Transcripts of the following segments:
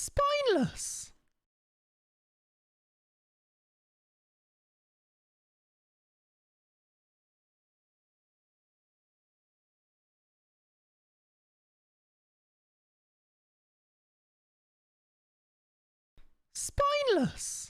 Spineless. Spineless.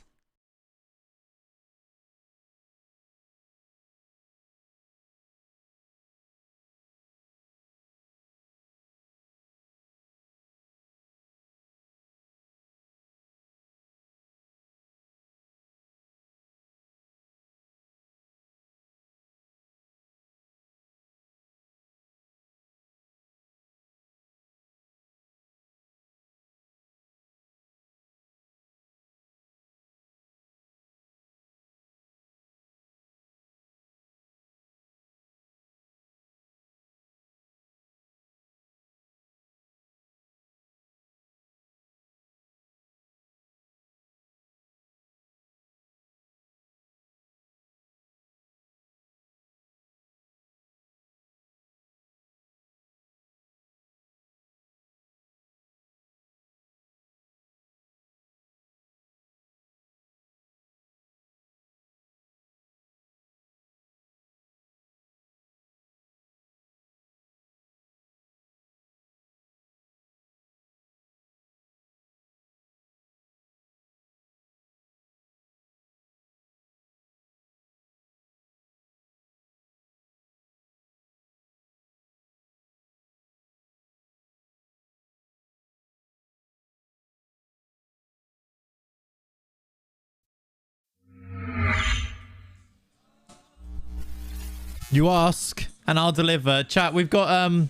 You ask and I'll deliver. Chat, we've got some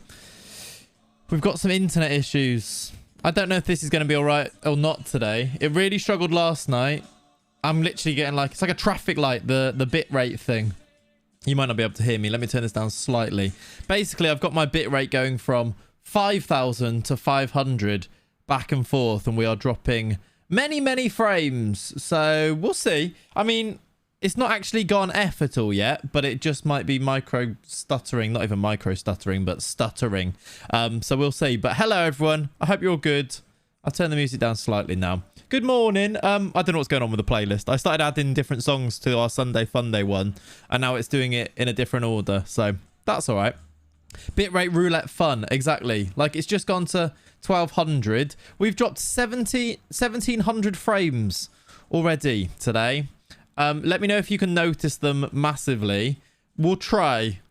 internet issues. I don't know if this is going to be all right or not today. It really struggled last night. I'm literally getting like, it's like a traffic light, the bit rate thing. You might not be able to hear me. Let me turn this down slightly. Basically, I've got my bit rate going from 5,000 to 500 back and forth, and we are dropping many frames. So we'll see. I mean, it's not actually gone F at all yet, but it just might be micro stuttering. Not even micro stuttering, but stuttering. So we'll see. But hello, everyone. I hope you're all good. I'll turn the music down slightly now. Good morning. I don't know what's going on with the playlist. I started adding different songs to our Sunday Funday one, and now it's doing it in a different order. So that's all right. Bitrate roulette fun. Exactly. Like, it's just gone to 1200. We've dropped 1700 frames already today. Let me know if you can notice them massively. We'll try.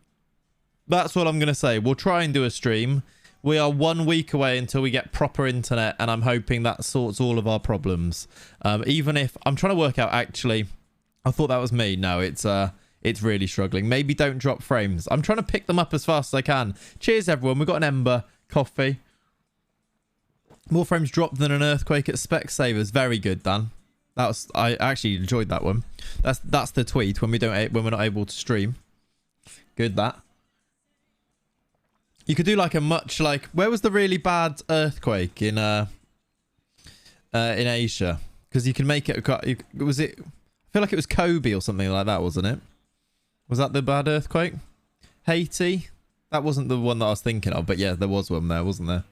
That's all I'm going to say. We'll try and do a stream. We are 1 week away until we get proper internet, and I'm hoping that sorts all of our problems. Even if I'm trying to work out, actually, I thought that was me. No, it's really struggling. Maybe don't drop frames. I'm trying to pick them up as fast as I can. Cheers, everyone. We've got an Ember coffee. More frames dropped than an earthquake at Specsavers. Very good, Dan. I actually enjoyed that one. That's the tweet when we're not able to stream. Good that. You could do like a much like, where was the really bad earthquake in Asia? Because you can make it. Was it? I feel like it was Kobe or something like that, wasn't it? Was that the bad earthquake? Haiti. That wasn't the one that I was thinking of, but yeah, there was one there, wasn't there?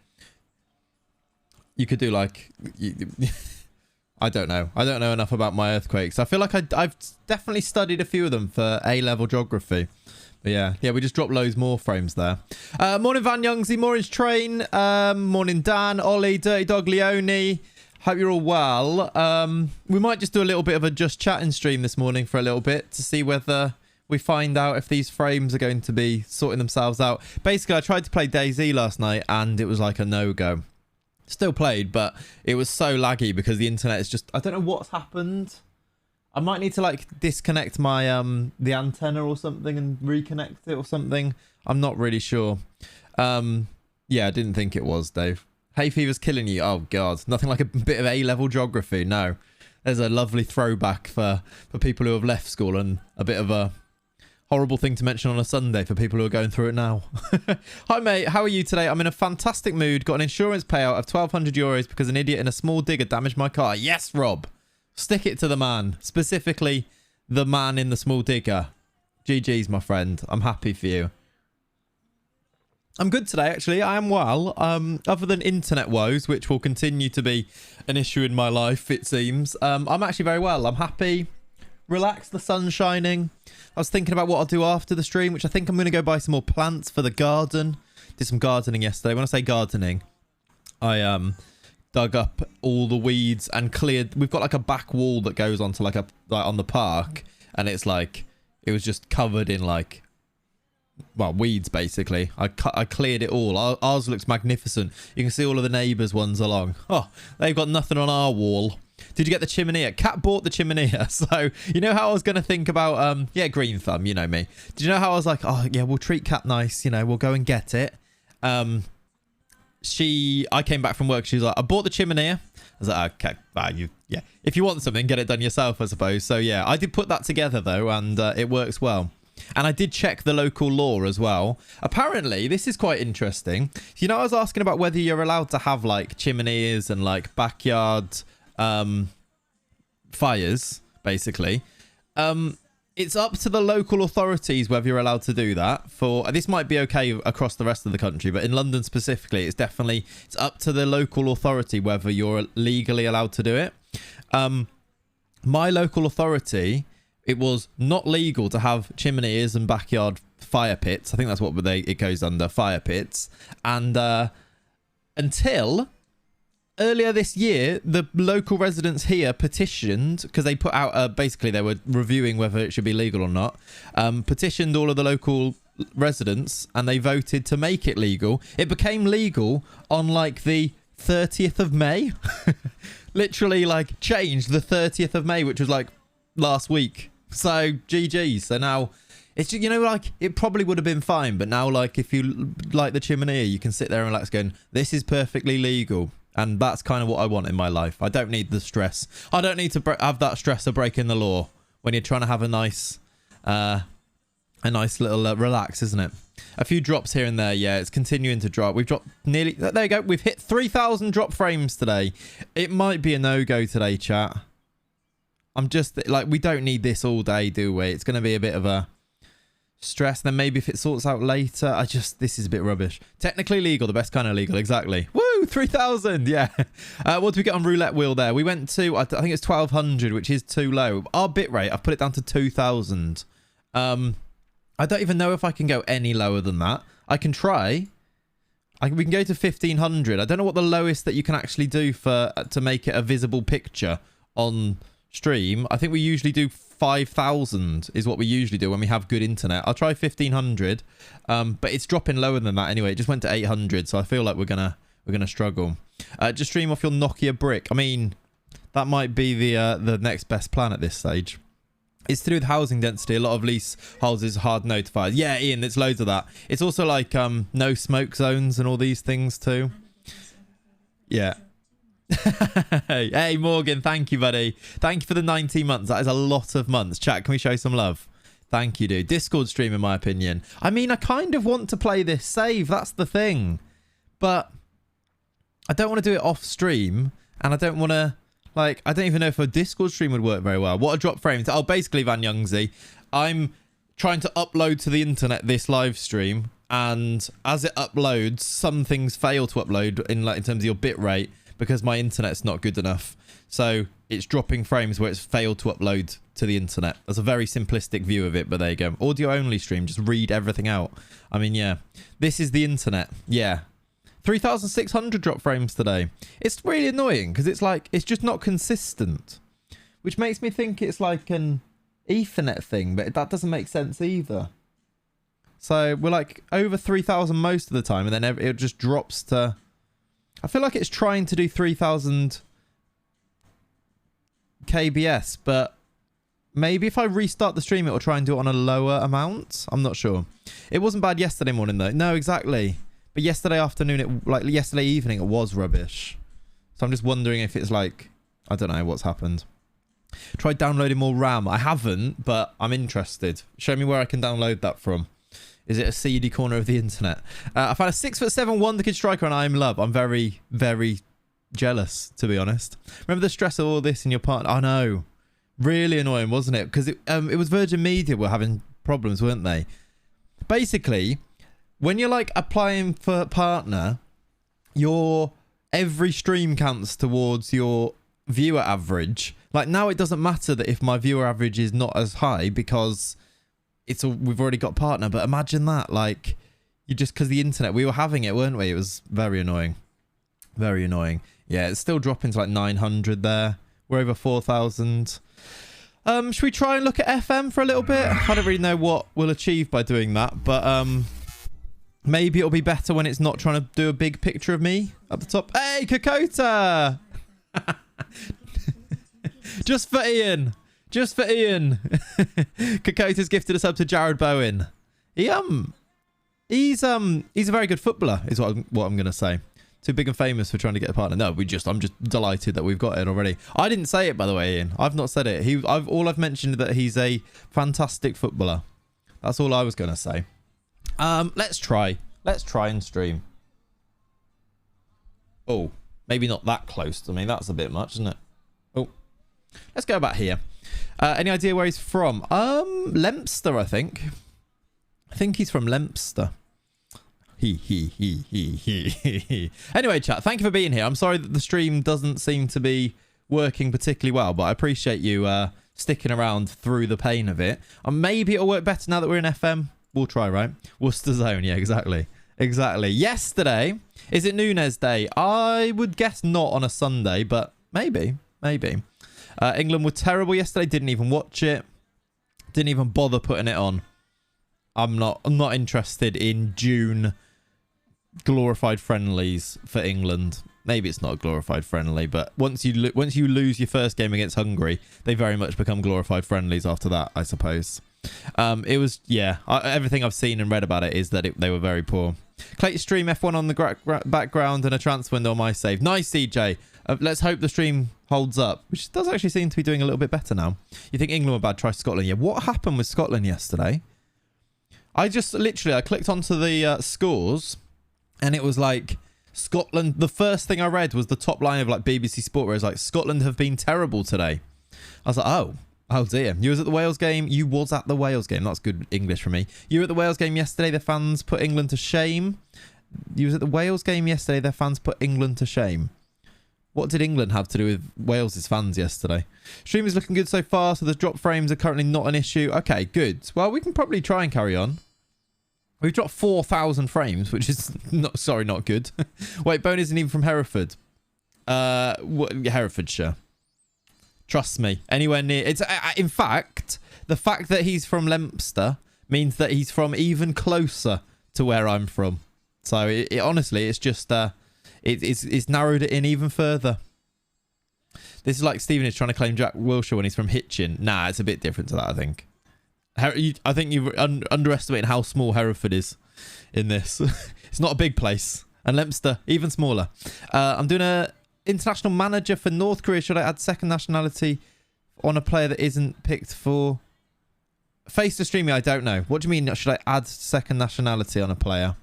You could do like. I don't know. I don't know enough about my earthquakes. I feel like I've definitely studied a few of them for A-level geography. But yeah, we just dropped loads more frames there. Morning, Van Youngsy. Morning, Train. Morning, Dan, Ollie, Dirty Dog, Leone. Hope you're all well. We might just do a little bit of a just chatting stream this morning for a little bit to see whether we find out if these frames are going to be sorting themselves out. Basically, I tried to play DayZ last night and it was like a no-go. Still played, but it was so laggy because the internet is just... I don't know what's happened. I might need to like disconnect my the antenna or something and reconnect it or something. I'm not really sure. Yeah, I didn't think it was, Dave. Hay fever's killing you. Oh god, nothing like a bit of A-level geography. No, there's a lovely throwback for people who have left school, and a bit of a horrible thing to mention on a Sunday for people who are going through it now. Hi mate, how are you today? I'm in a fantastic mood. Got an insurance payout of 1,200 euros because an idiot in a small digger damaged my car. Yes, Rob. Stick it to the man. Specifically, the man in the small digger. GG's, my friend. I'm happy for you. I'm good today, actually. I am well. Other than internet woes, which will continue to be an issue in my life, it seems. I'm actually very well. I'm happy. Relaxed, the sun's shining. I was thinking about what I'll do after the stream, which I think I'm going to go buy some more plants for the garden. Did some gardening yesterday. When I say gardening, I dug up all the weeds and cleared. We've got like a back wall that goes onto like on the park, and it's like it was just covered in like, well, weeds basically. I cleared it all. Ours looks magnificent. You can see all of the neighbours' ones along. Oh, they've got nothing on our wall. Did you get the chiminea? Cat bought the chiminea. So you know how I was going to think about yeah, green thumb, you know me. Did you know how I was like, oh yeah, we'll treat Cat nice, you know, we'll go and get it. I came back from work, she was like, I bought the chiminea. I was like, okay, yeah, if you want something, get it done yourself, I suppose. So yeah, I did put that together though, and it works well. And I did check the local law as well. Apparently, this is quite interesting. You know, I was asking about whether you're allowed to have like chimneys and like backyard fires, basically. It's up to the local authorities whether you're allowed to do that. This might be okay across the rest of the country, but in London specifically, it's up to the local authority whether you're legally allowed to do it. My local authority, it was not legal to have chimneys and backyard fire pits. I think that's what it goes under, fire pits. And until earlier this year, the local residents here petitioned, because they put out, basically they were reviewing whether it should be legal or not, petitioned all of the local residents, and they voted to make it legal. It became legal on like the 30th of May. Literally like changed the 30th of May, which was like last week. So GG. So now it's, you know, like it probably would have been fine, but now like if you like the chimney, you can sit there and relax going, this is perfectly legal. And that's kind of what I want in my life. I don't need the stress. I don't need to have that stress of breaking the law when you're trying to have a nice little relax, isn't it? A few drops here and there. Yeah, it's continuing to drop. We've dropped nearly, there you go. We've hit 3,000 drop frames today. It might be a no-go today, chat. I'm just like, we don't need this all day, do we? It's going to be a bit of a stress. Then maybe if it sorts out later, this is a bit rubbish. Technically legal, the best kind of legal, exactly. Woo, 3,000, yeah. What did we get on roulette wheel there? We went to, I think it's 1,200, which is too low. Our bit rate, I've put it down to 2,000. I don't even know if I can go any lower than that. I can try. We can go to 1,500. I don't know what the lowest that you can actually do to make it a visible picture on stream. I think we usually do 5,000 is what we usually do when we have good internet. I'll try 1,500, but it's dropping lower than that anyway. It just went to 800, so I feel like we're gonna struggle. Just stream off your Nokia brick. I mean, that might be the next best plan at this stage. It's to do with housing density. A lot of leaseholds is hard notified. Yeah, Ian, there's loads of that. It's also like no smoke zones and all these things too. Yeah. Hey Morgan, thank you, buddy. Thank you for the 19 months. That is a lot of months. Chat, can we show some love? Thank you, dude. Discord stream, in my opinion. I mean, I kind of want to play this save. That's the thing. But I don't want to do it off stream. And I don't want to, like, I don't even know if a Discord stream would work very well. What a drop frames. Oh, basically, Van Youngsy, I'm trying to upload to the internet this live stream. And as it uploads, some things fail to upload in terms of your bit rate, because my internet's not good enough. So it's dropping frames where it's failed to upload to the internet. That's a very simplistic view of it, but there you go. Audio only stream, just read everything out. I mean, yeah. This is the internet. Yeah. 3,600 drop frames today. It's really annoying because it's like, it's just not consistent. Which makes me think it's like an Ethernet thing, but that doesn't make sense either. So we're like over 3,000 most of the time, and then it just drops to... I feel like it's trying to do 3,000 kbs, but maybe if I restart the stream, it will try and do it on a lower amount. I'm not sure. It wasn't bad yesterday morning, though. No, exactly. But yesterday afternoon, yesterday evening, it was rubbish. So I'm just wondering if it's like, I don't know what's happened. Tried downloading more RAM. I haven't, but I'm interested. Show me where I can download that from. Is it a seedy corner of the internet? I found a 6'7" Wonder Kid striker and I'm in love. I'm very, very jealous, to be honest. Remember the stress of all this in your partner? I know. Really annoying, wasn't it? Because it was Virgin Media were having problems, weren't they? Basically, when you're like applying for partner, your every stream counts towards your viewer average. Like now it doesn't matter that if my viewer average is not as high because we've already got partner. But imagine that, like you just, because the internet, we were having it, weren't we? It was very annoying. Very annoying. Yeah, it's still dropping to like 900 there. We're over 4,000. Should we try and look at FM for a little bit? I don't really know what we'll achieve by doing that, but maybe it'll be better when it's not trying to do a big picture of me at the top. Hey, Kokota! Just for Ian. Just for Ian. Kokota's gifted a sub to Jared Bowen. He's a very good footballer, is what I'm gonna say. Too big and famous for trying to get a partner. No, I'm just delighted that we've got it already. I didn't say it, by the way, Ian. I've not said it. All I've mentioned that he's a fantastic footballer. That's all I was gonna say. Let's try and stream. Oh, maybe not that close to me. That's a bit much, isn't it? Oh, let's go back here. Any idea where he's from? Leinster, I think. I think he's from Leinster. Anyway, chat, thank you for being here. I'm sorry that the stream doesn't seem to be working particularly well, but I appreciate you sticking around through the pain of it. And maybe it'll work better now that we're in FM. We'll try, right? Worcester Zone, yeah, exactly. Yesterday, is it Nunes Day? I would guess not on a Sunday, but maybe. England were terrible yesterday. Didn't even watch it. Didn't even bother putting it on. I'm not interested in June glorified friendlies for England. Maybe it's not a glorified friendly, but once you lose your first game against Hungary, they very much become glorified friendlies after that, I suppose. It was, yeah, everything I've seen and read about it is that they were very poor. Clayton stream F1 on the background and a transfer window on my save. Nice, CJ. Let's hope the stream holds up, which does actually seem to be doing a little bit better now. You think England were bad? Try Scotland. Yeah, what happened with Scotland yesterday? I clicked onto the scores and it was like Scotland. The first thing I read was the top line of like BBC Sport where it was like, Scotland have been terrible today. I was like, oh dear. You was at the Wales game. You was at the Wales game. That's good English for me. You were at the Wales game yesterday. The fans put England to shame. You was at the Wales game yesterday. Their fans put England to shame. What did England have to do with Wales's fans yesterday? Stream is looking good so far, so the drop frames are currently not an issue. Okay, good. Well, we can probably try and carry on. We've dropped 4,000 frames, which is not good. Wait, Bone isn't even from Hereford. Herefordshire. Trust me, anywhere near. It's in fact, the fact that he's from Leinster means that he's from even closer to where I'm from. So honestly, it's just it's narrowed it in even further. This is like Stephen is trying to claim Jack Wilshere when he's from Hitchin. Nah, it's a bit different to that, I think. I think you've underestimated how small Hereford is in this. It's not a big place. And Leinster, even smaller. I'm doing a international manager for North Korea. Should I add second nationality on a player that isn't picked for face to streaming? I don't know. What do you mean? Should I add second nationality on a player?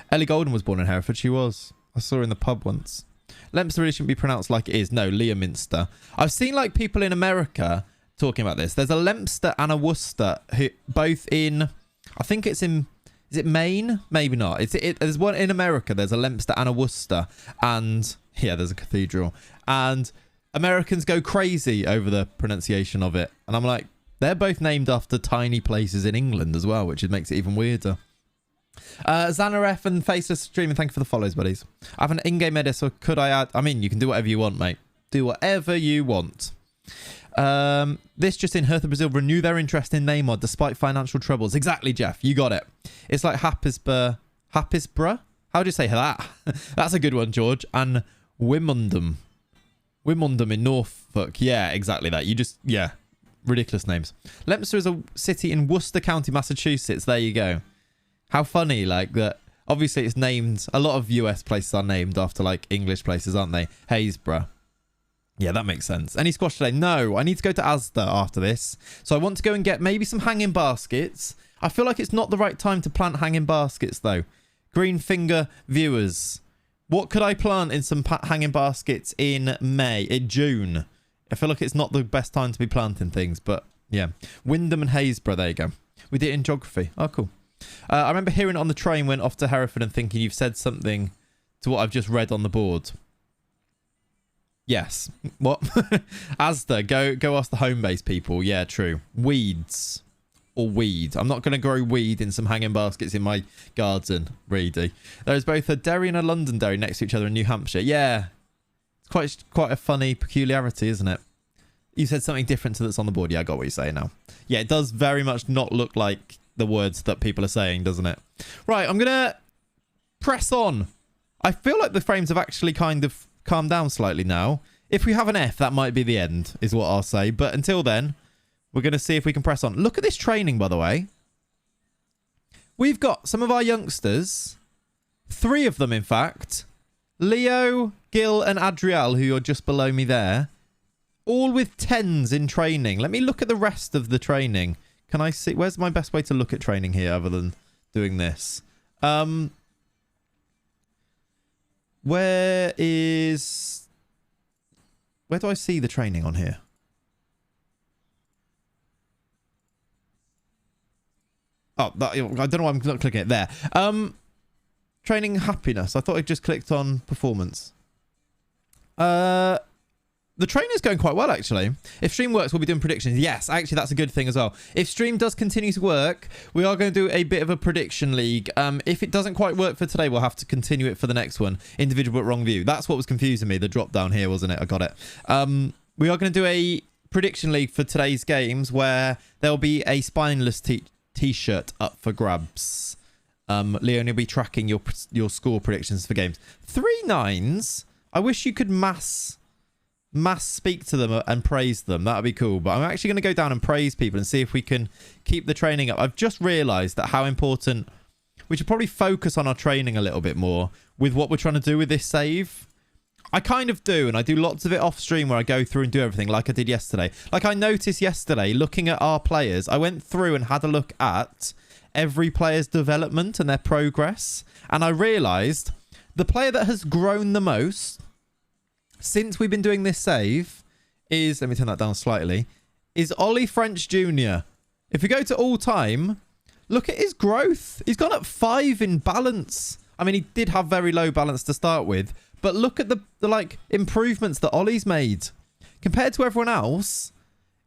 Ellie Golden was born in Hereford. She was. I saw her in the pub once. Leinster really shouldn't be pronounced like it is. No, Leominster. I've seen like people in America talking about this. There's a Leinster and a Worcester who both in, I think it's in, is it Maine? Maybe not. There's one in America. There's a Leinster and a Worcester, and yeah, there's a cathedral, and Americans go crazy over the pronunciation of it. And I'm like, they're both named after tiny places in England as well, which makes it even weirder. Xanaref and Faceless streaming, thank you for the follows, buddies. I have an in-game edit, so could I add? I mean, you can do whatever you want, mate. Do whatever you want. This just in, Hertha Brazil renew their interest in Neymar despite financial troubles. Exactly, Jeff. You got it. It's like Happisburgh. How do you say that? That's a good one, George. And Wimbledon in Norfolk. Yeah, exactly that. Yeah, ridiculous names. Leinster is a city in Worcester County, Massachusetts. There you go. How funny, like that. Obviously, it's named. A lot of US places are named after like English places, aren't they? Haysborough. Yeah, that makes sense. Any squash today? No, I need to go to Asda after this. So I want to go and get maybe some hanging baskets. I feel like it's not the right time to plant hanging baskets, though. Green finger viewers. What could I plant in some hanging baskets in June? I feel like it's not the best time to be planting things, but yeah. Wyndham and Haysborough, there you go. We did it in geography. Oh, cool. I remember hearing it on the train, went off to Hereford and thinking you've said something to what I've just read on the board. Yes. What? Asda, go ask the home base people. Yeah, true. Weeds. Or weed. I'm not going to grow weed in some hanging baskets in my garden, really. There is both a dairy and a Londonderry next to each other in New Hampshire. Yeah. It's quite a funny peculiarity, isn't it? You said something different to that's on the board. Yeah, I got what you're saying now. Yeah, it does very much not look like the words that people are saying, doesn't it? Right, I'm going to press on. I feel like the frames have actually kind of calmed down slightly now. If we have an F, that might be the end, is what I'll say. But until then, we're going to see if we can press on. Look at this training, by the way. We've got some of our youngsters. 3 of them, in fact. Leo, Gil, and Adriel, who are just below me there. All with 10s in training. Let me look at the rest of the training. Can I see? Where's my best way to look at training here other than doing this? Where do I see the training on here? Oh, I don't know why I'm not clicking it there. Training happiness. I thought I just clicked on performance. The training's going quite well, actually. If stream works, we'll be doing predictions. Yes, actually, that's a good thing as well. If stream does continue to work, we are going to do a bit of a prediction league. If it doesn't quite work for today, we'll have to continue it for the next one. Individual but wrong view. That's what was confusing me. The drop down here, wasn't it? I got it. We are going to do a prediction league for today's games where there'll be a spineless t-shirt up for grabs. Leon will be tracking your score predictions for games. 3 9s. I wish you could mass speak to them and praise them. That would be cool. But I'm actually going to go down and praise people and see if we can keep the training up. I've just realised that how important... We should probably focus on our training a little bit more with what we're trying to do with this save. I kind of do, and I do lots of it off stream where I go through and do everything like I did yesterday. Like I noticed yesterday, looking at our players, I went through and had a look at every player's development and their progress. And I realised the player that has grown the most since we've been doing this save is, let me turn that down slightly, is Ollie French Jr. If we go to all time, look at his growth. He's gone up 5 in balance. I mean, he did have very low balance to start with, but look at the like improvements that Ollie's made. Compared to everyone else,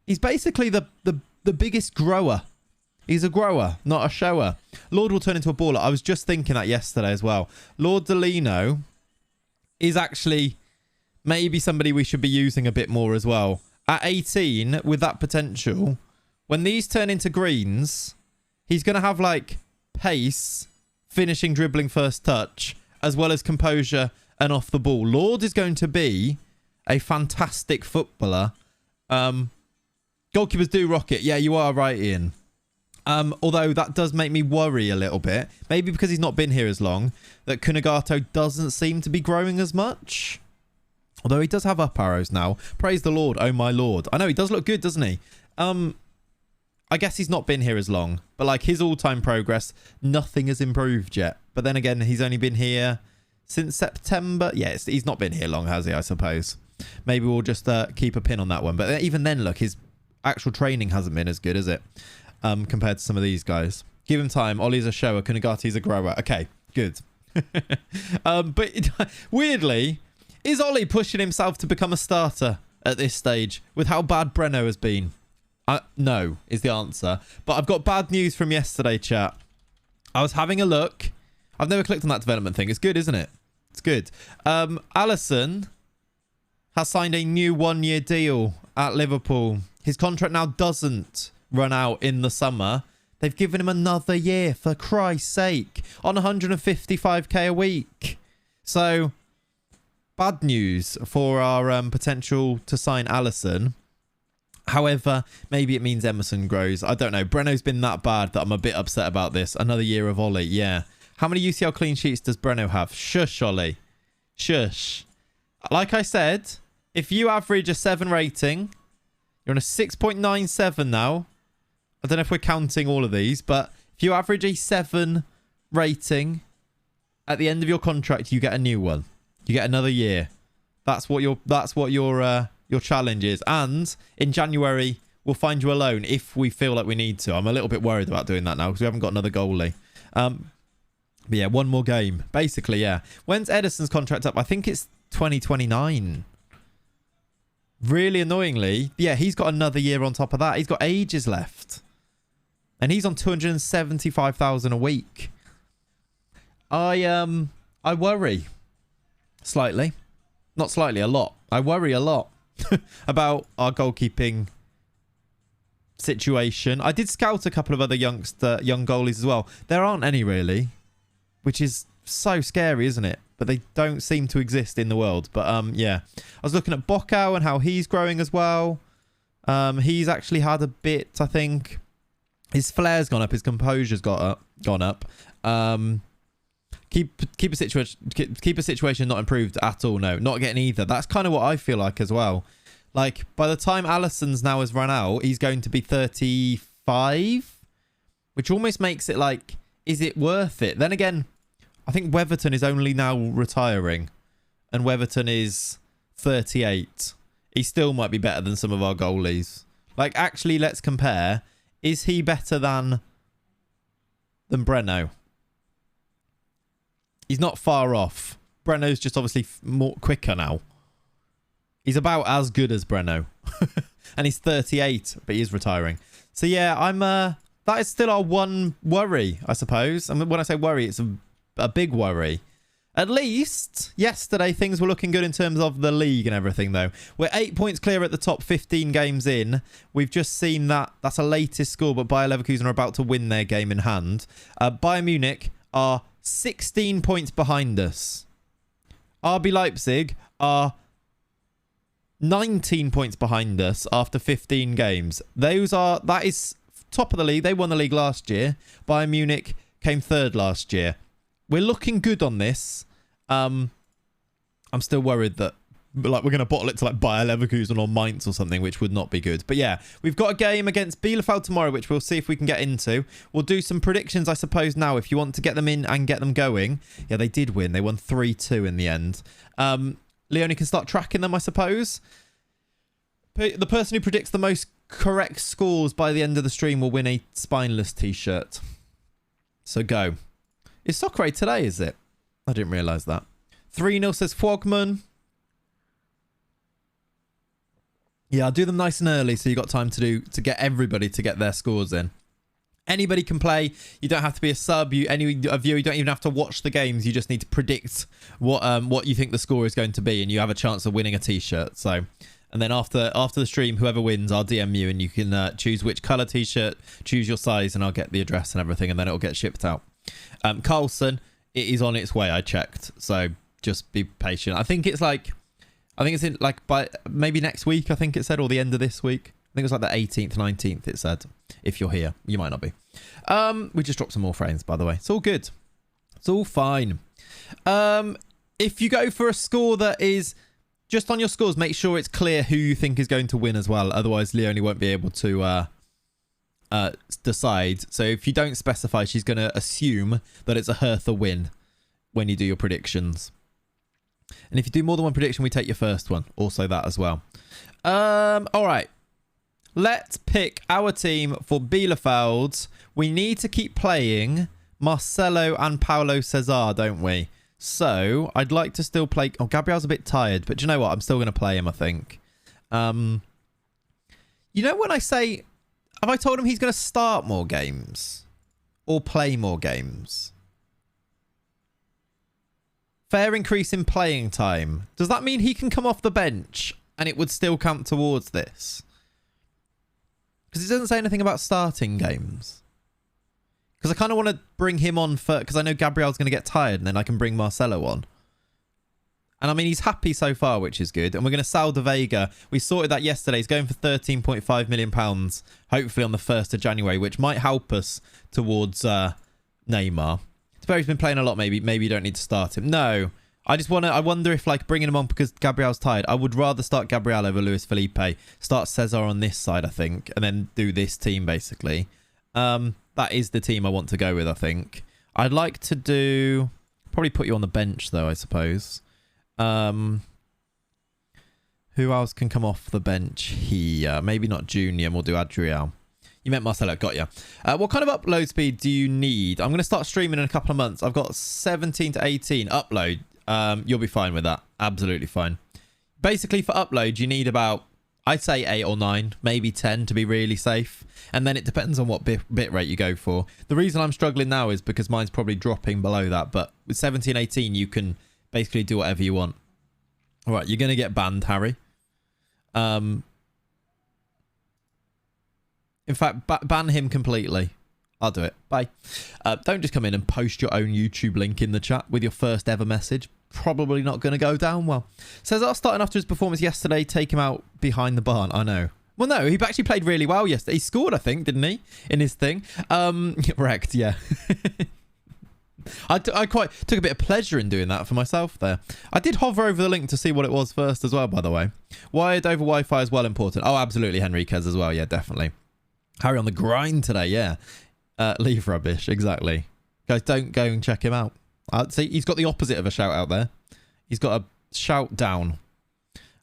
he's basically the biggest grower. He's a grower, not a shower. Lord will turn into a baller. I was just thinking that yesterday as well. Lord Delino is actually maybe somebody we should be using a bit more as well. At 18, with that potential, when these turn into greens, he's going to have like pace, finishing, dribbling, first touch, as well as composure and off the ball. Lord is going to be a fantastic footballer. Goalkeepers do rock it. Yeah, you are right, Ian. Although that does make me worry a little bit. Maybe because he's not been here as long, that Kunagato doesn't seem to be growing as much. Although he does have up arrows now. Praise the Lord, oh my Lord. I know, he does look good, doesn't he? I guess he's not been here as long. But like his all-time progress, nothing has improved yet. But then again, he's only been here since September. Yes, he's not been here long, has he, I suppose. Maybe we'll just keep a pin on that one. But even then, look, his actual training hasn't been as good, is it? Compared to some of these guys. Give him time. Ollie's a shower. Kunagati's a grower. Okay, good. But weirdly... Is Ollie pushing himself to become a starter at this stage with how bad Breno has been? No, is the answer. But I've got bad news from yesterday, chat. I was having a look. I've never clicked on that development thing. It's good, isn't it? It's good. Alisson has signed a new 1-year deal at Liverpool. His contract now doesn't run out in the summer. They've given him another year, for Christ's sake, on 155k a week. So... bad news for our potential to sign Alisson. However, maybe it means Emerson grows. I don't know. Breno's been that bad that I'm a bit upset about this. Another year of Ollie, yeah. How many UCL clean sheets does Breno have? Shush, Ollie. Shush. Like I said, if you average a 7 rating, you're on a 6.97 now. I don't know if we're counting all of these, but if you average a 7 rating, at the end of your contract, you get a new one. You get another year. That's what your challenge is. And in January, we'll find you a loan if we feel like we need to. I'm a little bit worried about doing that now because we haven't got another goalie. But yeah, one more game. Basically, yeah. When's Edison's contract up? I think it's 2029. Really annoyingly, yeah, he's got another year on top of that. He's got ages left. And he's on 275,000 a week. I worry. Slightly. Not slightly, a lot. I worry a lot about our goalkeeping situation. I did scout a couple of other young goalies as well. There aren't any really, which is so scary, isn't it? But they don't seem to exist in the world. But yeah, I was looking at Bocau and how he's growing as well. He's actually had a bit, I think. His flair's gone up. His composure's gone up. Keep a situation not improved at all. No, not getting either. That's kind of what I feel like as well. Like, by the time Alisson's now has run out, he's going to be 35, which almost makes it like, is it worth it? Then again, I think Weatherton is only now retiring, and Weatherton is 38. He still might be better than some of our goalies. Like, actually, let's compare. Is he better than Breno? He's not far off. Breno's just obviously more quicker now. He's about as good as Breno. And he's 38, but he is retiring. So yeah, that is still our one worry, I suppose. And when I say worry, it's a big worry. At least yesterday things were looking good in terms of the league and everything, though. We're 8 points clear at the top, 15 games in. We've just seen that. That's a latest score, but Bayer Leverkusen are about to win their game in hand. Bayern Munich are 16 points behind us. RB Leipzig are 19 points behind us after 15 games. That is top of the league. They won the league last year. Bayern Munich came third last year. We're looking good on this. I'm still worried that we're going to bottle it to like Bayer Leverkusen or Mainz or something, which would not be good. But yeah, we've got a game against Bielefeld tomorrow, which we'll see if we can get into. We'll do some predictions, I suppose, now, if you want to get them in and get them going. Yeah, they did win. They won 3-2 in the end. Leone can start tracking them, I suppose. The person who predicts the most correct scores by the end of the stream will win a spineless t-shirt. So go. It's Soccer today, is it? I didn't realise that. 3-0 says Fogman. Yeah, I'll do them nice and early so you got time to get everybody to get their scores in. Anybody can play. You don't have to be a sub. A viewer. You don't even have to watch the games. You just need to predict what you think the score is going to be, and you have a chance of winning a t-shirt. So, and then after the stream, whoever wins, I'll DM you, and you can choose which colour t-shirt, choose your size, and I'll get the address and everything, and then it'll get shipped out. Carlson, it is on its way. I checked, so just be patient. I think it's in like by maybe next week. I think it said, or the end of this week. I think it was like the 18th, 19th. It said, if you're here, you might not be. We just dropped some more frames, by the way. It's all good. It's all fine. If you go for a score that is just on your scores, make sure it's clear who you think is going to win as well. Otherwise, Leonie won't be able to decide. So if you don't specify, she's going to assume that it's a Hertha win when you do your predictions. And if you do more than one prediction, we take your first one. Also that as well. All right. Let's pick our team for Bielefeld. We need to keep playing Marcelo and Paulo Cesar, don't we? So I'd like to still play... Oh, Gabriel's a bit tired, but do you know what? I'm still going to play him, I think. You know when I say... Have I told him he's going to start more games? Or play more games? Fair increase in playing time. Does that mean he can come off the bench and it would still count towards this? Because it doesn't say anything about starting games. Because I kind of want to bring him on first, because I know Gabriel's going to get tired, and then I can bring Marcelo on. And I mean, he's happy so far, which is good. And we're going to sell De Vega. We sorted that yesterday. He's going for £13.5 million, hopefully on the 1st of January, which might help us towards Neymar. He's been playing a lot, maybe. Maybe you don't need to start him. No. I wonder if like bringing him on because Gabriel's tired. I would rather start Gabriel over Luis Felipe. Start Cesar on this side, I think, and then do this team basically. That is the team I want to go with, I think. I'd like to do... Probably put you on the bench though, I suppose. Who else can come off the bench here? Maybe not Junior. We'll do Adriel. You meant Marcelo. Got ya. What kind of upload speed do you need? I'm going to start streaming in a couple of months. I've got 17 to 18 upload. You'll be fine with that. Absolutely fine. Basically, for upload, you need about, I'd say 8 or 9, maybe 10 to be really safe. And then it depends on what bit rate you go for. The reason I'm struggling now is because mine's probably dropping below that. But with 17, 18, you can basically do whatever you want. All right, you're going to get banned, Harry. In fact, ban him completely. I'll do it. Bye. Don't just come in and post your own YouTube link in the chat with your first ever message. Probably not going to go down well. Says, starting after his performance yesterday, take him out behind the barn. I know. Well, no, he actually played really well yesterday. He scored, I think, didn't he? In his thing. Wrecked, yeah. I quite took a bit of pleasure in doing that for myself there. I did hover over the link to see what it was first as well, by the way. Wired over Wi-Fi is well important. Oh, absolutely, Henriquez as well. Yeah, definitely. Harry on the grind today, yeah. Leave rubbish, exactly. Guys, don't go and check him out. See, he's got the opposite of a shout out there. He's got a shout down.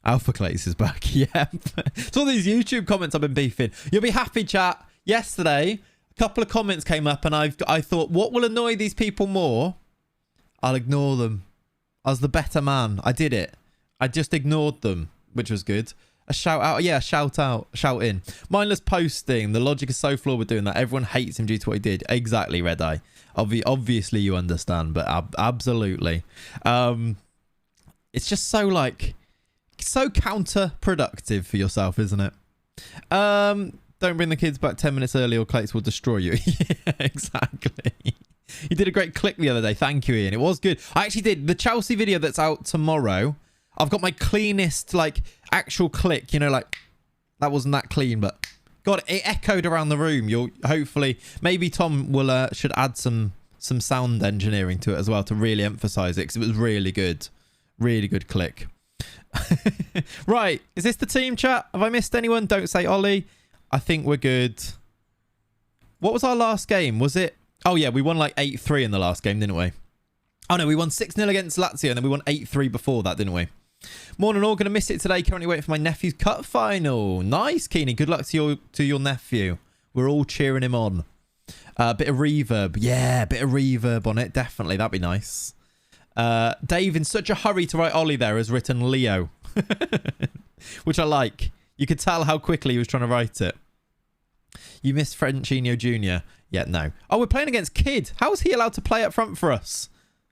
Alpha Clates is back, yeah. It's all these YouTube comments I've been beefing. You'll be happy, chat. Yesterday, a couple of comments came up and I thought, what will annoy these people more? I'll ignore them. I was the better man. I did it. I just ignored them, which was good. A shout out. Yeah, shout out. Shout in. Mindless posting. The logic is so flawed with doing that. Everyone hates him due to what he did. Exactly, Red Eye. Obviously you understand, but absolutely. It's just so like... so counterproductive for yourself, isn't it? Don't bring the kids back 10 minutes early or Clates will destroy you. Yeah, exactly. You did a great click the other day. Thank you, Ian. It was good. I actually did. The Chelsea video that's out tomorrow, I've got my cleanest, like, actual click. You know, like, that wasn't that clean, but... God, it echoed around the room. You'll hopefully... Maybe Tom will should add some sound engineering to it as well to really emphasise it, because it was really good. Really good click. Right, is this the team, chat? Have I missed anyone? Don't say Ollie. I think we're good. What was our last game? Was it... Oh, yeah, we won like 8-3 in the last game, didn't we? Oh, no, we won 6-0 against Lazio, and then we won 8-3 before that, didn't we? Morning all, going to miss it today. Currently waiting for my nephew's cut final. Nice, Keeney. Good luck to your nephew. We're all cheering him on. Bit of reverb. Yeah, bit of reverb on it. Definitely, that'd be nice. Dave, in such a hurry to write Ollie there, has written Leo. Which I like. You could tell how quickly he was trying to write it. You missed Franchino Jr. Yeah, no. Oh, we're playing against Kid. How is he allowed to play up front for us?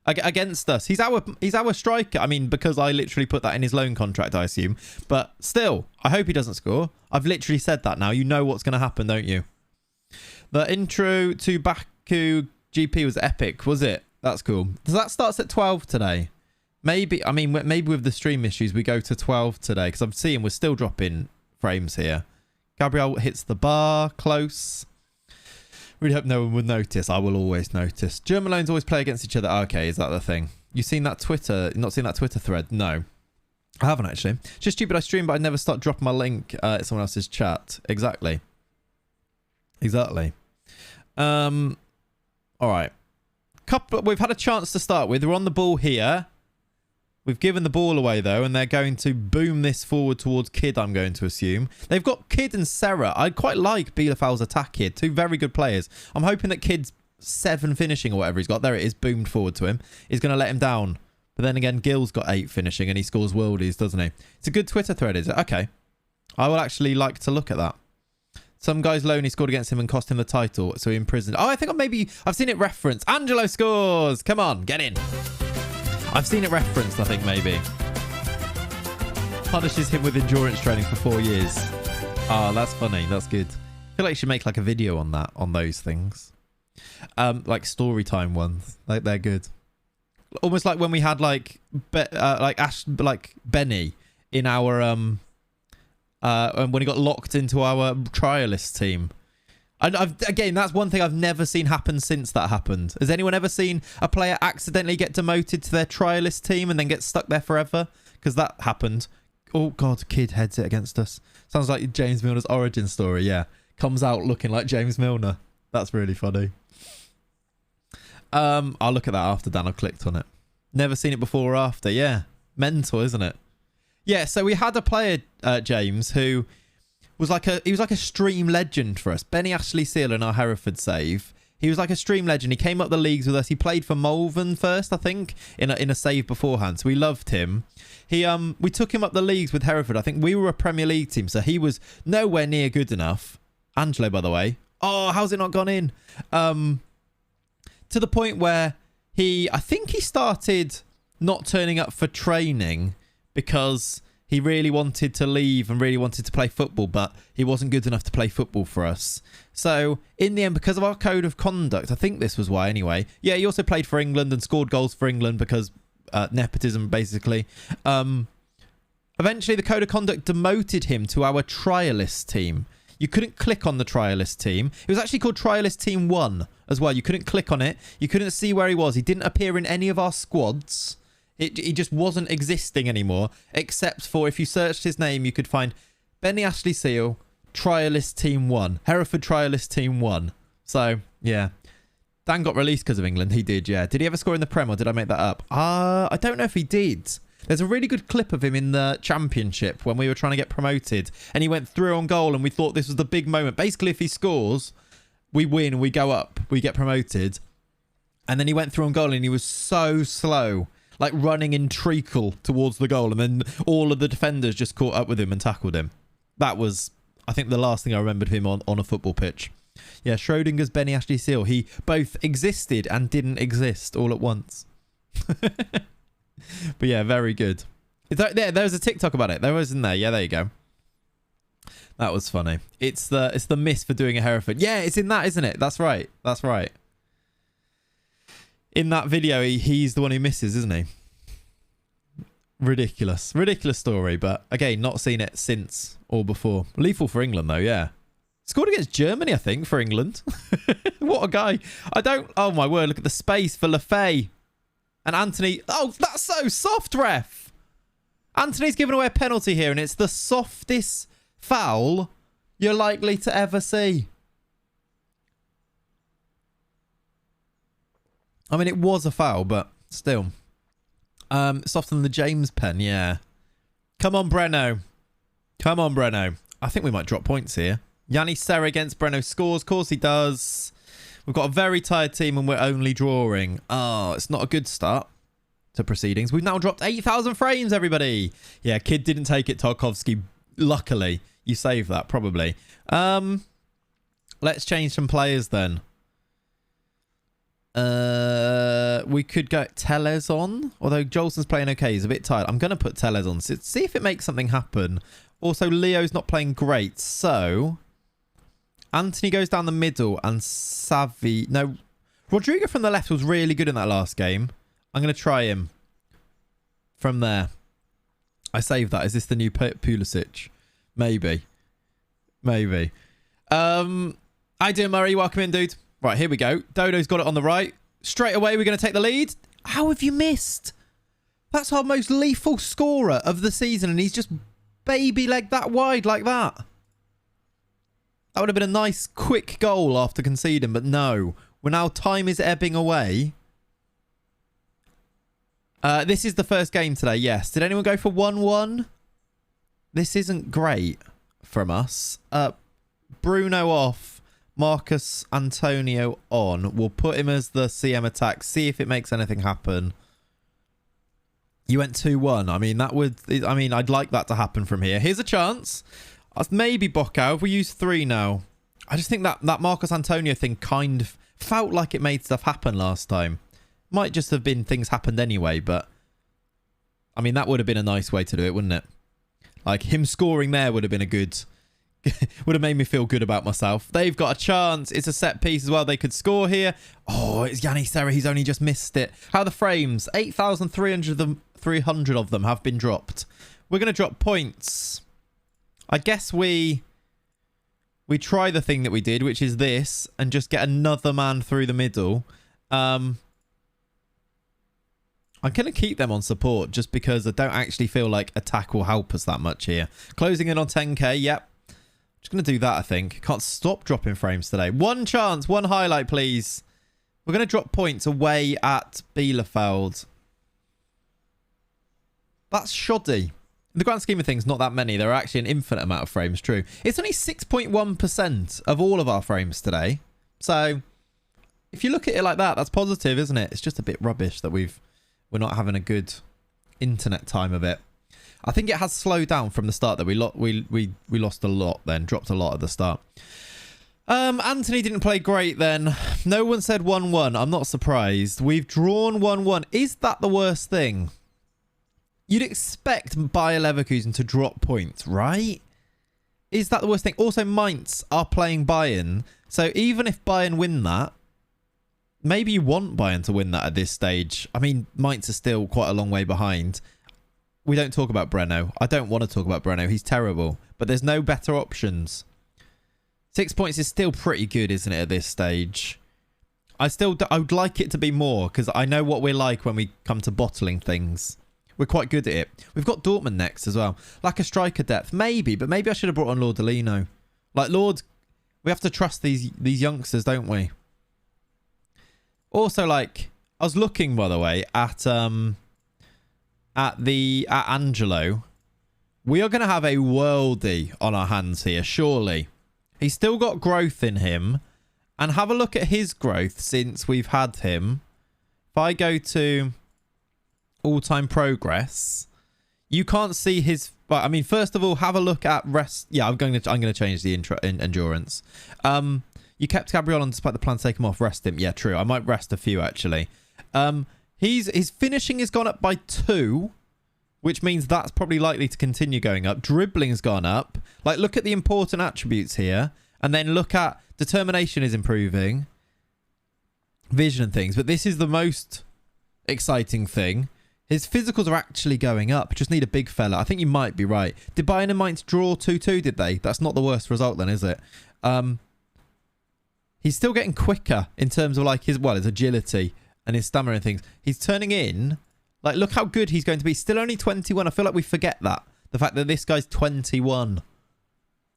Against us. He's our striker. I mean, because I literally put that in his loan contract, I assume. But still, I hope he doesn't score. I've literally said that now. You know what's going to happen, don't you? The intro to Baku GP was epic, was it? That's cool. So that starts at 12 today. Maybe with the stream issues, we go to 12 today. Because I'm seeing we're still dropping frames here. Gabriel hits the bar. Close. Really hope no one would notice. I will always notice. German loans always play against each other. Okay, is that the thing? You seen that Twitter? Not seen that Twitter thread? No. I haven't actually. Just stupid. I stream, but I never start dropping my link in someone else's chat. Exactly. Exactly. All right. We've had a chance to start with. We're on the ball here. We've given the ball away, though, and they're going to boom this forward towards Kid, I'm going to assume. They've got Kid and Serra. I quite like Bielefeld's attack here. Two very good players. I'm hoping that Kid's 7 finishing or whatever he's got. There it is, boomed forward to him. He's going to let him down. But then again, Gill's got 8 finishing, and he scores worldies, doesn't he? It's a good Twitter thread, is it? Okay. I will actually like to look at that. Some guy's loan he scored against him and cost him the title, so he imprisoned. Oh, I think I've seen it referenced. Angelo scores! Come on, get in. I've seen it referenced, I think, maybe. Punishes him with endurance training for 4 years. Oh, that's funny. That's good. I feel like you should make like a video on that, on those things. Like story time ones. Like they're good. Almost like when we had like Benny in our when he got locked into our trialist team. Again, that's one thing I've never seen happen since that happened. Has anyone ever seen a player accidentally get demoted to their trialist team and then get stuck there forever? Because that happened. Oh, God, Kid heads it against us. Sounds like James Milner's origin story, yeah. Comes out looking like James Milner. That's really funny. I'll look at that after Dan. I've clicked on it. Never seen it before or after. Yeah. Mental, isn't it? Yeah, so we had a player, James, who... was like a stream legend for us. Benny Ashley Seal in our Hereford save. He was like a stream legend. He came up the leagues with us. He played for Malvern first, I think, in a save beforehand. So we loved him. We took him up the leagues with Hereford. I think we were a Premier League team, so he was nowhere near good enough. Angelo, by the way. Oh, how's it not gone in? To the point where I think he started not turning up for training because he really wanted to leave and really wanted to play football, but he wasn't good enough to play football for us. So in the end, because of our code of conduct, I think this was why anyway. Yeah, he also played for England and scored goals for England because nepotism, basically. Eventually, the code of conduct demoted him to our trialist team. You couldn't click on the trialist team. It was actually called Trialist Team 1 as well. You couldn't click on it. You couldn't see where he was. He didn't appear in any of our squads. He just wasn't existing anymore, except for if you searched his name, you could find Benny Ashley Seal, Trialist Team 1, Hereford Trialist Team 1. So, yeah. Dan got released because of England. He did, yeah. Did he ever score in the Prem, or did I make that up? I don't know if he did. There's a really good clip of him in the Championship when we were trying to get promoted, and he went through on goal, and we thought this was the big moment. Basically, if he scores, we win, we go up, we get promoted. And then he went through on goal, and he was so slow, like running in treacle towards the goal, and then all of the defenders just caught up with him and tackled him. That was, I think, the last thing I remembered him on a football pitch. Yeah, Schrodinger's Benny Ashley Seal. He both existed and didn't exist all at once. But yeah, very good. There was a TikTok about it. There was, isn't there? Yeah, there you go. That was funny. It's the miss for doing a Hereford. Yeah, it's in that, isn't it? That's right. That's right. In that video, he's the one who misses, isn't he? Ridiculous. Ridiculous story, but again, not seen it since or before. Lethal for England, though, yeah. Scored against Germany, I think, for England. What a guy. Oh, my word, look at the space for Lefay. And Anthony... Oh, that's so soft, ref. Anthony's given away a penalty here, and it's the softest foul you're likely to ever see. I mean, it was a foul, but still. Softer than the James pen, yeah. Come on, Breno. Come on, Breno. I think we might drop points here. Yanni Serra against Breno scores. Of course he does. We've got a very tired team and we're only drawing. Oh, it's not a good start to proceedings. We've now dropped 8,000 frames, everybody. Yeah, kid didn't take it, Tarkovsky. Luckily, you saved that, probably. Let's change some players then. We could go Tellez on, although Jolson's playing okay. He's a bit tired. I'm going to put Tellez on. See if it makes something happen. Also, Leo's not playing great, so Anthony goes down the middle and Savi... No, Rodrigo from the left was really good in that last game. I'm going to try him from there. I saved that. Is this the new Pulisic? Maybe. Maybe. Hi, dear Murray. Welcome in, dude. Right, here we go. Dodo's got it on the right. Straight away, we're going to take the lead. How have you missed? That's our most lethal scorer of the season, and he's just baby-legged that wide like that. That would have been a nice, quick goal after conceding, but no. Well, now time is ebbing away. This is the first game today, yes. Did anyone go for 1-1? This isn't great from us. Bruno off. Marcus Antonio on. We'll put him as the CM attack. See if it makes anything happen. You went 2-1. I mean, I'd like that to happen from here. Here's a chance. Maybe Bocao. If we use 3 now. I just think that Marcus Antonio thing kind of felt like it made stuff happen last time. Might just have been things happened anyway, but I mean, that would have been a nice way to do it, wouldn't it? Like, him scoring there would have been a good... would have made me feel good about myself. They've got a chance. It's a set piece as well. They could score here. Oh, it's Yanni Serra. He's only just missed it. How are the frames? 8,300 of them have been dropped. We're going to drop points. I guess we try the thing that we did, which is this, and just get another man through the middle. I'm going to keep them on support just because I don't actually feel like attack will help us that much here. Closing in on 10k. Yep. Just going to do that, I think. Can't stop dropping frames today. One chance, one highlight, please. We're going to drop points away at Bielefeld. That's shoddy. In the grand scheme of things, not that many. There are actually an infinite amount of frames, true. It's only 6.1% of all of our frames today. So if you look at it like that, that's positive, isn't it? It's just a bit rubbish that we're not having a good internet time of it. I think it has slowed down from the start, that we lost a lot then, dropped a lot at the start. Anthony didn't play great then. No one said 1-1. I'm not surprised. We've drawn 1-1. Is that the worst thing? You'd expect Bayer Leverkusen to drop points, right? Is that the worst thing? Also, Mainz are playing Bayern. So even if Bayern win that, maybe you want Bayern to win that at this stage. I mean, Mainz are still quite a long way behind. We don't talk about Breno. I don't want to talk about Breno. He's terrible. But there's no better options. 6 points is still pretty good, isn't it, at this stage? I would like it to be more, because I know what we're like when we come to bottling things. We're quite good at it. We've got Dortmund next as well. Like a striker depth. Maybe, but maybe I should have brought on Lordolino. Like, Lord, we have to trust these youngsters, don't we? Also, like, I was looking, by the way, at Angelo. We are going to have a worldie on our hands here, surely. He's still got growth in him. And have a look at his growth since we've had him. If I go to all-time progress, you can't see his... Well, I mean, first of all, have a look at rest... Yeah, I'm going to change the endurance. You kept Gabriel on despite the plan to take him off. Rest him. Yeah, true. I might rest a few, actually. His finishing has gone up by 2, which means that's probably likely to continue going up. Dribbling's gone up. Like, look at the important attributes here. And then look at determination is improving. Vision and things. But this is the most exciting thing. His physicals are actually going up. Just need a big fella. I think you might be right. Did Bayern and Mainz draw 2-2, did they? That's not the worst result then, is it? He's still getting quicker in terms of like his agility and his stamina and things. He's turning in. Like, look how good he's going to be. Still only 21. I feel like we forget that. The fact that this guy's 21.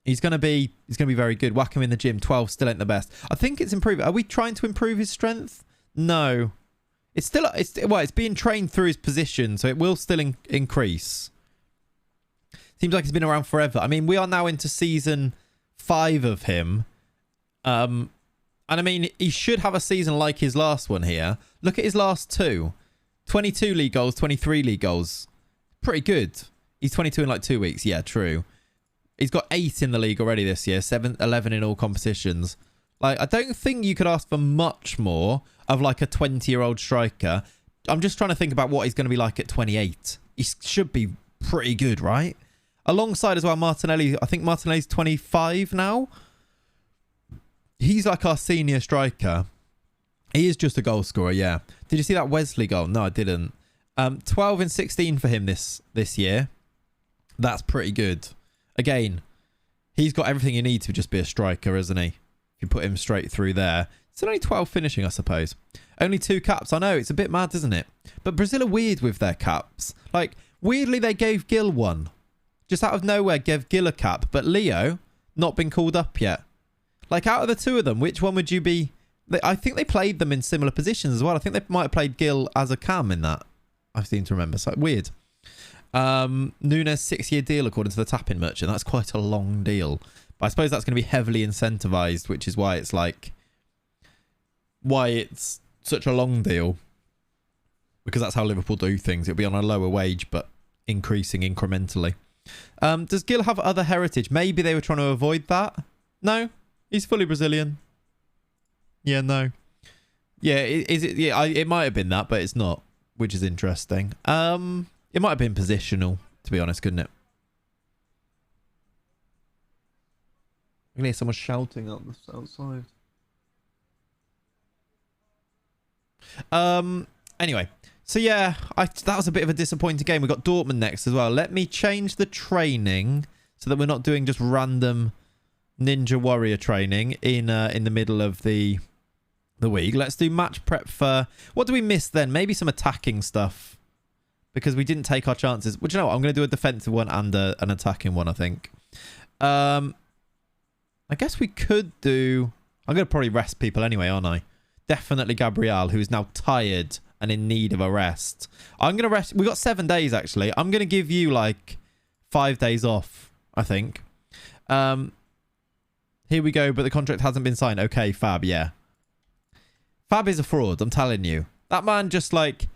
He's going to be very good. Whack him in the gym. 12 still ain't the best. I think it's improving. Are we trying to improve his strength? No. It's being trained through his position, so it will still increase. Seems like he's been around forever. I mean, we are now into season 5 of him. And I mean, he should have a season like his last one here. Look at his last 2. 22 league goals, 23 league goals. Pretty good. He's 22 in like 2 weeks. Yeah, true. He's got 8 in the league already this year. 11 in all competitions. Like, I don't think you could ask for much more of like a 20-year-old striker. I'm just trying to think about what he's going to be like at 28. He should be pretty good, right? Alongside as well, Martinelli. I think Martinelli's 25 now. He's like our senior striker. He is just a goal scorer, yeah. Did you see that Wesley goal? No, I didn't. 12 and 16 for him this year. That's pretty good. Again, he's got everything he needs to just be a striker, isn't he? If you put him straight through there. It's only 12 finishing, I suppose. Only 2 caps. I know, it's a bit mad, isn't it? But Brazil are weird with their caps. Like, weirdly, they gave Gil one. Just out of nowhere, gave Gil a cap. But Leo, not been called up yet. Like, out of the 2 of them, which one would you be... I think they played them in similar positions as well. I think they might have played Gil as a cam in that. I seem to remember. So, weird. Nunes 6-year deal according to the Tapping Merchant. That's quite a long deal. But I suppose that's going to be heavily incentivized, which is why it's like... Why it's such a long deal. Because that's how Liverpool do things. It'll be on a lower wage, but increasing incrementally. Does Gil have other heritage? Maybe they were trying to avoid that. No. He's fully Brazilian. Yeah, no. Yeah, is it? Yeah, it might have been that, but it's not, which is interesting. It might have been positional, to be honest, couldn't it? I can hear someone shouting outside. Anyway, so yeah, that was a bit of a disappointing game. We got Dortmund next as well. Let me change the training so that we're not doing just random Ninja Warrior training in the middle of the week. Let's do match prep for... What do we miss then? Maybe some attacking stuff. Because we didn't take our chances. Well, do you know what? I'm going to do a defensive one and an attacking one, I think. I guess we could do... I'm going to probably rest people anyway, aren't I? Definitely Gabriel, who is now tired and in need of a rest. I'm going to rest... We've got 7 days, actually. I'm going to give you, like, 5 days off, I think. Here we go, but the contract hasn't been signed. Okay, Fab, yeah. Fab is a fraud, I'm telling you. That man just, like,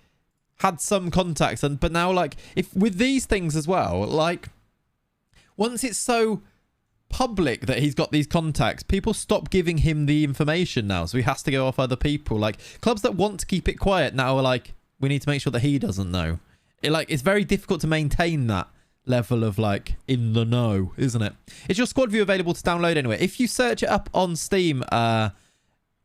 had some contacts, but now, like, if with these things as well, like, once it's so public that he's got these contacts, people stop giving him the information now, so he has to go off other people. Like, clubs that want to keep it quiet now are like, we need to make sure that he doesn't know. It's very difficult to maintain that level of, like, in the know, isn't it? Is your squad view available to download anywhere? If you search it up on Steam,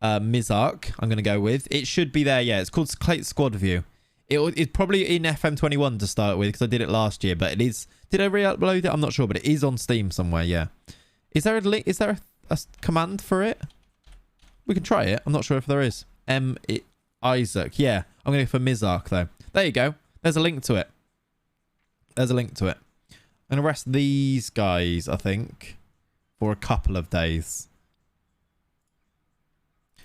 Mizark, I'm going to go with, it should be there. Yeah, it's called Squad View. It's probably in FM21 to start with, because I did it last year, but it is... Did I re-upload it? I'm not sure, but it is on Steam somewhere, yeah. Is there a link? Is there a command for it? We can try it. I'm not sure if there is. Isaac. Yeah, I'm going to go for Mizark, though. There you go. There's a link to it. There's a link to it. I'm going to rest these guys, I think, for a couple of days.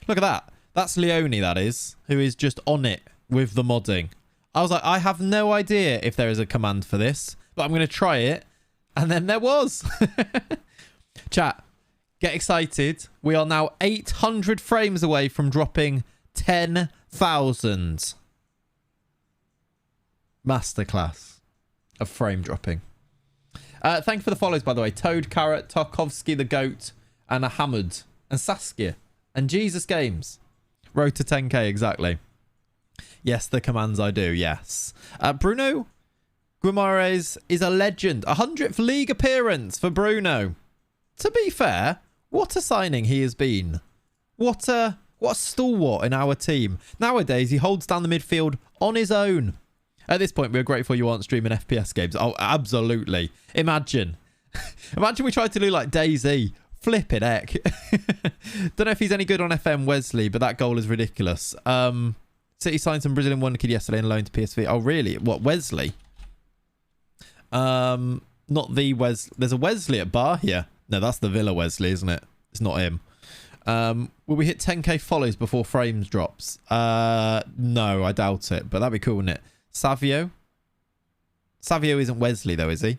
Look at that. That's Leone, that is, who is just on it with the modding. I was like, I have no idea if there is a command for this, but I'm going to try it. And then there was. Chat, get excited. We are now 800 frames away from dropping 10,000. Masterclass of frame dropping. Thank you for the follows, by the way. Toad, Carrot, Tarkovsky, the Goat, and Hamud, and Saskia, and Jesus Games. Road to 10k, exactly. Yes, the commands I do, yes. Bruno Guimaraes is a legend. 100th league appearance for Bruno. To be fair, what a signing he has been. What a stalwart in our team. Nowadays, he holds down the midfield on his own. At this point, we're grateful you aren't streaming FPS games. Oh, absolutely. Imagine. Imagine we tried to do like DayZ. Flipping heck. Don't know if he's any good on FM, Wesley, but that goal is ridiculous. City signed some Brazilian wonder kid yesterday and loaned to PSV. Oh, really? What, Wesley? Not the Wes. There's a Wesley at Bar here. No, that's the Villa Wesley, isn't it? It's not him. Will we hit 10k follows before frames drops? No, I doubt it, but that'd be cool, wouldn't it? Savio? Savio isn't Wesley, though, is he?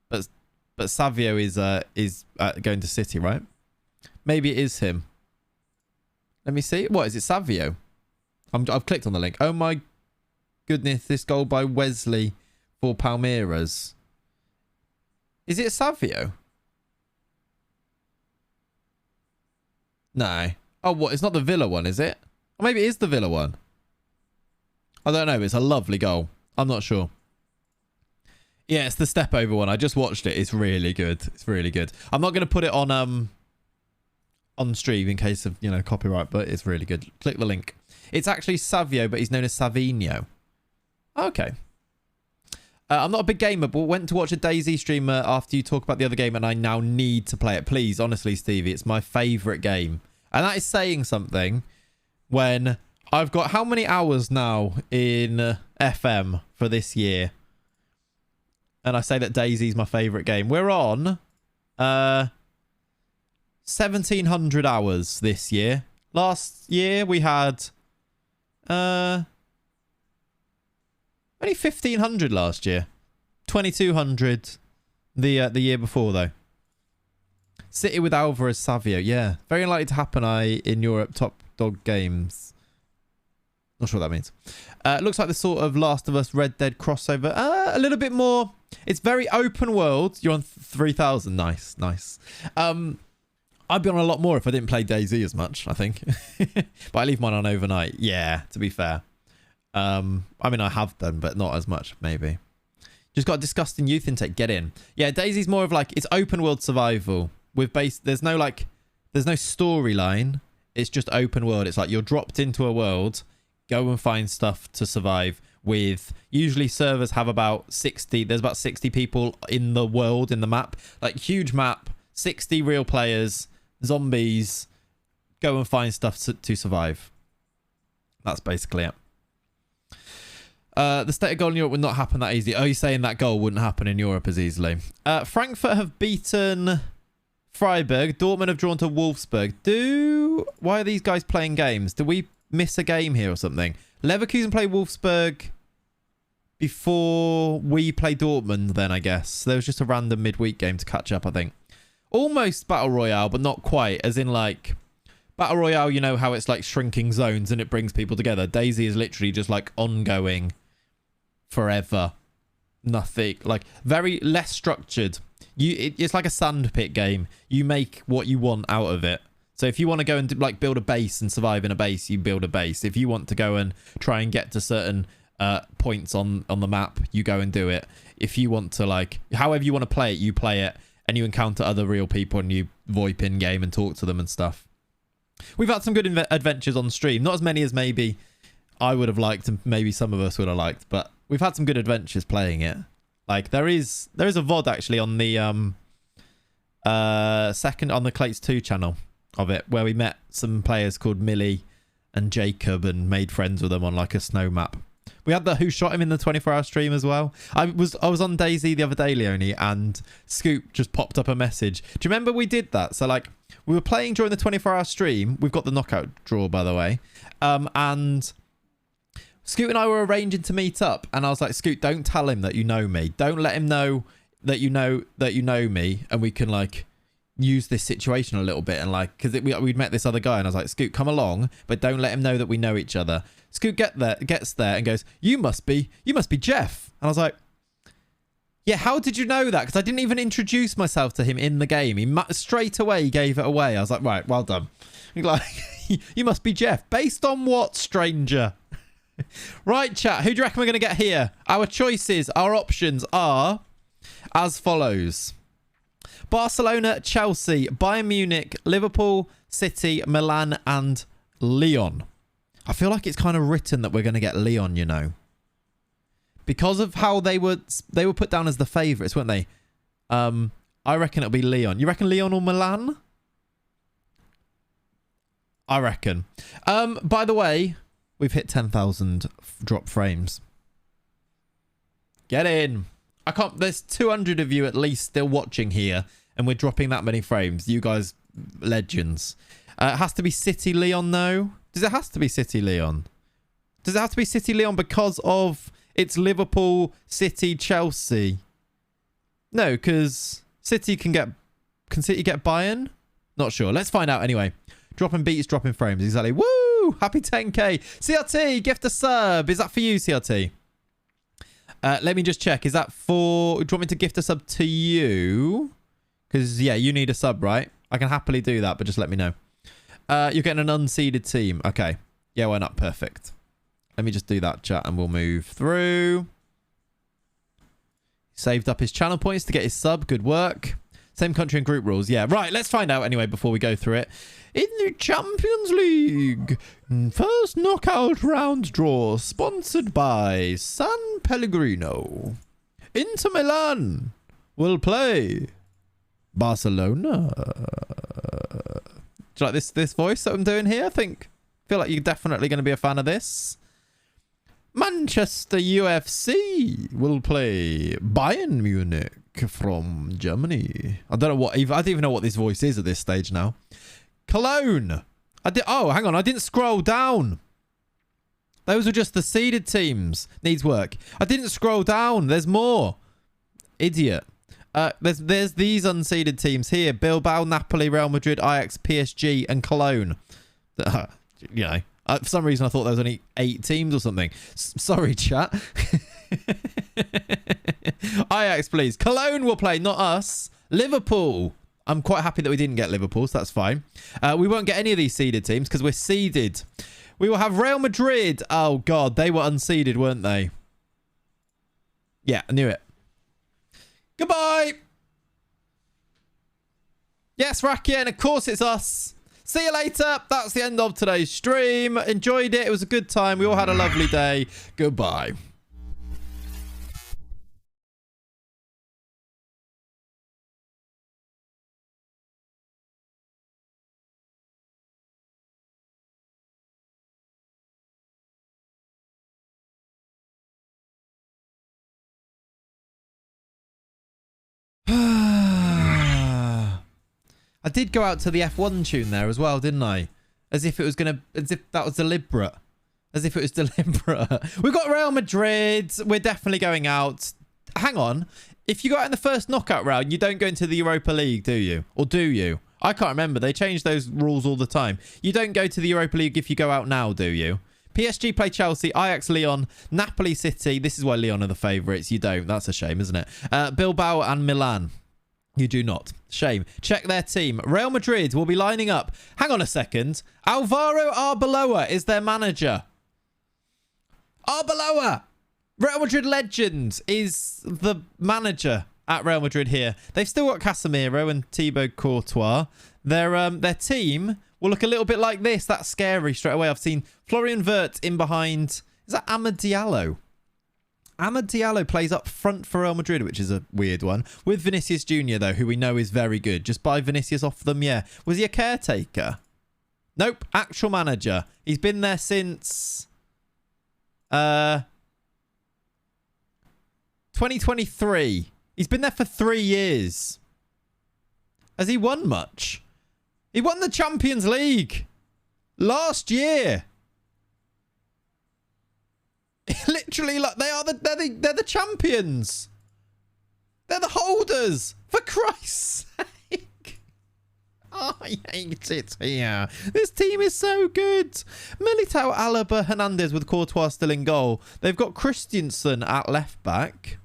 But Savio is going to City, right? Maybe it is him. Let me see. What, is it Savio? I've clicked on the link. Oh, my goodness. This goal by Wesley for Palmeiras. Is it Savio? No. Oh, what? It's not the Villa one, is it? Or maybe it is the Villa one. I don't know. It's a lovely goal. I'm not sure. Yeah, it's the step over one. I just watched it. It's really good. It's really good. I'm not going to put it on stream in case of, you know, copyright, but it's really good. Click the link. It's actually Savio, but he's known as Savinho. Okay. I'm not a big gamer, but went to watch a DayZ streamer after you talk about the other game, and I now need to play it. Please, honestly, Stevie, it's my favourite game. And that is saying something when I've got how many hours now in FM for this year? And I say that DayZ is my favourite game. We're on 1,700 hours this year. Last year we had only 1,500 last year. 2,200 the year before, though. City with Alvarez Savio. Yeah. Very unlikely to happen in Europe top dog games. Not sure what that means. Looks like the sort of Last of Us Red Dead crossover. A little bit more. It's very open world. You're on 3,000. Nice, nice. I'd be on a lot more if I didn't play DayZ as much, I think. But I leave mine on overnight. Yeah, to be fair. I mean, I have done, but not as much, maybe. Just got a disgusting youth intake. Get in. Yeah, DayZ's more of like, it's open world survival. With there's no storyline. It's just open world. It's like you're dropped into a world. Go and find stuff to survive with. Usually servers have about 60. There's about 60 people in the world, in the map. Like, huge map. 60 real players. Zombies. Go and find stuff to survive. That's basically it. The stated goal in Europe would not happen that easily. Oh, you're saying that goal wouldn't happen in Europe as easily. Frankfurt have beaten Freiburg. Dortmund have drawn to Wolfsburg. Why are these guys playing games? Do we miss a game here or something? Leverkusen play Wolfsburg before we play Dortmund then, I guess. There was just a random midweek game to catch up, I think. Almost Battle Royale, but not quite. As in, like, Battle Royale, you know how it's like shrinking zones and it brings people together. DayZ is literally just like ongoing forever. Nothing. Like, very less structured. It's like a sandpit game. You make what you want out of it. So if you want to go and like build a base and survive in a base, you build a base. If you want to go and try and get to certain points on the map, you go and do it. If you want to, like, however you want to play it, you play it, and you encounter other real people and you VoIP in game and talk to them and stuff. We've had some good adventures on stream. Not as many as maybe I would have liked and maybe some of us would have liked, but we've had some good adventures playing it. Like, there is a VOD actually on the second on the Clates 2 channel of it, where we met some players called Millie and Jacob and made friends with them on like a snow map. We had the Who Shot Him in the 24-hour stream as well. I was on DayZ the other day, Leonie, and Scoop just popped up a message. Do you remember we did that? So like, we were playing during the 24-hour stream. We've got the knockout draw, by the way. And Scoot and I were arranging to meet up, and I was like, Scoot, don't tell him that you know me. Don't let him know that you know me, and we can like use this situation a little bit. And like, because we'd met this other guy, and I was like, Scoot, come along, but don't let him know that we know each other. Scoot gets there and goes, you must be Jeff. And I was like, yeah, how did you know that? Because I didn't even introduce myself to him in the game. He straight away gave it away. I was like, right, well done. He's like, you must be Jeff. Based on what, stranger? Right, chat, who do you reckon we're going to get here? Our choices, our options are as follows: Barcelona, Chelsea, Bayern Munich, Liverpool, City, Milan, and Lyon. I feel like it's kind of written that we're going to get Lyon, you know, because of how they were put down as the favourites, weren't they? I reckon it'll be Lyon. You reckon Lyon or Milan? I reckon. By the way, we've hit 10,000 drop frames. Get in. I can't. There's 200 of you at least still watching here, and we're dropping that many frames. You guys, legends. It has to be City Lyon, though. Does it have to be City Lyon? Does it have to be City Lyon because of it's Liverpool, City, Chelsea? No, because City can City get Bayern? Not sure. Let's find out anyway. Dropping beats, dropping frames. Exactly. Woo! Happy 10k. CRT, gift a sub. Is that for you, CRT? Let me just check. Is that for... Do you want me to gift a sub to you? Because, yeah, you need a sub, right? I can happily do that, but just let me know. You're getting an unseeded team. Okay. Yeah, why not? Perfect. Let me just do that, chat, and we'll move through. Saved up his channel points to get his sub. Good work. Same country and group rules. Yeah, right. Let's find out anyway before we go through it. In the Champions League, first knockout round draw, sponsored by San Pellegrino. Inter Milan will play Barcelona. Do you like this voice that I'm doing here? Feel like you're definitely going to be a fan of this. Manchester UFC will play Bayern Munich from Germany. I don't even know what this voice is at this stage now. Cologne. Oh, hang on. I didn't scroll down. Those were just the seeded teams. Needs work. I didn't scroll down. There's more. Idiot. There's these unseeded teams here. Bilbao, Napoli, Real Madrid, Ajax, PSG, and Cologne. You know, for some reason I thought there was only 8 teams or something. Sorry, chat. Ajax, please. Cologne will play, not us. Liverpool. I'm quite happy that we didn't get Liverpool, so that's fine. We won't get any of these seeded teams because we're seeded. We will have Real Madrid. Oh, God. They were unseeded, weren't they? Yeah, I knew it. Goodbye. Yes, Rakian. Of course it's us. See you later. That's the end of today's stream. Enjoyed it. It was a good time. We all had a lovely day. Goodbye. I did go out to the F1 tune there as well, didn't I? As if that was deliberate. As if it was deliberate. We've got Real Madrid. We're definitely going out. Hang on. If you got in the first knockout round, you don't go into the Europa League, do you? Or do you? I can't remember. They change those rules all the time. You don't go to the Europa League if you go out now, do you? PSG play Chelsea, Ajax, Lyon, Napoli, City. This is why Lyon are the favourites. You don't. That's a shame, isn't it? Bilbao and Milan. You do not. Shame. Check their team. Real Madrid will be lining up. Hang on a second. Alvaro Arbeloa is their manager. Arbeloa! Real Madrid legend is the manager at Real Madrid here. They've still got Casemiro and Thibaut Courtois. Their team will look a little bit like this. That's scary straight away. I've seen Florian Wirtz in behind. Is that Amad Diallo? Amad Diallo plays up front for Real Madrid, which is a weird one. With Vinicius Jr., though, who we know is very good. Just buy Vinicius off them, yeah. Was he a caretaker? Nope. Actual manager. He's been there since 2023. He's been there for 3 years. Has he won much? He won the Champions League last year. Literally, like they're the champions. They're the holders. For Christ's sake. Oh, I hate it here. This team is so good. Militao, Alaba, Hernandez with Courtois still in goal. They've got Christensen at left back,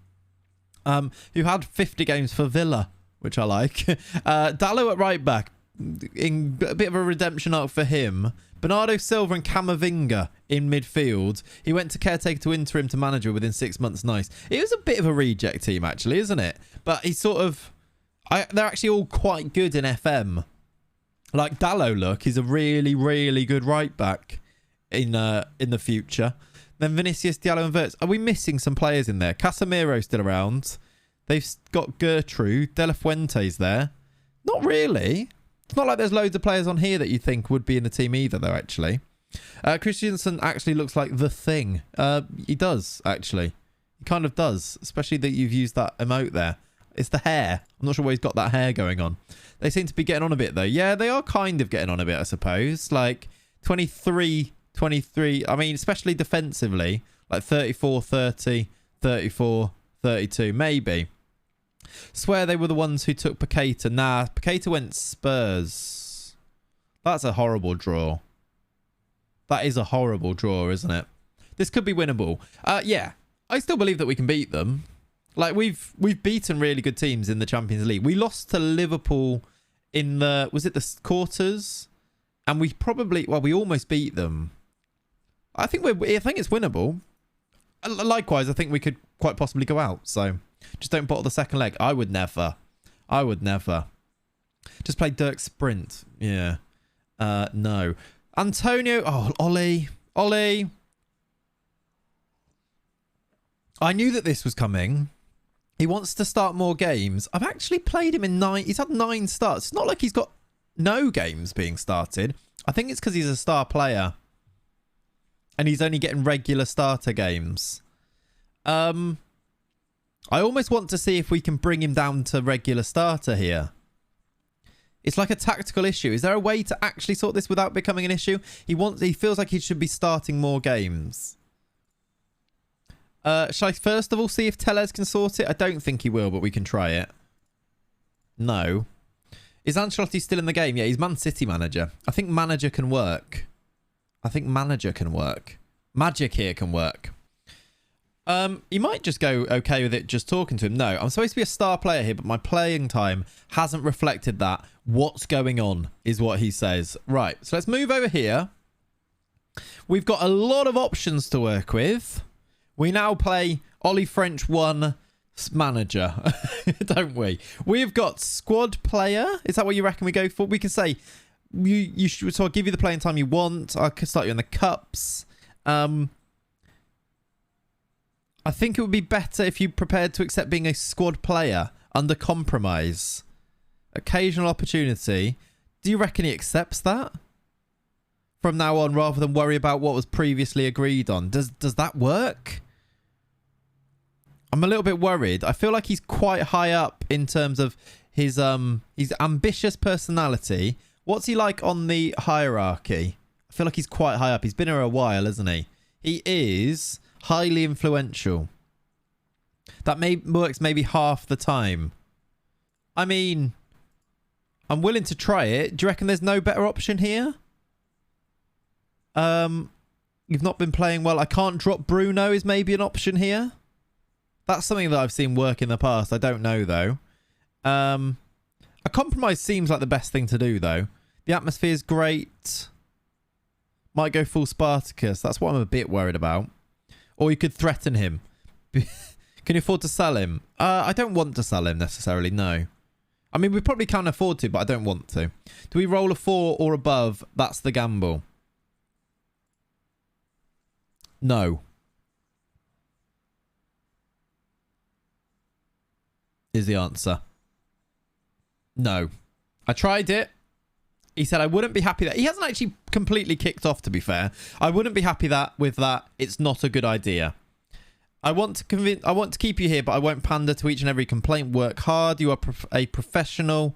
who had 50 games for Villa, which I like. Dallo at right back. In a bit of a redemption arc for him. Bernardo Silva and Camavinga in midfield. He went to caretaker to interim to manager within 6 months. Nice. It was a bit of a reject team, actually, isn't it? But he's sort of... they're actually all quite good in FM. Like Dallo, look, he's a really, really good right back in the future. Then Vinicius, Diallo and Wirtz. Are we missing some players in there? Casemiro still around. They've got Gertrude. De La Fuente's there. Not really. It's not like there's loads of players on here that you think would be in the team either, though, actually. Christensen actually looks like the thing. He does, actually. He kind of does, especially that you've used that emote there. It's the hair. I'm not sure why he's got that hair going on. They seem to be getting on a bit, though. Yeah, they are kind of getting on a bit, I suppose. Like, 23. I mean, especially defensively. Like, 34, 30, 34, 32. Maybe. Swear they were the ones who took Paqueta. Nah, Paqueta went Spurs. That's a horrible draw. That is a horrible draw, isn't it? This could be winnable. Yeah, I still believe that we can beat them. Like, we've beaten really good teams in the Champions League. We lost to Liverpool in the... Was it the quarters? And we probably... Well, we almost beat them. I think it's winnable. Likewise, I think we could quite possibly go out. So... Just don't bottle the second leg. I would never. Just play Dirk Sprint. Yeah. No. Antonio. Oh, Ollie. I knew that this was coming. He wants to start more games. I've actually played him in 9. He's had 9 starts. It's not like he's got no games being started. I think it's because he's a star player. And he's only getting regular starter games. I almost want to see if we can bring him down to regular starter here. It's like a tactical issue. Is there a way to actually sort this without becoming an issue? He feels like he should be starting more games. Shall I first of all see if Tellez can sort it? I don't think he will, but we can try it. No. Is Ancelotti still in the game? Yeah, he's Man City manager. I think manager can work. Magic here can work. He might just go okay with it just talking to him. No, I'm supposed to be a star player here, but my playing time hasn't reflected that. What's going on is what he says. Right, so let's move over here. We've got a lot of options to work with. We now play Ollie French 1 manager, don't we? We've got squad player. Is that what you reckon we go for? We can say, you should, so I'll give you the playing time you want. I can start you in the cups. I think it would be better if you prepared to accept being a squad player under compromise. Occasional opportunity. Do you reckon he accepts that? From now on, rather than worry about what was previously agreed on. Does that work? I'm a little bit worried. I feel like he's quite high up in terms of his ambitious personality. What's he like on the hierarchy? I feel like he's quite high up. He's been here a while, isn't he? He is highly influential. That works maybe half the time. I mean, I'm willing to try it. Do you reckon there's no better option here? You've not been playing well. I can't drop Bruno is maybe an option here. That's something that I've seen work in the past. I don't know, though. A compromise seems like the best thing to do, though. The atmosphere is great. Might go full Spartacus. That's what I'm a bit worried about. Or you could threaten him. Can you afford to sell him? I don't want to sell him necessarily, no. I mean, we probably can afford to, but I don't want to. Do we roll a 4 or above? That's the gamble. No. Is the answer. No. I tried it. He said I wouldn't be happy that... He hasn't actually completely kicked off, to be fair. I wouldn't be happy with that. It's not a good idea. I want to keep you here, but I won't pander to each and every complaint. Work hard. You are a professional.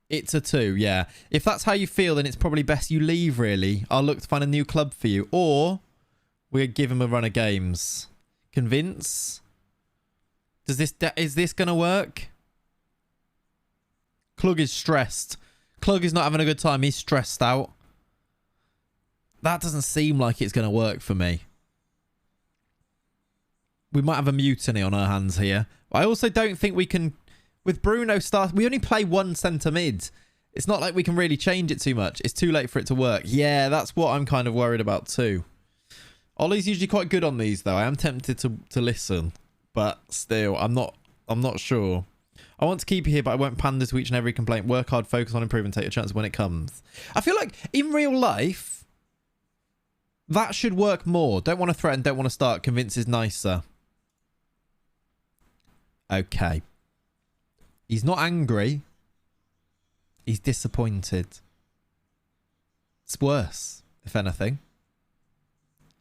It's a 2, yeah. If that's how you feel, then it's probably best you leave, really. I'll look to find a new club for you. Or we'll give him a run of games. Convince? Is this going to work? Klug is stressed. Klug is not having a good time. He's stressed out. That doesn't seem like it's going to work for me. We might have a mutiny on our hands here. I also don't think we can... With Bruno start... We only play one centre mid. It's not like we can really change it too much. It's too late for it to work. Yeah, that's what I'm kind of worried about too. Ollie's usually quite good on these, though. I am tempted to listen. But still, I'm not sure. I want to keep you here, but I won't pander to each and every complaint. Work hard, focus on improving, take your chances when it comes. I feel like in real life, that should work more. Don't want to threaten, don't want to start. Convince is nicer. Okay. He's not angry. He's disappointed. It's worse, if anything.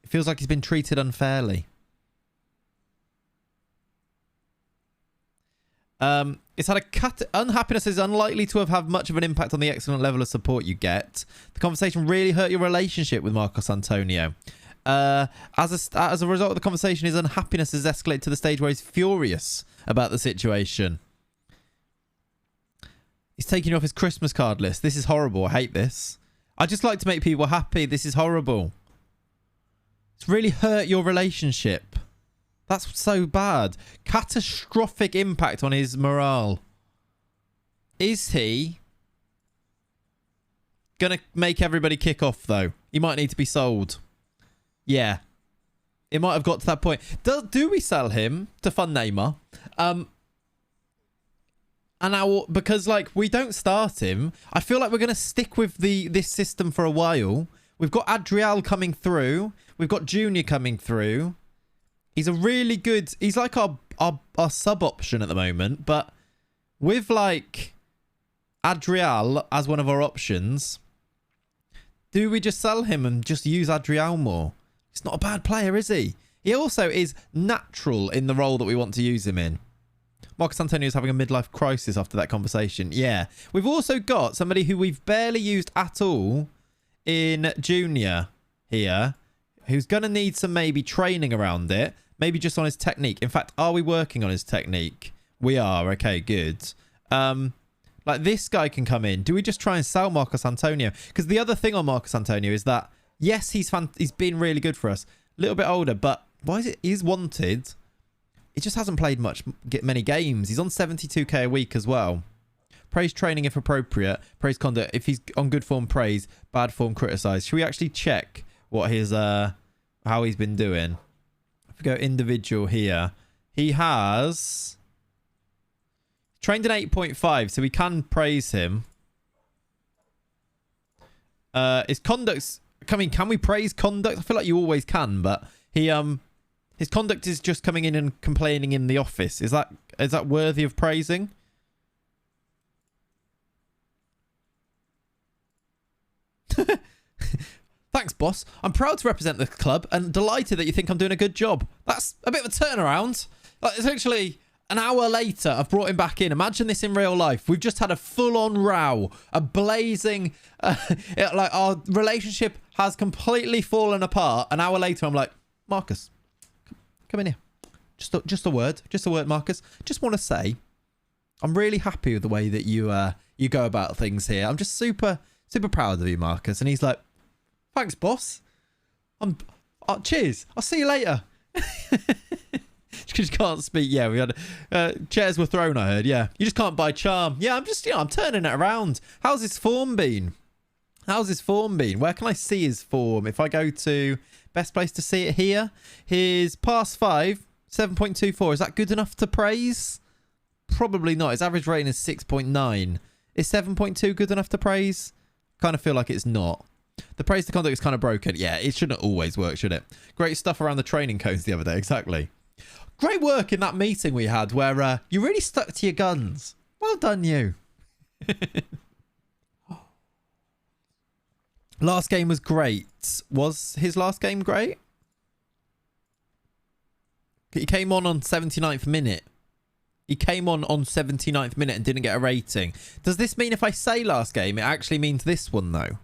It feels like he's been treated unfairly. It's had a cut. Unhappiness is unlikely to have had much of an impact on the excellent level of support you get. The conversation really hurt your relationship with Marcos Antonio. As a result of the conversation, his unhappiness has escalated to the stage where he's furious about the situation. He's taking you off his Christmas card list. This is horrible. I hate this. I just like to make people happy. This is horrible. It's really hurt your relationship. That's so bad. Catastrophic impact on his morale. Is he gonna make everybody kick off, though? He might need to be sold. Yeah. It might have got to that point. Do we sell him to fund Neymar? And now, because, like, we don't start him, I feel like we're going to stick with this system for a while. We've got Adriel coming through. We've got Junior coming through. He's a really good... He's like our sub option at the moment. But with, like, Adriel as one of our options, do we just sell him and just use Adriel more? He's not a bad player, is he? He also is natural in the role that we want to use him in. Marcos Antonio is having a midlife crisis after that conversation. Yeah. We've also got somebody who we've barely used at all in Junior here, who's going to need some maybe training around it. Maybe just on his technique. In fact, are we working on his technique? We are. Okay, good. Like, this guy can come in. Do we just try and sell Marcos Antonio? Because the other thing on Marcos Antonio is that, yes, he's been really good for us. A little bit older, but why is it he's wanted? He just hasn't played many games. He's on 72k a week as well. Praise training if appropriate. Praise conduct. If he's on good form, praise. Bad form, criticise. Should we actually check what his how he's been doing? If we go individual here, he has trained an 8.5, so we can praise him. His conduct's... I mean, can we praise conduct? I feel like you always can, but he his conduct is just coming in and complaining in the office. Is that worthy of praising? Thanks, boss. I'm proud to represent the club and delighted that you think I'm doing a good job. That's a bit of a turnaround. Like, essentially, An hour later, I've brought him back in. Imagine this in real life. We've just had a full-on row, a blazing, like our relationship has completely fallen apart. An hour later, I'm like, Marcus, come in here. Just a word, Marcus. Just want to say, I'm really happy with the way that you go about things here. I'm just super proud of you, Marcus. And he's like, thanks, boss. Cheers. I'll see you later. Because you can't speak. Yeah, we had chairs were thrown, I heard. Yeah, you just can't buy charm. Yeah, I'm turning it around. How's his form been? Where can I see his form? If I go to best place to see it here, his past 5, 7.24. Is that good enough to praise? Probably not. His average rating is 6.9. Is 7.2 good enough to praise? Kind of feel like it's not. The praise to conduct is kind of broken. Yeah, it shouldn't always work, should it? Great stuff around the training codes the other day. Exactly. Great work in that meeting we had where you really stuck to your guns. Well done, you. Last game was great. Was his last game great? He came on 79th minute. He came on 79th minute and didn't get a rating. Does this mean if I say last game, it actually means this one, though?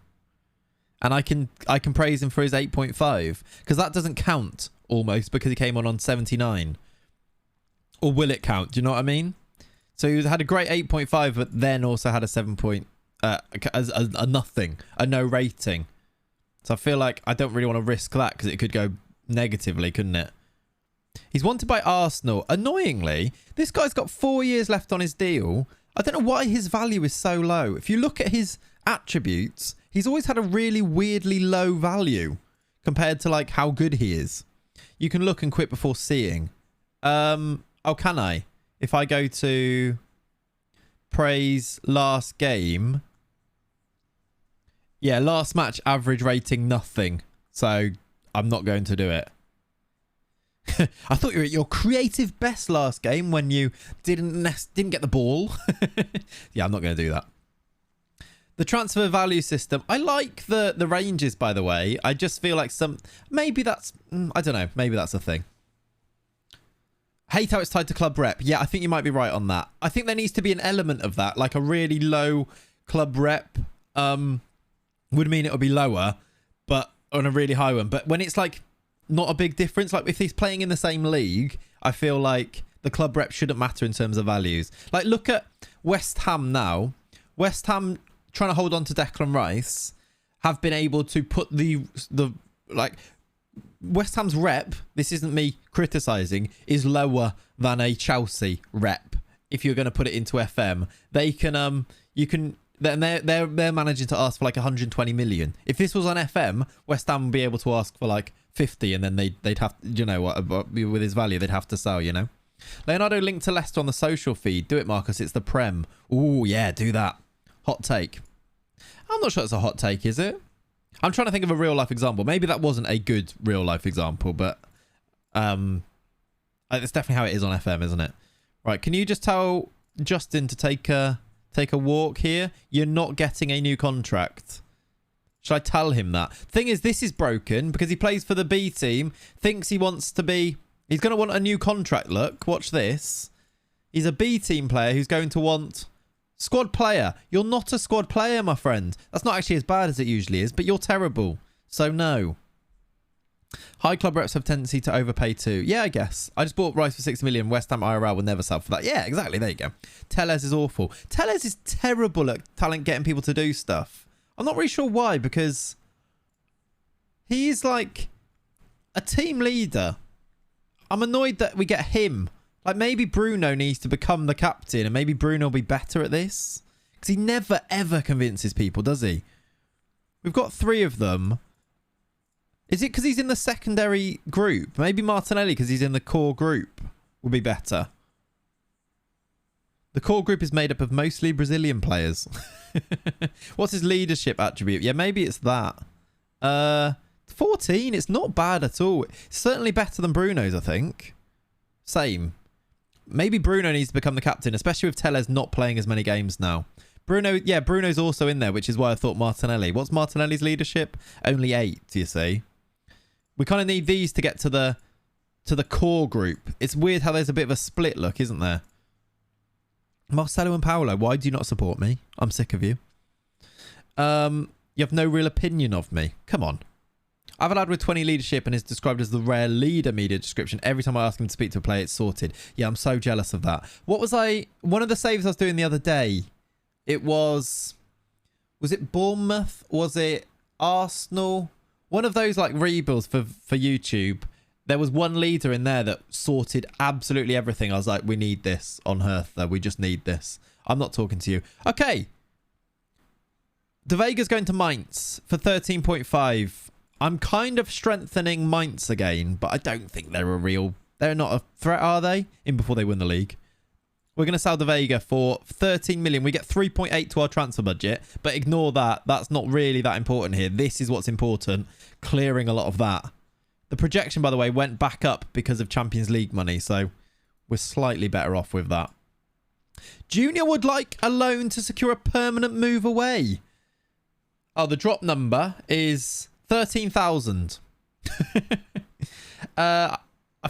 And I can praise him for his 8.5. Because that doesn't count, almost, because he came on 79. Or will it count? Do you know what I mean? So he had a great 8.5, but then also had a 7 point... a nothing. A no rating. So I feel like I don't really want to risk that, because it could go negatively, couldn't it? He's wanted by Arsenal. Annoyingly, this guy's got 4 years left on his deal. I don't know why his value is so low. If you look at his attributes, he's always had a really weirdly low value compared to like how good he is. You can look and quit before seeing. Oh, can I? If I go to praise last game. Yeah, last match average rating nothing. So I'm not going to do it. I thought you were at your creative best last game when you didn't get the ball. Yeah, I'm not going to do that. The transfer value system. I like the ranges, by the way. I just feel like maybe that's... I don't know. Maybe that's a thing. Hate how it's tied to club rep. Yeah, I think you might be right on that. I think there needs to be an element of that. Like a really low club rep would mean it would be lower, but on a really high one. But when it's like... not a big difference. Like if he's playing in the same league, I feel like the club rep shouldn't matter in terms of values. Like look at West Ham now. West Ham trying to hold on to Declan Rice have been able to put the like West Ham's rep, this isn't me criticizing, is lower than a Chelsea rep. If you're going to put it into FM, they can they're managing to ask for like 120 million. If this was on FM, West Ham would be able to ask for like 50, and then they'd have, you know what, with his value they'd have to sell, you know. Leonardo linked to Leicester on the social feed. Do it, Marcus. It's the Prem. Ooh, yeah, do that. Hot take. I'm not sure it's a hot take, is it? I'm trying to think of a real life example. Maybe that wasn't a good real life example, but it's definitely how it is on FM, isn't it? Right, can you just tell Justin to take a walk here? You're not getting a new contract. Should I tell him that? Thing is, this is broken because he plays for the B team, thinks he wants to be... He's going to want a new contract. Look, watch this. He's a B team player who's going to want... Squad player. You're not a squad player, my friend. That's not actually as bad as it usually is, but you're terrible. So no. High club reps have tendency to overpay too. Yeah, I guess. I just bought Rice for 6 million. West Ham IRL will never sell for that. Yeah, exactly. There you go. Tellez is awful. Tellez is terrible at getting people to do stuff. I'm not really sure why, because he's like a team leader. I'm annoyed that we get him. Like maybe Bruno needs to become the captain, and maybe Bruno will be better at this. Because he never, ever convinces people, does he? We've got 3 of them. Is it because he's in the secondary group? Maybe Martinelli, because he's in the core group, will be better. The core group is made up of mostly Brazilian players. What's his leadership attribute? Yeah, maybe it's that. 14, it's not bad at all. It's certainly better than Bruno's, I think. Same. Maybe Bruno needs to become the captain, especially with Tellez not playing as many games now. Bruno, yeah, Bruno's also in there, which is why I thought Martinelli. What's Martinelli's leadership? Only 8, do you see? We kind of need these to get to the to the core group. It's weird how there's a bit of a split look, isn't there? Marcelo and Paolo, why do you not support me? I'm sick of you. You have no real opinion of me. Come on. I have a lad with 20 leadership and is described as the rare leader media description. Every time I ask him to speak to a player, it's sorted. Yeah, I'm so jealous of that. One of the saves I was doing the other day, it was it Bournemouth? Was it Arsenal? One of those like rebuilds for YouTube. There was one leader in there that sorted absolutely everything. I was like, we need this on Hertha. We just need this. I'm not talking to you. Okay. De Vega's going to Mainz for 13.5. I'm kind of strengthening Mainz again, but I don't think they're not a threat, are they? In before they win the league. We're going to sell De Vega for 13 million. We get 3.8 to our transfer budget, but ignore that. That's not really that important here. This is what's important. Clearing a lot of that. The projection, by the way, went back up because of Champions League money, so we're slightly better off with that. Junior would like a loan to secure a permanent move away. Oh, the drop number is 13,000. I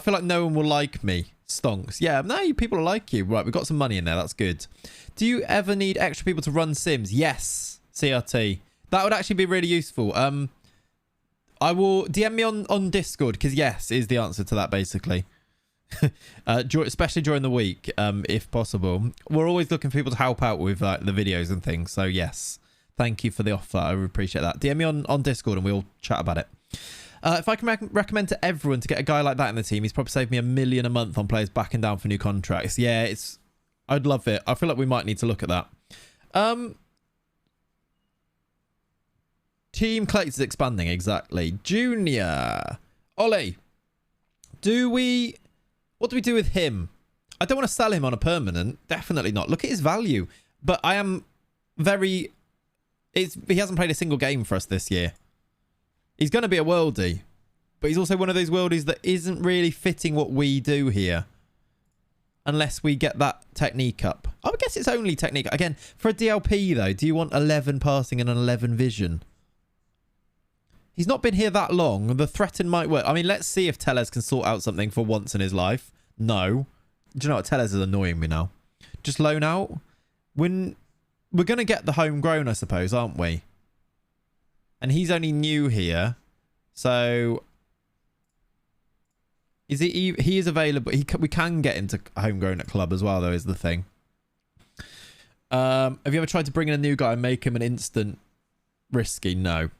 feel like no one will like me. Stonks. Yeah, no, people will like you. Right, we've got some money in there. That's good. Do you ever need extra people to run Sims? Yes, CRT. That would actually be really useful. I will DM me on Discord because yes is the answer to that basically. Especially during the week, if possible. We're always looking for people to help out with the videos and things. So yes, thank you for the offer. I appreciate that. DM me on Discord and we'll chat about it. If I can recommend to everyone to get a guy like that in the team, he's probably saved me $1 million a month on players backing down for new contracts. Yeah, I'd love it. I feel like we might need to look at that. Team collectors expanding, exactly. Junior. Ollie. What do we do with him? I don't want to sell him on a permanent. Definitely not. Look at his value. But I am he hasn't played a single game for us this year. He's going to be a worldie. But he's also one of those worldies that isn't really fitting what we do here. Unless we get that technique up. I would guess it's only technique. Again, for a DLP though, do you want 11 passing and an 11 vision? He's not been here that long. The threaten might work. I mean, let's see if Tellez can sort out something for once in his life. No. Do you know what? Tellez is annoying me now. Just loan out. We're going to get the homegrown, I suppose, aren't we? And he's only new here. So he is available. We can get him to homegrown at club as well, though, is the thing. Have you ever tried to bring in a new guy and make him an instant risky? No.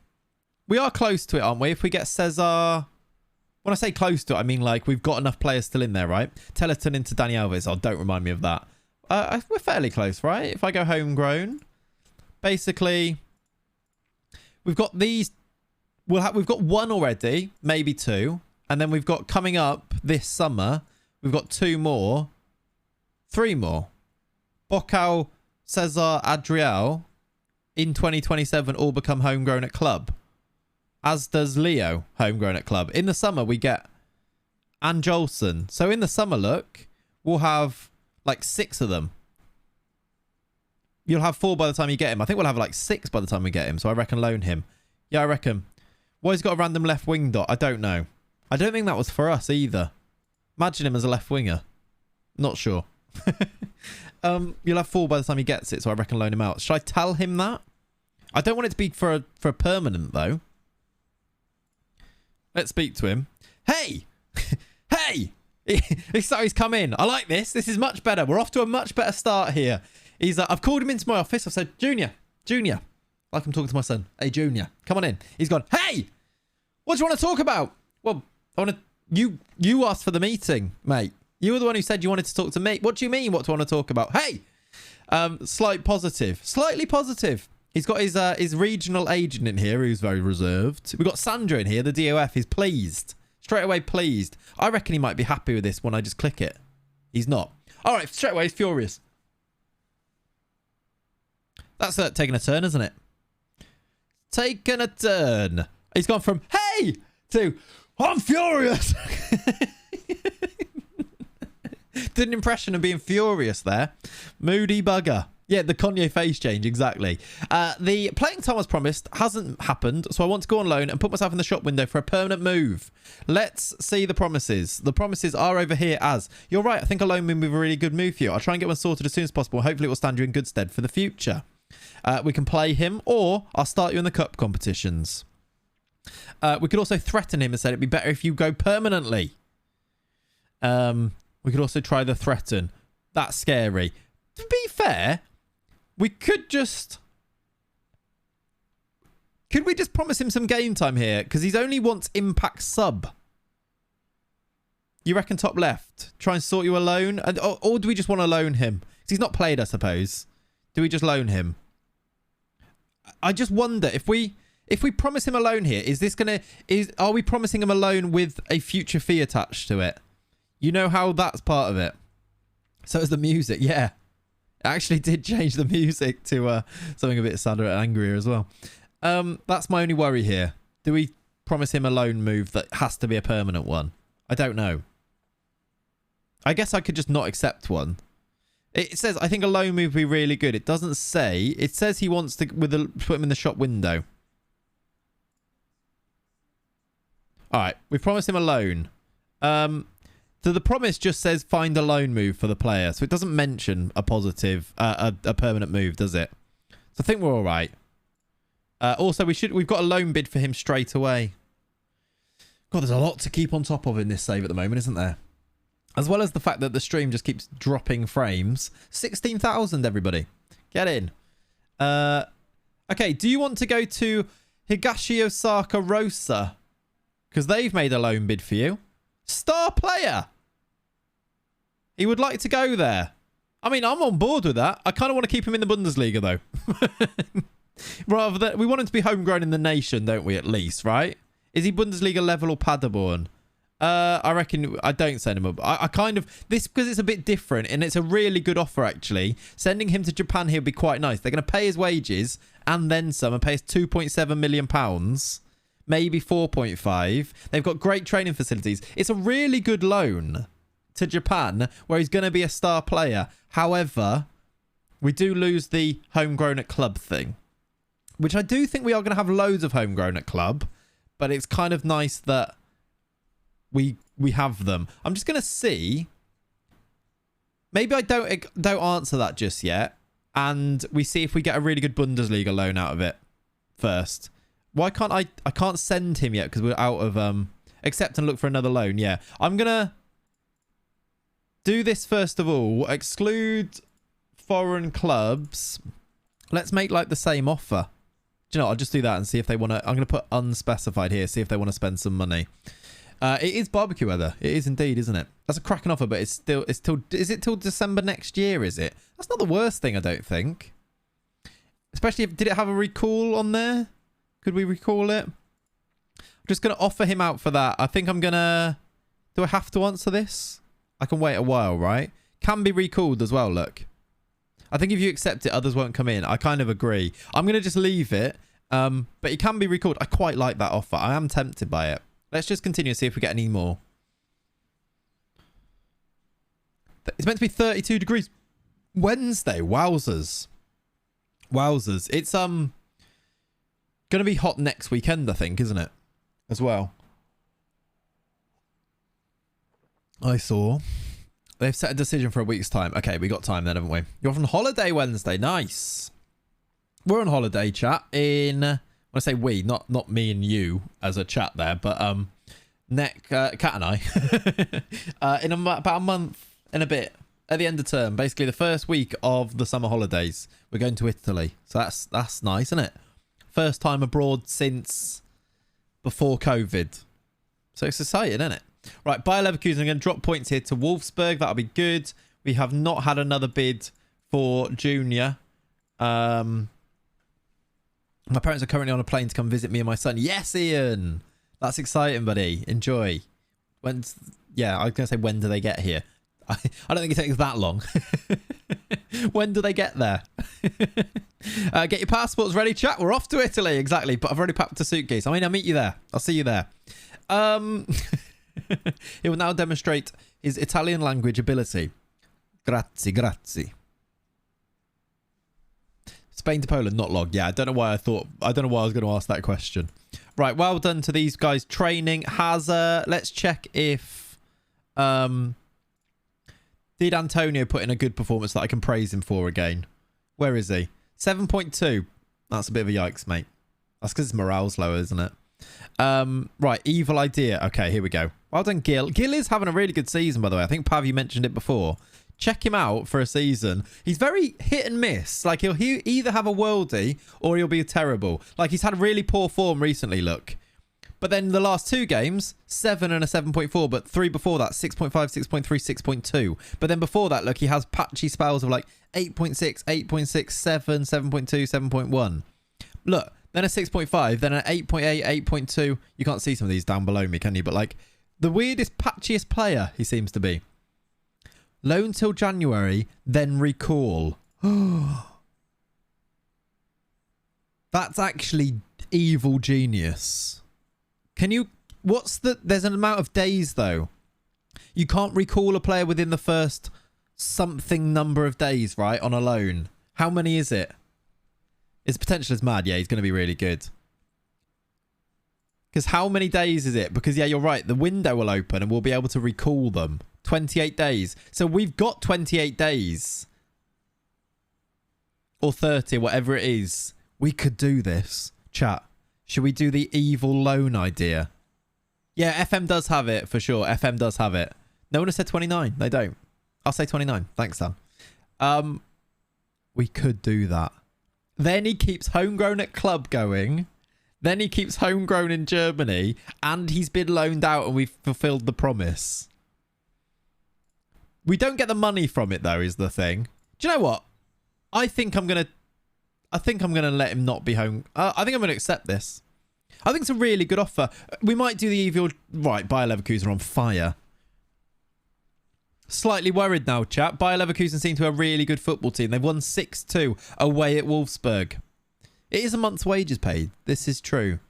We are close to it, aren't we? If we get Cesar... When I say close to it, I mean like we've got enough players still in there, right? Teleton into Dani Alves. Oh, don't remind me of that. We're fairly close, right? If I go homegrown, basically, we've got these... We've got one already, maybe two. And then we've got coming up this summer, we've got 2 more. 3 more. Bocao, Cesar, Adriel in 2027 all become homegrown at club. As does Leo, homegrown at club. In the summer, we get Anjolson. So in the summer, look, we'll have like 6 of them. You'll have 4 by the time you get him. I think we'll have like 6 by the time we get him. So I reckon loan him. Yeah, I reckon. Why he's got a random left wing dot? I don't know. I don't think that was for us either. Imagine him as a left winger. Not sure. You'll have 4 by the time he gets it. So I reckon loan him out. Should I tell him that? I don't want it to be for a permanent though. Let's speak to him. Hey! Hey! He's come in. I like this. This is much better. We're off to a much better start here. I've called him into my office. I've said, Junior. Like I'm talking to my son. Hey, Junior. Come on in. He's gone, hey! What do you want to talk about? Well, you asked for the meeting, mate. You were the one who said you wanted to talk to me. What do you mean, what do you want to talk about? Hey! Slightly positive. He's got his regional agent in here who's very reserved. We've got Sandra in here, the DOF. He's pleased. Straight away pleased. I reckon he might be happy with this when I just click it. He's not. All right, straight away he's furious. That's taking a turn, isn't it? Taking a turn. He's gone from, hey, to, I'm furious. Did an impression of being furious there. Moody bugger. Yeah, the Kanye face change, exactly. The playing time as promised hasn't happened, so I want to go on loan and put myself in the shop window for a permanent move. Let's see the promises. The promises are over here as, you're right, I think a loan move would be a really good move for you. I'll try and get one sorted as soon as possible. Hopefully it will stand you in good stead for the future. We can play him, or I'll start you in the cup competitions. We could also threaten him and say it'd be better if you go permanently. We could also try the threaten. That's scary. To be fair, we could just... Could we just promise him some game time here? Because he only wants impact sub. You reckon top left? Try and sort you a loan? Or do we just want to loan him? Because he's not played, I suppose. Do we just loan him? I just wonder if we promise him a loan here, are we promising him a loan with a future fee attached to it? You know how that's part of it. So is the music, yeah. It actually did change the music to something a bit sadder and angrier as well. That's my only worry here. Do we promise him a loan move that has to be a permanent one? I don't know. I guess I could just not accept one. It says, I think a loan move would be really good. It doesn't say. It says he wants to put him in the shop window. All right. We've promised him a loan. So the promise just says find a loan move for the player. So it doesn't mention a positive, a permanent move, does it? So I think we're all right. Also, we've got a loan bid for him straight away. God, there's a lot to keep on top of in this save at the moment, isn't there? As well as the fact that the stream just keeps dropping frames. 16,000, everybody. Get in. Okay, do you want to go to Higashi Osaka Rosa? Because they've made a loan bid for you. Star player. He would like to go there. I mean, I'm on board with that. I kind of want to keep him in the Bundesliga, though. Rather than... We want him to be homegrown in the nation, don't we, at least, right? Is he Bundesliga level or Paderborn? I reckon I don't send him up. I kind of... This, because it's a bit different, and it's a really good offer, actually. Sending him to Japan here would be quite nice. They're going to pay his wages, and then some, and pay us £2.7 million. Maybe 4.5. They've got great training facilities. It's a really good loan to Japan, where he's going to be a star player. However, we do lose the homegrown at club thing, which I do think we are going to have loads of homegrown at club, but it's kind of nice that we have them. I'm just going to see. Maybe I don't answer that just yet, and we see if we get a really good Bundesliga loan out of it first. Why can't I can't send him yet because we're out of accept and look for another loan. Yeah, I'm gonna do this first of all. Exclude foreign clubs. Let's make like the same offer. Do you know, I'll just do that and see if they want to. I'm going to put unspecified here, see if they want to spend some money. It is barbecue weather. It is indeed, isn't it? That's a cracking offer, but it's till, is it till December next year, is it? That's not the worst thing, I don't think. Especially if, did it have a recall on there? Could we recall it? I'm just going to offer him out for that. I think I'm going to... Do I have to answer this? I can wait a while, right? Can be recalled as well, look. I think if you accept it, others won't come in. I kind of agree. I'm going to just leave it. But it can be recalled. I quite like that offer. I am tempted by it. Let's just continue and see if we get any more. It's meant to be 32 degrees. Wednesday. Wowzers. Wowzers. It's going to be hot next weekend, I think, isn't it? As well. I saw. They've set a decision for a week's time. Okay, we got time then, haven't we? You're off on holiday Wednesday. Nice. We're on holiday, chat, in... when I say we, not me and you as a chat there, but Kat and I, in about a month and a bit, at the end of term, basically the first week of the summer holidays, we're going to Italy. So that's nice, isn't it? First time abroad since before COVID. So it's exciting, isn't it? Right, Bayer Leverkusen, I'm going to drop points here to Wolfsburg. That'll be good. We have not had another bid for Junior. My parents are currently on a plane to come visit me and my son. Yes, Ian. That's exciting, buddy. Enjoy. Yeah, I was going to say, when do they get here? I don't think it takes that long. When do they get there? Get your passports ready, chat. We're off to Italy. Exactly. But I've already packed a suitcase. I mean, I'll meet you there. I'll see you there. He will now demonstrate his Italian language ability. Grazie, grazie. Spain to Poland, not log. Yeah, I don't know why I was going to ask that question. Right, well done to these guys training. Let's check if did Antonio put in a good performance that I can praise him for again. Where is he? 7.2. That's a bit of a yikes, mate. That's because his morale's lower, isn't it? Right, evil idea. Okay, here we go. Well done, Gil. Gil is having a really good season, by the way. I think, Pav, you mentioned it before. Check him out for a season. He's very hit and miss. Like, he'll either have a worldie or he'll be terrible. Like, he's had really poor form recently, look. But then the last 2 games, 7 and a 7.4. But 3 before that, 6.5, 6.3, 6.2. But then before that, look, he has patchy spells of like 8.6, 8.6, 7, 7.2, 7.1. Look, then a 6.5, then an 8.8, 8.2. You can't see some of these down below me, can you? But like, the weirdest, patchiest player he seems to be. Loan till January, then recall. That's actually evil genius. Can you... There's an amount of days, though. You can't recall a player within the first something number of days, right? On a loan. How many is it? His potential is mad. Yeah, he's going to be really good. Because how many days is it? Because, yeah, you're right. The window will open and we'll be able to recall them. 28 days. So we've got 28 days. Or 30, whatever it is. We could do this. Chat. Should we do the evil loan idea? Yeah, FM does have it for sure. FM does have it. No one has said 29. They don't. I'll say 29. Thanks, Sam. We could do that. Then he keeps homegrown at club going. Then he keeps homegrown in Germany. And he's been loaned out and we've fulfilled the promise. We don't get the money from it, though, is the thing. Do you know what? I think I'm going to let him not be home. I think I'm going to accept this. I think it's a really good offer. We might do the evil... Right, Bayer Leverkusen are on fire. Slightly worried now, chat. Bayer Leverkusen seem to be a really good football team. They've won 6-2 away at Wolfsburg. It is a month's wages paid. This is true.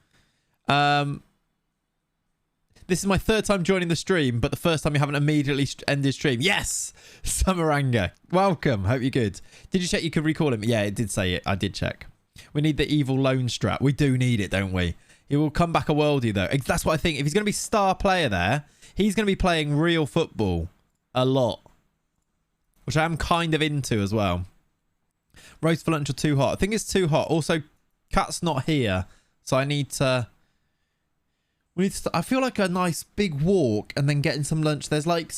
This is my 3rd time joining the stream, but the first time you haven't immediately ended stream. Yes! Samaranga. Welcome. Hope you're good. Did you check you could recall him? Yeah, it did say it. I did check. We need the evil loan strat. We do need it, don't we? He will come back a worldie, though. That's what I think. If he's going to be star player there, he's going to be playing real football a lot. Which I am kind of into as well. Roast for lunch or too hot? I think it's too hot. Also, Cat's not here. So I need to... I feel like a nice big walk and then getting some lunch. There's like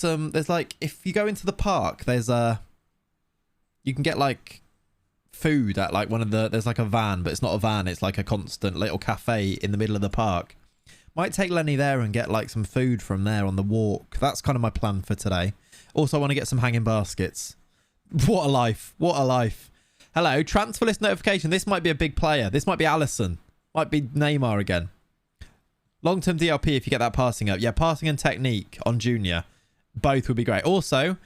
if you go into the park, there's you can get like food at like there's like a van, but it's not a van. It's like a constant little cafe in the middle of the park. Might take Lenny there and get like some food from there on the walk. That's kind of my plan for today. Also, I want to get some hanging baskets. What a life. What a life. Hello, transfer list notification. This might be a big player. This might be Allison. Might be Neymar again. Long-term DLP if you get that passing up. Yeah, passing and technique on Junior. Both would be great. Also,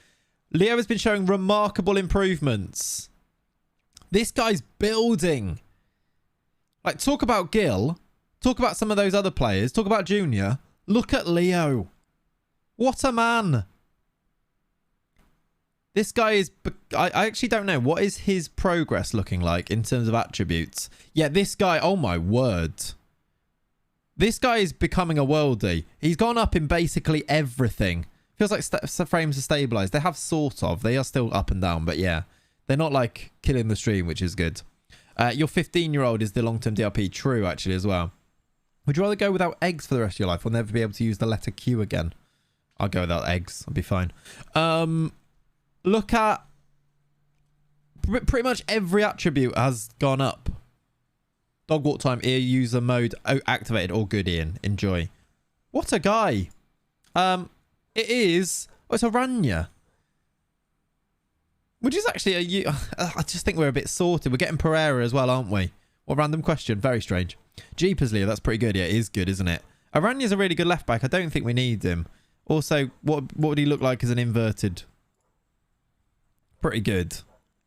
Leo has been showing remarkable improvements. This guy's building. Like, talk about Gil. Talk about some of those other players. Talk about Junior. Look at Leo. What a man. This guy is... I actually don't know. What is his progress looking like in terms of attributes? Yeah, this guy... Oh, my word. This guy is becoming a worldie. He's gone up in basically everything. Feels like frames are stabilized. They have sort of. They are still up and down, but yeah. They're not like killing the stream, which is good. Your 15-year-old is the long-term DLP. True, actually, as well. Would you rather go without eggs for the rest of your life or never be able to use the letter Q again? I'll go without eggs. I'll be fine. Look at... Pretty much every attribute has gone up. Dog walk time, ear user mode activated. All good, Ian. Enjoy. What a guy. It is... Oh, it's a Rania. Which is actually a... I just think we're a bit sorted. We're getting Pereira as well, aren't we? What random question? Very strange. Jeepers, Leo. That's pretty good. Yeah, it is good, isn't it? Aranya's a really good left back. I don't think we need him. Also, what would he look like as an inverted? Pretty good.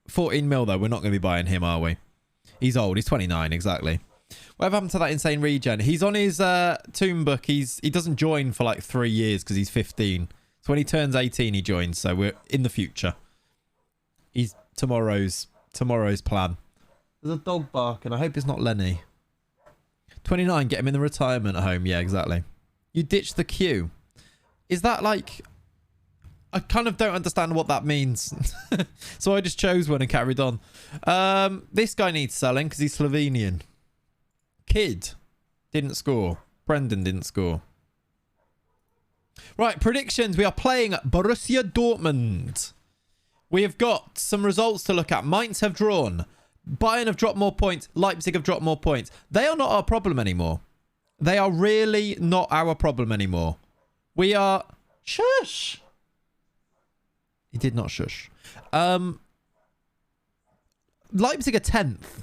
14 mil, though. We're not going to be buying him, are we? He's old. He's 29, exactly. Whatever happened to that insane regen? He's on his tomb book. He doesn't join for like 3 years because he's 15. So when he turns 18, he joins. So we're in the future. He's tomorrow's plan. There's a dog barking. I hope it's not Lenny. 29, get him in the retirement home. Yeah, exactly. You ditched the queue. Is that like... I kind of don't understand what that means. So I just chose one and carried on. This guy needs selling because he's Slovenian. Kid didn't score. Brendan didn't score. Right, predictions. We are playing Borussia Dortmund. We have got some results to look at. Mainz have drawn. Bayern have dropped more points. Leipzig have dropped more points. They are not our problem anymore. They are really not our problem anymore. We are... Shush! He did not shush. Leipzig are 10th.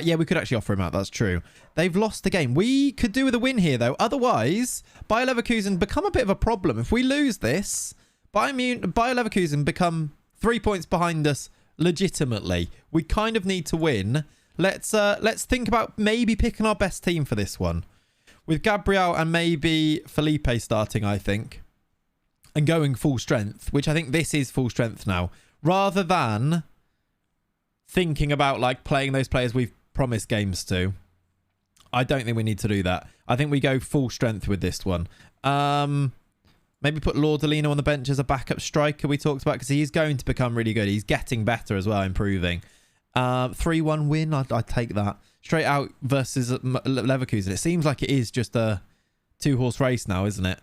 Yeah, we could actually offer him out. That's true. They've lost the game. We could do with a win here, though. Otherwise, Bayer Leverkusen become a bit of a problem. If we lose this, Bayer Leverkusen become 3 points behind us legitimately. We kind of need to win. Let's think about maybe picking our best team for this one. With Gabriel and maybe Felipe starting, I think. And going full strength, which I think this is full strength now. Rather than thinking about like playing those players we've promised games to. I don't think we need to do that. I think we go full strength with this one. Maybe put Lordolino on the bench as a backup striker we talked about because he's going to become really good. He's getting better as well, improving. 3-1 win, I'd take that. Straight out versus Leverkusen. It seems like it is just a 2-horse race now, isn't it?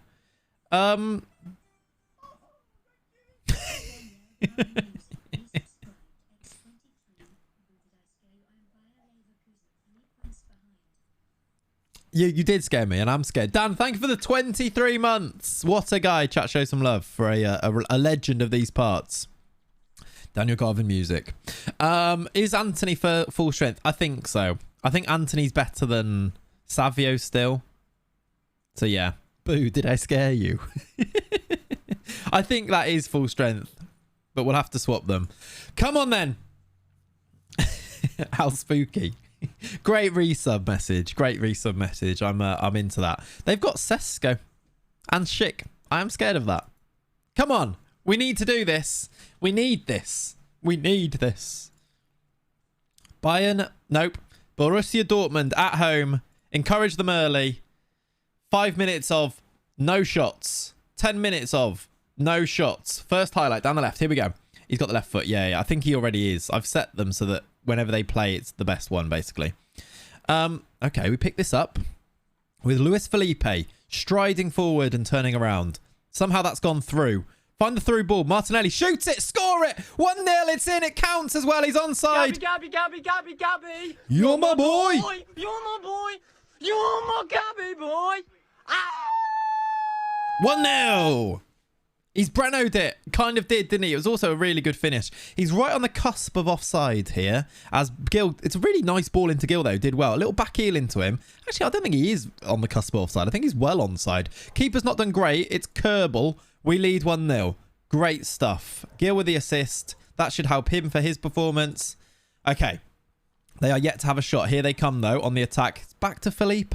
You did scare me, and I'm scared. Dan, thank you for the 23 months. What a guy. Chat, show some love for a legend of these parts. Daniel Garvin music. Is Anthony for full strength? I think so. I think Anthony's better than Savio still. So yeah. Boo, did I scare you? I think that is full strength. But we'll have to swap them. Come on then. How spooky. Great resub message. Great resub message. I'm into that. They've got Sesko and Schick. I am scared of that. Come on. We need to do this. We need this. We need this. Bayern. Nope. Borussia Dortmund at home. Encourage them early. 5 minutes of no shots. 10 minutes of no shots. First highlight down the left. Here we go. He's got the left foot. Yeah. I think he already is. I've set them so that whenever they play, it's the best one, basically. Okay, we pick this up with Luis Felipe striding forward and turning around. Somehow that's gone through. Find the through ball. Martinelli shoots it. Score it. 1-0. It's in. It counts as well. He's onside. Gabby. You're my boy. You're my boy. You're my Gabby boy. Ah! 1-0. He's Breno'd it. Kind of did, didn't he? It was also a really good finish. He's right on the cusp of offside here. As Gil, it's a really nice ball into Gil, though. Did well. A little back heel into him. Actually, I don't think he is on the cusp of offside. I think he's well onside. Keeper's not done great. It's Kerbal. We lead 1-0. Great stuff. Gil with the assist. That should help him for his performance. Okay. They are yet to have a shot. Here they come, though, on the attack. It's back to Felipe.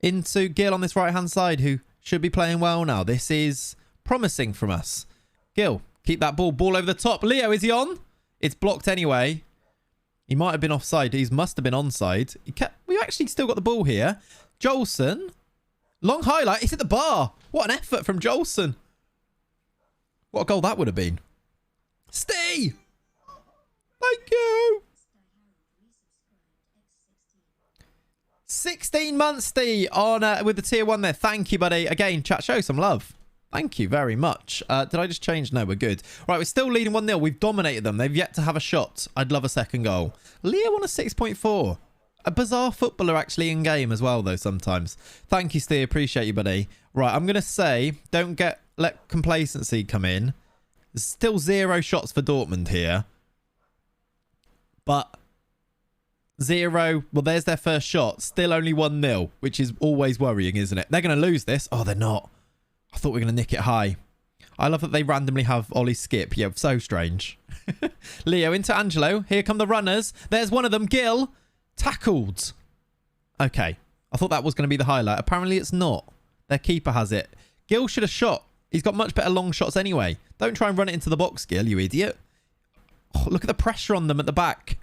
Into Gil on this right-hand side, who should be playing well now. This is promising from us. Gil, keep that ball. Ball over the top. Leo, is he on? It's blocked anyway. He might have been offside. He must have been onside. We've actually still got the ball here. Jolson. Long highlight. He's at the bar. What an effort from Jolson. What a goal that would have been. Steve! Thank you! 16 months, Steve, on with the tier 1 there. Thank you, buddy. Again, chat, show some love. Thank you very much. Did I just change? No, we're good. Right, we're still leading 1-0. We've dominated them. They've yet to have a shot. I'd love a second goal. Leo on a 6.4. A bizarre footballer actually in game as well, though, sometimes. Thank you, Steve. Appreciate you, buddy. Right, I'm going to say, let complacency come in. There's still 0 shots for Dortmund here. But 0. Well, there's their first shot. Still only 1-0, which is always worrying, isn't it? They're going to lose this. Oh, they're not. I thought we were going to nick it high. I love that they randomly have Ollie skip. Yeah, so strange. Leo into Angelo. Here come the runners. There's one of them. Gil. Tackled. Okay. I thought that was going to be the highlight. Apparently it's not. Their keeper has it. Gil should have shot. He's got much better long shots anyway. Don't try and run it into the box, Gil, you idiot. Oh, look at the pressure on them at the back.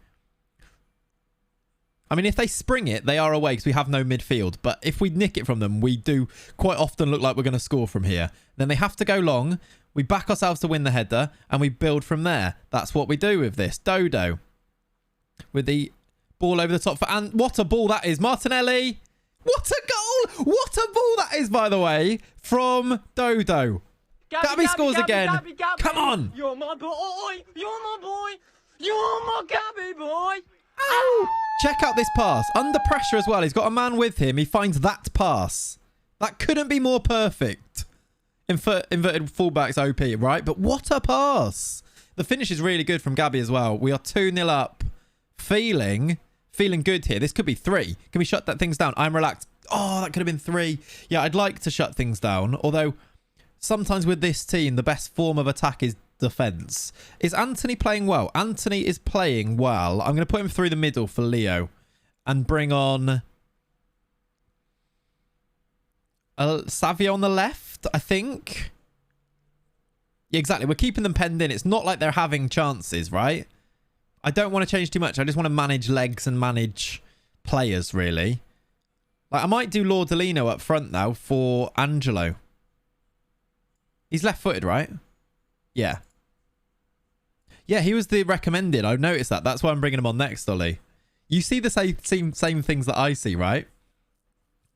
I mean, if they spring it, they are away because we have no midfield. But if we nick it from them, we do quite often look like we're going to score from here. Then they have to go long. We back ourselves to win the header, and we build from there. That's what we do with this. Dodo. With the ball over the top. And what a ball that is. Martinelli. What a goal. What a ball that is, by the way, from Dodo. Gabby scores again. Gabby. Come on. You're my boy. You're my boy. You're my Gabby boy. Ow. Check out this pass. Under pressure as well. He's got a man with him. He finds that pass. That couldn't be more perfect. Inverted fullbacks OP, right? But what a pass. The finish is really good from Gabby as well. We are 2-0 up. Feeling good here. This could be 3. Can we shut that things down? I'm relaxed. Oh, that could have been 3. Yeah, I'd like to shut things down. Although, sometimes with this team, the best form of attack is defense. Is Anthony playing well? Anthony is playing well. I'm going to put him through the middle for Leo and bring on Savio on the left, I think. Yeah, exactly. We're keeping them penned in. It's not like they're having chances, right? I don't want to change too much. I just want to manage legs and manage players, really. Like, I might do Lordolino up front now for Angelo. He's left-footed, right? Yeah. Yeah, he was the recommended. I've noticed that. That's why I'm bringing him on next, Ollie. You see the same things that I see, right?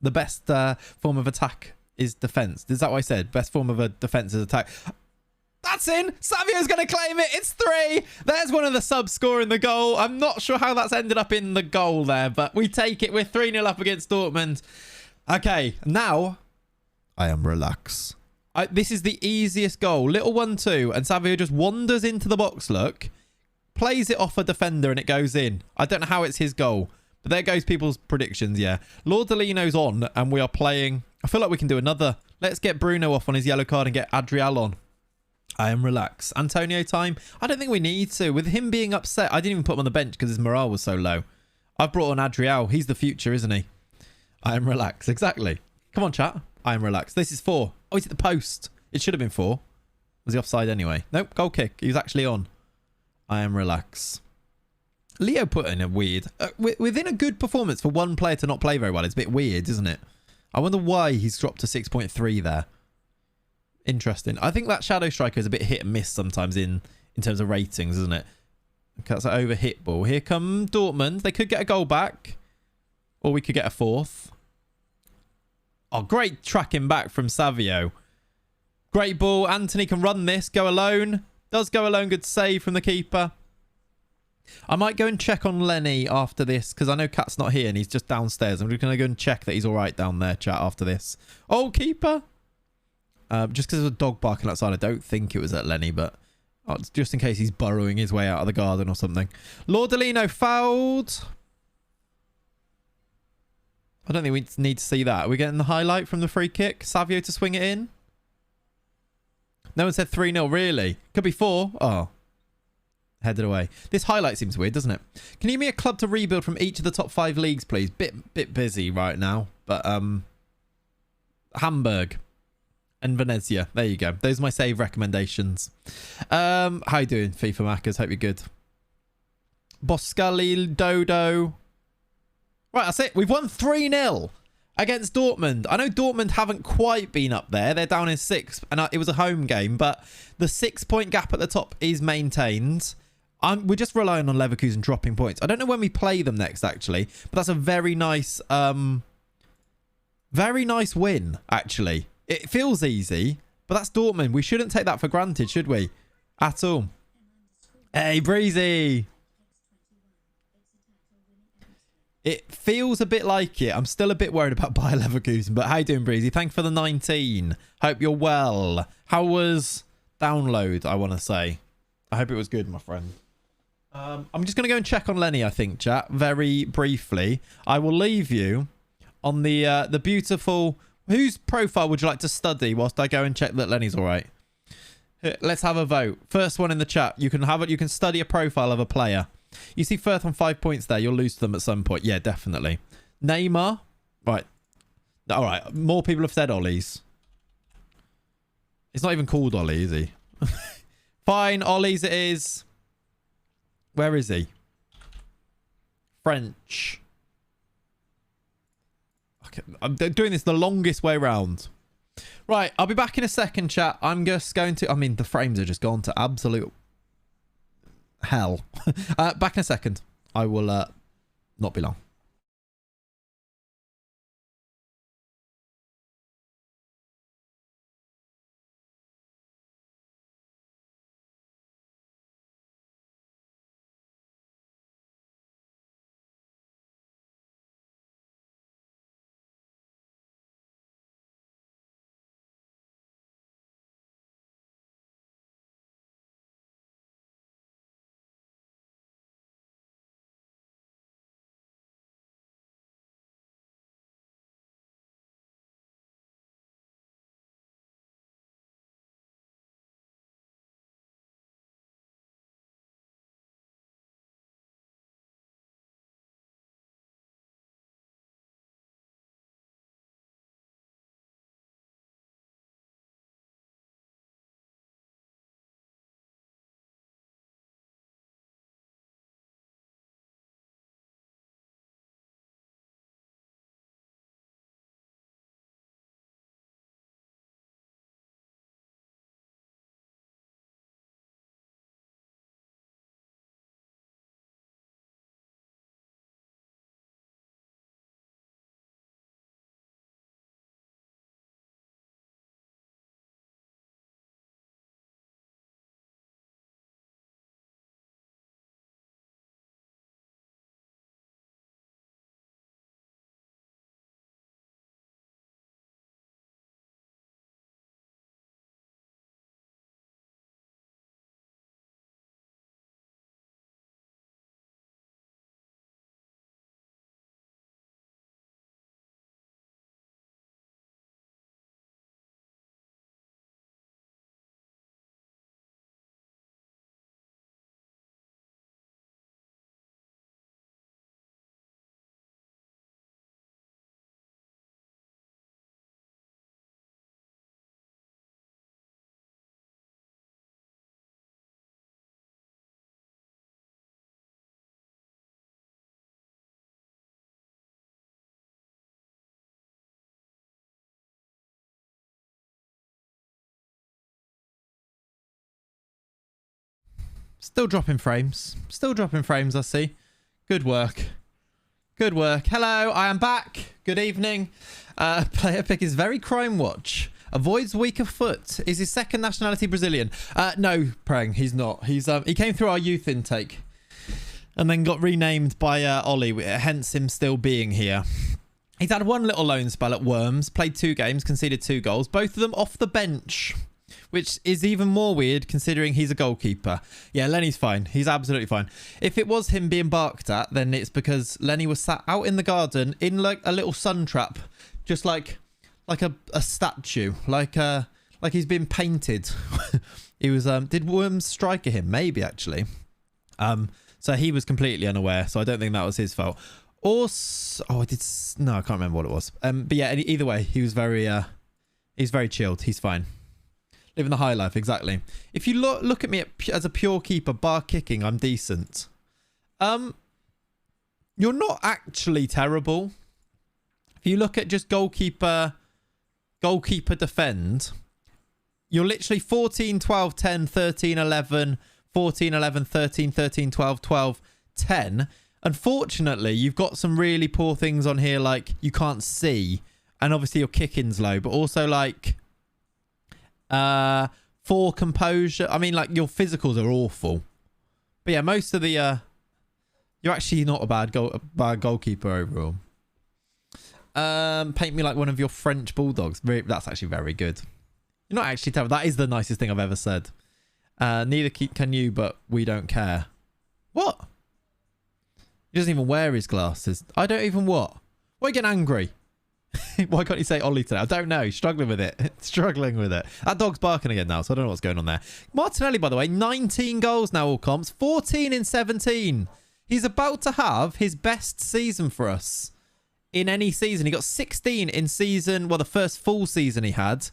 The best form of attack is defense. Is that what I said? Best form of a defense is attack. That's in. Savio's going to claim it. It's 3. There's one of the subs scoring the goal. I'm not sure how that's ended up in the goal there, but we take it. We're 3-0 up against Dortmund. Okay, now I am relaxed. This is the easiest goal. Little 1-2, and Savio just wanders into the box, look. Plays it off a defender, and it goes in. I don't know how it's his goal, but there goes people's predictions, yeah. Lordolino's on, and we are playing. I feel like we can do another. Let's get Bruno off on his yellow card and get Adriel on. I am relaxed. Antonio time? I don't think we need to. With him being upset, I didn't even put him on the bench because his morale was so low. I've brought on Adriel. He's the future, isn't he? I am relaxed. Exactly. Come on, chat. I am relaxed. This is 4. Oh, he's at the post. It should have been 4. Was he offside anyway? Nope. Goal kick. He was actually on. I am relaxed. Leo put in a weird... within a good performance for one player to not play very well, it's a bit weird, isn't it? I wonder why he's dropped to 6.3 there. Interesting. I think that Shadow Striker is a bit hit and miss sometimes in terms of ratings, isn't it? Okay, that's an over hit ball. Here come Dortmund. They could get a goal back. Or we could get a 4th. Oh, great tracking back from Savio. Great ball. Anthony can run this. Go alone. Does go alone. Good save from the keeper. I might go and check on Lenny after this because I know Cat's not here and he's just downstairs. I'm just going to go and check that he's all right down there, chat, after this. Oh, keeper. Just because there's a dog barking outside, I don't think it was at Lenny, but just in case he's burrowing his way out of the garden or something. Lordolino fouled. I don't think we need to see that. Are we getting the highlight from the free kick? Savio to swing it in? No one said 3-0, really? Could be 4. Oh. Headed away. This highlight seems weird, doesn't it? Can you give me a club to rebuild from each of the top 5 leagues, please? Bit busy right now. But, Hamburg and Venezia. There you go. Those are my save recommendations. How you doing, FIFA Mackers? Hope you're good. Boscali, Dodo. Right, that's it. We've won 3-0 against Dortmund. I know Dortmund haven't quite been up there. They're down in 6th, and it was a home game, but the 6-point gap at the top is maintained. We're just relying on Leverkusen dropping points. I don't know when we play them next, actually, but that's a very nice win, actually. It feels easy, but that's Dortmund. We shouldn't take that for granted, should we? At all. Hey, Breezy. It feels a bit like it. I'm still a bit worried about Bayer Leverkusen, but how you doing, Breezy? Thank you for the 19. Hope you're well. How was download, I want to say? I hope it was good, my friend. I'm just going to go and check on Lenny, I think, chat, very briefly. I will leave you on the beautiful... Whose profile would you like to study whilst I go and check that Lenny's all right? Let's have a vote. First one in the chat. You can have it. You can study a profile of a player. You see Firth on 5 points there. You'll lose to them at some point. Yeah, definitely. Neymar. Right. All right. More people have said Ollie's. It's not even called Ollie, is he? Fine. Ollie's it is. Where is he? French. Okay, I'm doing this the longest way round. Right, I'll be back in a second, chat. I'm just going to... I mean, the frames are just gone to absolute hell. Back in a second. I will not be long. Still dropping frames. Still dropping frames, I see. Good work. Good work. Hello, I am back. Good evening. Player pick is very crime watch. Avoids weaker foot. Is his second nationality Brazilian? No, Prang, he's not. He came through our youth intake and then got renamed by Ollie, hence him still being here. He's had one little loan spell at Worms, played 2 games, conceded 2 goals, both of them off the bench, which is even more weird considering he's a goalkeeper. Yeah, Lenny's fine. He's absolutely fine. If it was him being barked at, then it's because Lenny was sat out in the garden in like a little sun trap, just like a statue, like he's been painted. He was did Worms strike at him? Maybe actually. So he was completely unaware. So I don't think that was his fault. Also, I can't remember what it was. But yeah, either way, he was he's very chilled. He's fine. Living the high life, exactly. If you look at me as a pure keeper, bar kicking, I'm decent. You're not actually terrible. If you look at just goalkeeper defend, you're literally 14, 12, 10, 13, 11, 14, 11, 13, 13, 12, 12, 10. Unfortunately, you've got some really poor things on here, like you can't see, and obviously your kicking's low, but also like for composure. I mean, like your physicals are awful. But yeah, most of the you're actually not a bad goalkeeper overall. Paint me like one of your French bulldogs. That's actually very good. You're not actually terrible. That is the nicest thing I've ever said. Neither can you, but we don't care. What? He doesn't even wear his glasses. I don't even what? Why are you getting angry? Why can't you say Ollie today? I don't know. He's struggling with it. Struggling with it. That dog's barking again now, so I don't know what's going on there. Martinelli, by the way, 19 goals now all comps. 14 in 17. He's about to have his best season for us in any season. He got 16 in season, well, the first full season he had.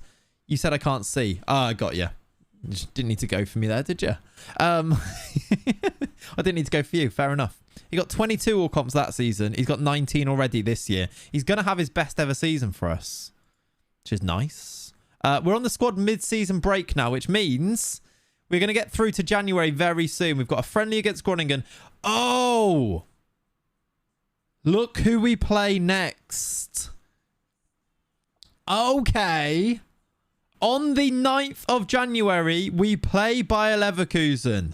You said I can't see. Ah, I got you. You just didn't need to go for me there, did you? I didn't need to go for you. Fair enough. He got 22 all comps that season. He's got 19 already this year. He's going to have his best ever season for us, which is nice. We're on the squad mid-season break now, which means we're going to get through to January very soon. We've got a friendly against Groningen. Oh! Look who we play next. Okay. On the 9th of January, we play Bayer Leverkusen.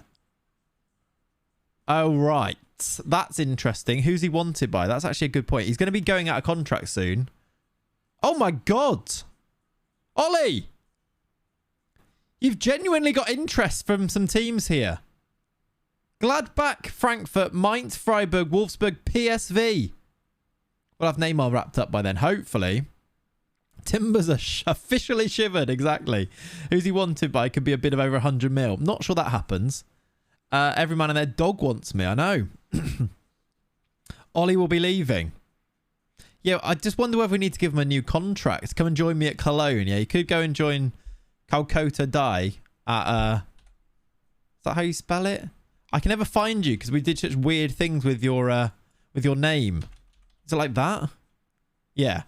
Oh, right. That's interesting. Who's he wanted by? That's actually a good point. He's going to be going out of contract soon. Oh, my God. Ollie! You've genuinely got interest from some teams here. Gladbach, Frankfurt, Mainz, Freiburg, Wolfsburg, PSV. We'll have Neymar wrapped up by then, hopefully. Timbers are officially shivered, exactly. Who's he wanted by? Could be a bit of over 100 mil. Not sure that happens. Every man and their dog wants me, I know. Ollie will be leaving. Yeah, I just wonder whether we need to give him a new contract. Come and join me at Cologne. Yeah, you could go and join Calcutta Die at... Is that how you spell it? I can never find you because we did such weird things with your name. Is it like that? Yeah.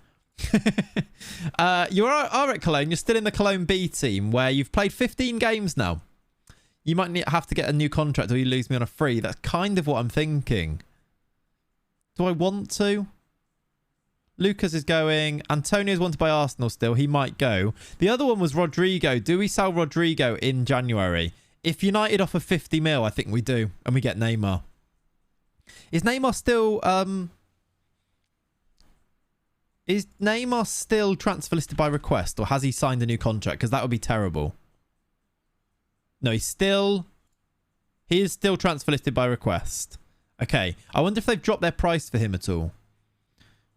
You are at Cologne. You're still in the Cologne B team where you've played 15 games now. You might have to get a new contract or you lose me on a free. That's kind of what I'm thinking. Do I want to? Lucas is going. Antonio's wanted by Arsenal still. He might go. The other one was Rodrigo. Do we sell Rodrigo in January? If United offer 50 mil, I think we do. And we get Neymar. Is Neymar still... Is Neymar still transfer listed by request? Or has he signed a new contract? Because that would be terrible. No, he is still transfer listed by request. Okay. I wonder if they've dropped their price for him at all.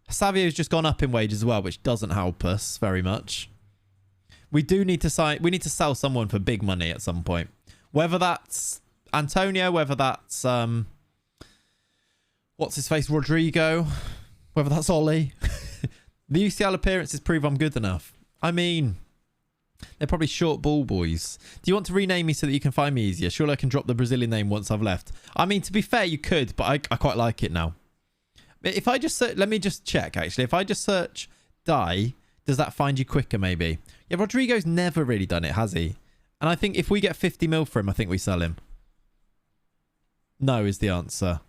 Savio's just gone up in wages as well, which doesn't help us very much. We do need to sign... We need to sell someone for big money at some point. Whether that's Antonio, whether that's... what's his face? Rodrigo. Whether that's Ollie. The UCL appearances prove I'm good enough. I mean... They're probably short ball boys. Do you want to rename me so that you can find me easier? Surely I can drop the Brazilian name once I've left. I mean, to be fair, you could, but I quite like it now. If I just search... Let me just check, actually. If I just search Die, does that find you quicker, maybe? Yeah, Rodrigo's never really done it, has he? And I think if we get 50 mil for him, I think we sell him. No is the answer.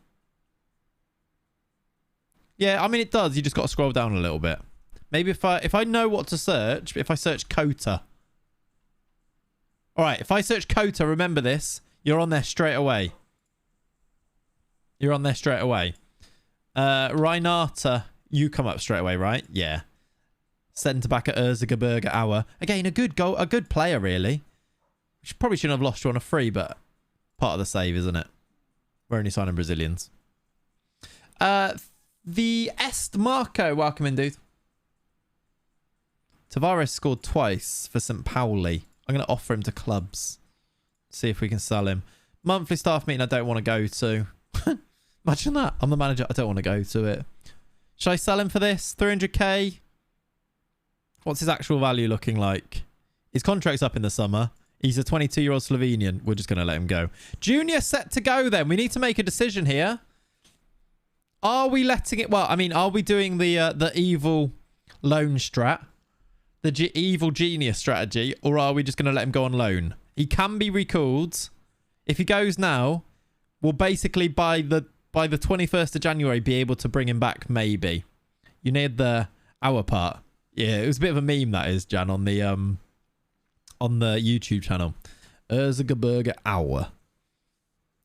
Yeah, I mean, it does. You just got to scroll down a little bit. Maybe if I know what to search, if I search Kota... All right, if I search Kota, remember this. You're on there straight away. You're on there straight away. Reinata, you come up straight away, right? Yeah. Centre back at Erzgebirge Hour. Again, a good goal, a good player, really. Probably shouldn't have lost you on a free, but part of the save, isn't it? We're only signing Brazilians. The Est Marco, welcome in, dude. Tavares scored twice for St. Pauli. I'm going to offer him to clubs. See if we can sell him. Monthly staff meeting I don't want to go to. Imagine that. I'm the manager. I don't want to go to it. Should I sell him for this? 300k? What's his actual value looking like? His contract's up in the summer. He's a 22-year-old Slovenian. We're just going to let him go. Junior set to go then. We need to make a decision here. Are we letting it... Well, I mean, are we doing the evil loan strat? The evil genius strategy? Or are we just going to let him go on loan? He can be recalled. If he goes now, we'll basically by the 21st of January be able to bring him back, maybe. You need the hour part. Yeah, it was a bit of a meme, that is, Jan, on the YouTube channel. Erzgebirge Hour.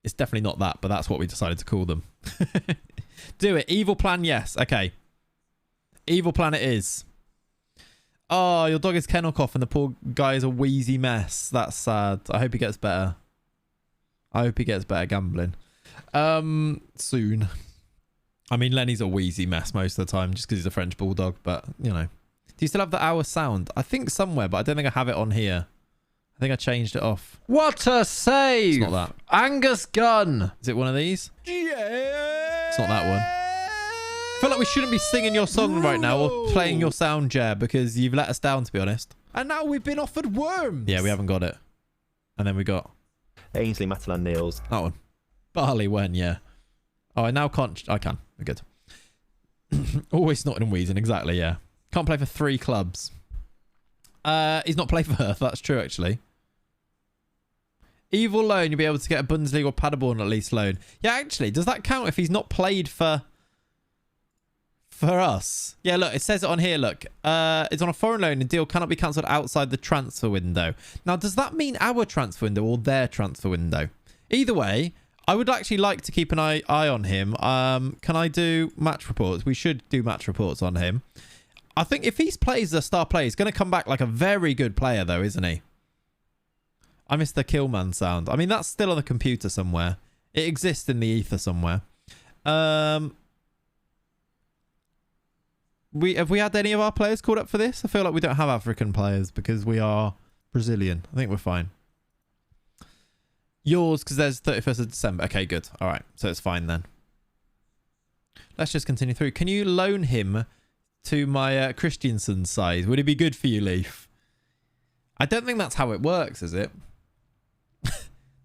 It's definitely not that, but that's what we decided to call them. Do it. Evil plan, yes. Okay. Evil plan it is. Oh, your dog is kennel cough and the poor guy is a wheezy mess. That's sad. I hope he gets better. I hope he gets better gambling. Soon. I mean, Lenny's a wheezy mess most of the time just because he's a French bulldog, but, you know. Do you still have the hour sound? I think somewhere, but I don't think I have it on here. I think I changed it off. What a save! It's not that. Angus Gunn. Is it one of these? Yeah. It's not that one. I feel like we shouldn't be singing your song right now or playing your sound, Jer, because you've let us down, to be honest. And now we've been offered worms. Yeah, we haven't got it. And then we got Ainsley, Matalan, Niels. that one. Barley when, yeah. Oh, I now can't. I can. We're good. Always snotting and wheezing. Exactly, yeah. Can't play for 3 clubs. He's not played for Hertha. That's true, actually. Evil loan. You'll be able to get a Bundesliga or Paderborn at least loan. Yeah, actually. Does that count if he's not played for us? Yeah, look. It says it on here, look. It's on a foreign loan. The deal cannot be cancelled outside the transfer window. Now, does that mean our transfer window or their transfer window? Either way, I would actually like to keep an eye on him. Can I do match reports? We should do match reports on him. I think if he plays the star player, he's going to come back like a very good player, though, isn't he? I missed the Killman sound. I mean, that's still on the computer somewhere. It exists in the ether somewhere. Have we had any of our players called up for this? I feel like we don't have African players because we are Brazilian. I think we're fine. Yours, because there's 31st of December. Okay, good. All right. So it's fine then. Let's just continue through. Can you loan him to my Christiansen side? Would it be good for you, Leaf? I don't think that's how it works, is it?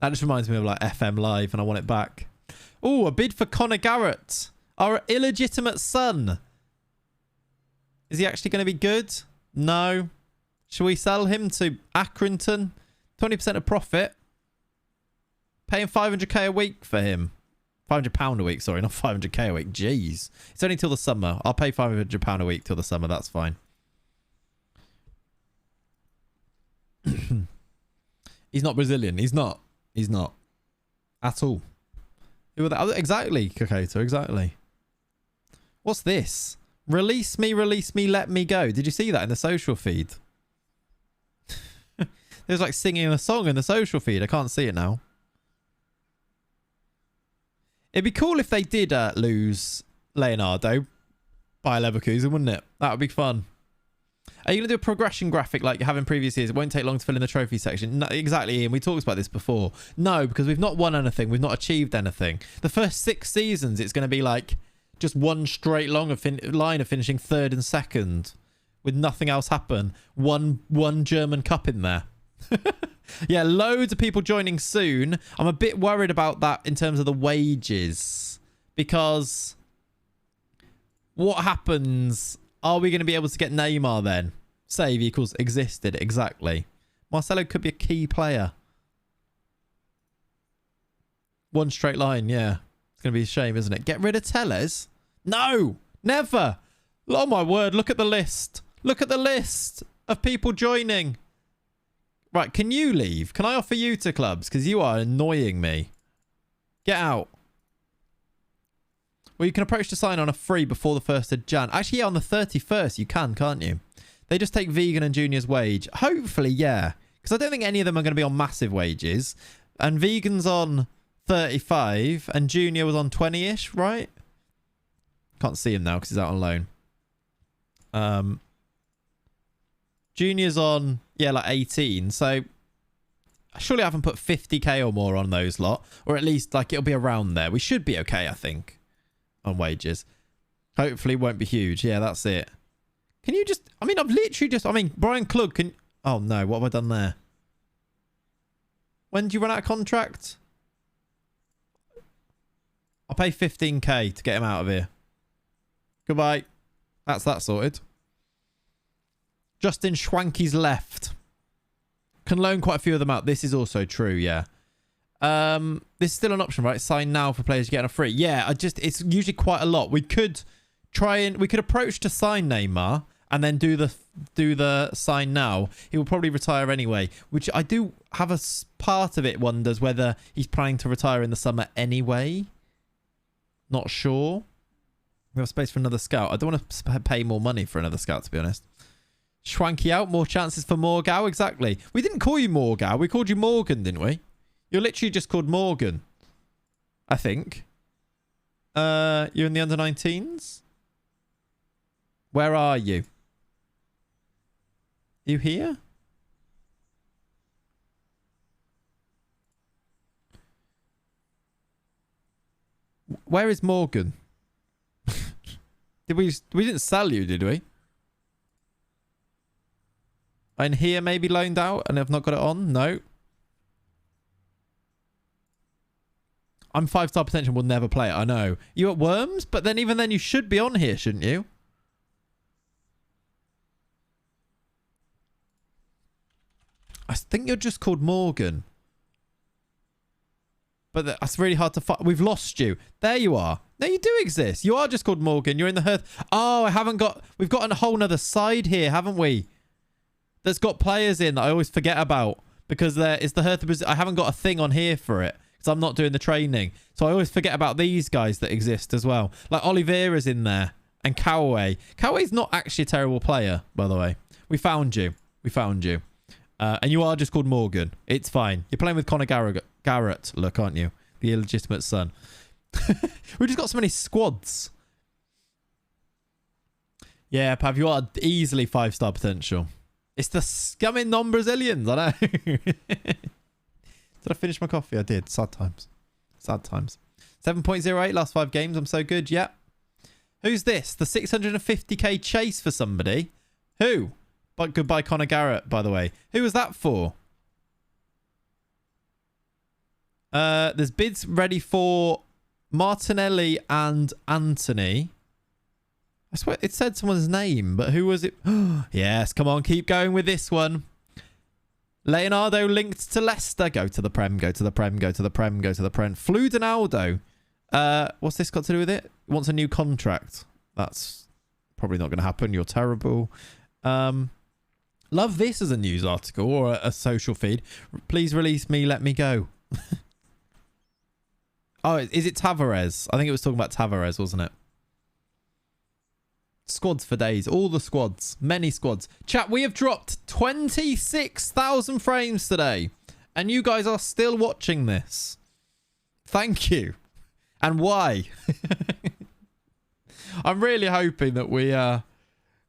That just reminds me of like FM Live and I want it back. Oh, a bid for Conor Garrett. Our illegitimate son. Is he actually going to be good? No. Shall we sell him to Accrington? 20% of profit. Paying 500k a week for him. £500 a week, sorry, not 500k a week. Jeez. It's only till the summer. I'll pay £500 a week till the summer. That's fine. He's not Brazilian. He's not. He's not. At all. Who are they? Oh, exactly, Kakato. Exactly. What's this? Release me, let me go. Did you see that in the social feed? There's like singing a song in the social feed. I can't see it now. It'd be cool if they did lose Leonardo by Leverkusen, wouldn't it? That would be fun. Are you going to do a progression graphic like you have in previous years? It won't take long to fill in the trophy section. No, exactly, Ian. We talked about this before. No, because we've not won anything. We've not achieved anything. The first 6 seasons, it's going to be like just one straight line of finishing 3rd and 2nd with nothing else happen. One German Cup in there. Yeah, loads of people joining soon. I'm a bit worried about that in terms of the wages. Because what happens? Are we going to be able to get Neymar then? Save equals existed. Exactly. Marcelo could be a key player. One straight line, yeah. It's going to be a shame, isn't it? Get rid of Telles? No! Never! Oh my word, look at the list. Look at the list of people joining. Right, can you leave? Can I offer you to clubs? Because you are annoying me. Get out. Well, you can approach to sign on a free before the 1st of Jan. Actually, yeah, on the 31st you can, can't you? They just take Vegan and Junior's wage. Hopefully, yeah. Because I don't think any of them are going to be on massive wages. And Vegan's on 35 and Junior was on 20-ish, right? Can't see him now because he's out on loan. Junior's on, yeah, like 18. So surely I haven't put 50k or more on those lot. Or at least like it'll be around there. We should be okay, I think, on wages. Hopefully it won't be huge. Yeah, that's it. Can you just, I mean, I've literally just, I mean, Brian Klug can, oh no, what have I done there? When do you run out of contract? I'll pay 15k to get him out of here. Goodbye. That's that sorted. Justin Schwanke's left. Can loan quite a few of them out. This is also true, yeah. This is still an option, right? Sign now for players getting a free. Yeah, it's usually quite a lot. We could approach to sign Neymar and then do the sign now. He will probably retire anyway, which I do have a part of it wonders whether he's planning to retire in the summer anyway. Not sure. We have space for another scout. I don't want to pay more money for another scout, to be honest. Schwanky out. More chances for Morgau. Exactly. We didn't call you Morgau. We called you Morgan, didn't we? You're literally just called Morgan. I think. You're in the under-19s? Where are you? You here? Where is Morgan? We didn't sell you, did we? And here maybe loaned out and I've not got it on? No. I'm 5-star potential. Will never play it. I know. You at Worms? But then even then you should be on here, shouldn't you? I think you're just called Morgan. But that's really hard to find. We've lost you. There you are. No, you do exist. You are just called Morgan. You're in the Hertha. Oh, I haven't got... We've got a whole nother side here, haven't we? That's got players in that I always forget about. Because there is the Hertha Brasil. I haven't got a thing on here for it. Because I'm not doing the training. So I always forget about these guys that exist as well. Like Oliveira's in there. And Cowaway. Cowaway's not actually a terrible player, by the way. We found you. We found you. And you are just called Morgan. It's fine. You're playing with Conor Garrett, look, aren't you? The illegitimate son. We've just got so many squads. Yeah, Pav, you are easily 5-star potential. It's the scumming non-Brazilians, I know. Did I finish my coffee? I did. Sad times. Sad times. 7.08 last 5 games. I'm so good. Yeah. Who's this? The 650k chase for somebody? Who? But goodbye, Conor Garrett, by the way. Who was that for? There's bids ready for Martinelli and Anthony. I swear it said someone's name, but who was it? Yes, come on, keep going with this one. Leonardo linked to Leicester. Go to the Prem, go to the Prem, go to the Prem, go to the Prem. Fludonaldo. What's this got to do with it? He wants a new contract. That's probably not going to happen. You're terrible. Love this as a news article or a social feed. Please release me, let me go. Oh, is it Tavares? I think it was talking about Tavares, wasn't it? Squads for days. All the squads. Many squads. Chat, we have dropped 26,000 frames today. And you guys are still watching this. Thank you. And why? I'm really hoping that we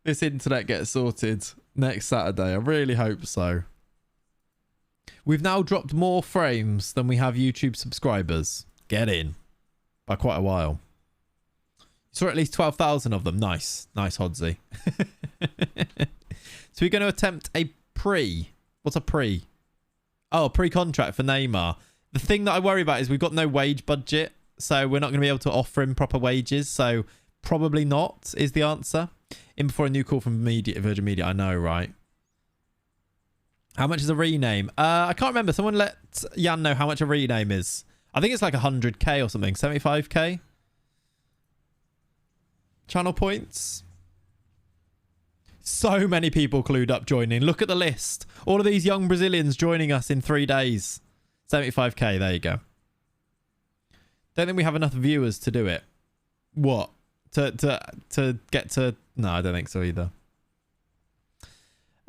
this internet gets sorted next Saturday. I really hope so. We've now dropped more frames than we have YouTube subscribers. Get in. By quite a while. You saw at least 12,000 of them. Nice. Nice, Hodsy. So we're going to attempt a pre. What's a pre? Oh, pre-contract for Neymar. The thing that I worry about is we've got no wage budget. So we're not going to be able to offer him proper wages. So probably not is the answer. In before a new call from Virgin Media. I know, right? How much is a rename? I can't remember. Someone let Jan know how much a rename is. I think it's like 100k or something. 75k? Channel points? So many people clued up joining. Look at the list. All of these young Brazilians joining us in 3 days. 75k. There you go. Don't think we have enough viewers to do it. What? To get to... No, I don't think so either.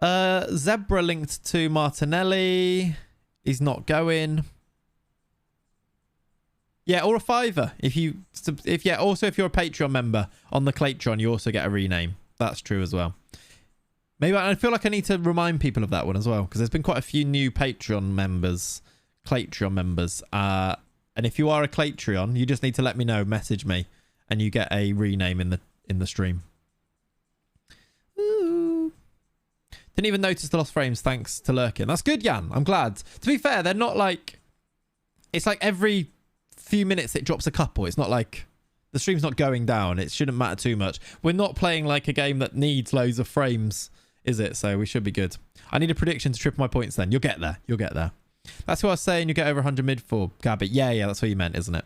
Zebra linked to Martinelli. He's not going. Yeah, or a $5. Also if you're a Patreon member on the Clatron, you also get a rename. That's true as well. Maybe I feel like I need to remind people of that one as well, because there's been quite a few new Patreon members, Clatron members. And if you are a Clatron, you just need to let me know, message me, and you get a rename in the stream. Ooh. Didn't even notice the lost frames thanks to Lurkin. That's good, Jan. I'm glad. To be fair, they're not like... It's like every few minutes it drops a couple. It's not like... The stream's not going down. It shouldn't matter too much. We're not playing like a game that needs loads of frames, is it? So we should be good. I need a prediction to triple my points then. You'll get there. You'll get there. That's what I was saying. You get over 100 mid for, Gabby. Yeah, that's what you meant, isn't it?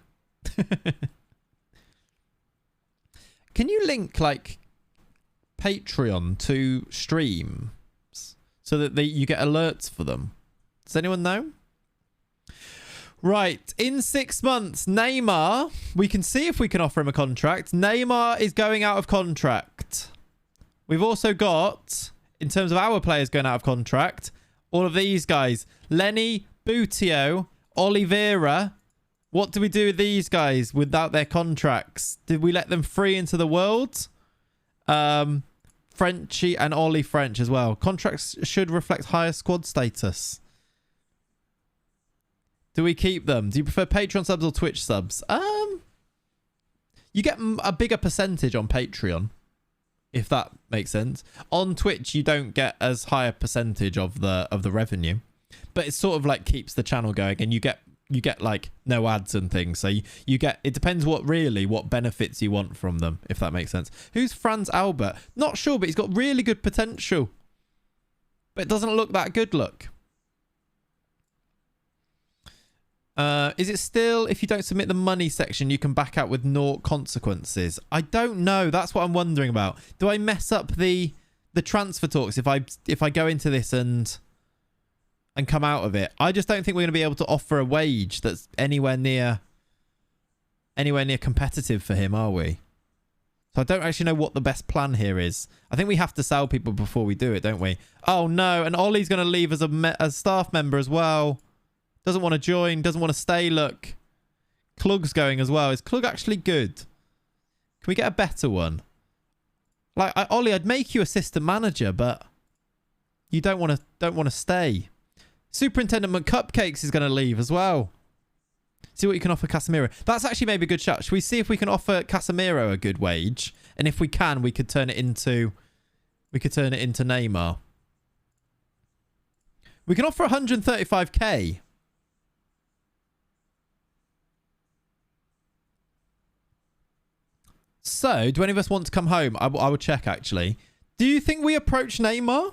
Can you link like Patreon to streams so that you get alerts for them? Does anyone know? Right, in 6 months, Neymar, we can see if we can offer him a contract. Neymar is going out of contract. We've also got, in terms of our players going out of contract, all of these guys. Lenny, Boutio, Oliveira. What do we do with these guys without their contracts? Did we let them free into the world? Frenchie and Ollie French as well. Contracts should reflect higher squad status. Do we keep them? Do you prefer Patreon subs or Twitch subs? You get a bigger percentage on Patreon, if that makes sense. On Twitch, you don't get as high a percentage of the revenue, but it sort of like keeps the channel going, and you get you get like no ads and things. So you get, it depends what benefits you want from them, if that makes sense. Who's Franz Albert? Not sure, but he's got really good potential. But it doesn't look that good, look. Is it still, if you don't submit the money section, you can back out with no consequences? I don't know. That's what I'm wondering about. Do I mess up the transfer talks if I go into this and come out of it? I just don't think we're going to be able to offer a wage that's anywhere near competitive for him, are we? So I don't actually know what the best plan here is. I think we have to sell people before we do it, don't we? Oh no, and Ollie's going to leave as a staff member as well. Doesn't want to join, doesn't want to stay, look. Klug's going as well. Is Klug actually good? Can we get a better one? Like, Ollie, I'd make you assistant manager, but you don't want to stay. Superintendent McCupcakes is going to leave as well. See what you can offer Casemiro. That's actually maybe a good shot. Should we see if we can offer Casemiro a good wage? And if we can, we could turn it into Neymar. We can offer 135k. So, do any of us want to come home? I will check, actually. Do you think we approach Neymar?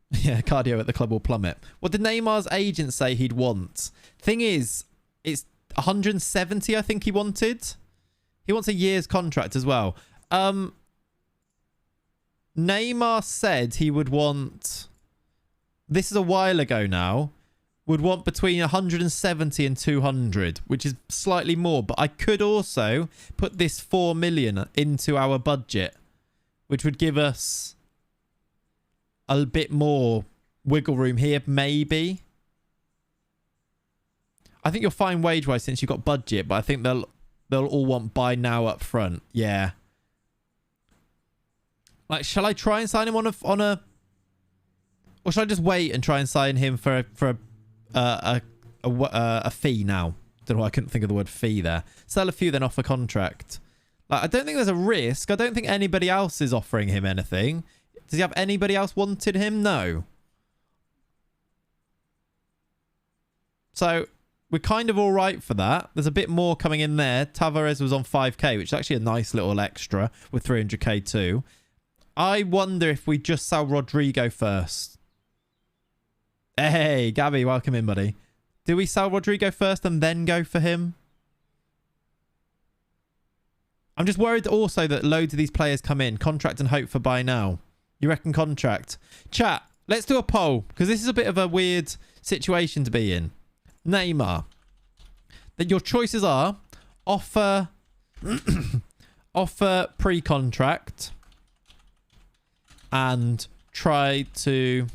Yeah, cardio at the club will plummet. What did Neymar's agent say he'd want? Thing is, it's 170, I think he wanted. He wants a year's contract as well. Neymar said he would want... This is a while ago now. Would want between 170 and 200, which is slightly more. But I could also put this 4 million into our budget, which would give us a bit more wiggle room here, maybe. I think you're fine wage-wise since you've got budget, but I think they'll all want buy now up front. Yeah. Like, shall I try and sign him on a or should I just wait and try and sign him for a fee now? Don't know why I couldn't think of the word fee there. Sell a few, then offer contract. Like, I don't think there's a risk. I don't think anybody else is offering him anything. Does he have anybody else wanted him? No. So we're kind of all right for that. There's a bit more coming in there. Tavares was on 5k, which is actually a nice little extra with 300k too. I wonder if we just sell Rodrigo first. Hey, Gabby, welcome in, buddy. Do we sell Rodrigo first and then go for him? I'm just worried also that loads of these players come in. Contract and hope for buy now. You reckon contract? Chat, let's do a poll, because this is a bit of a weird situation to be in. Neymar. That your choices are offer offer pre-contract and try to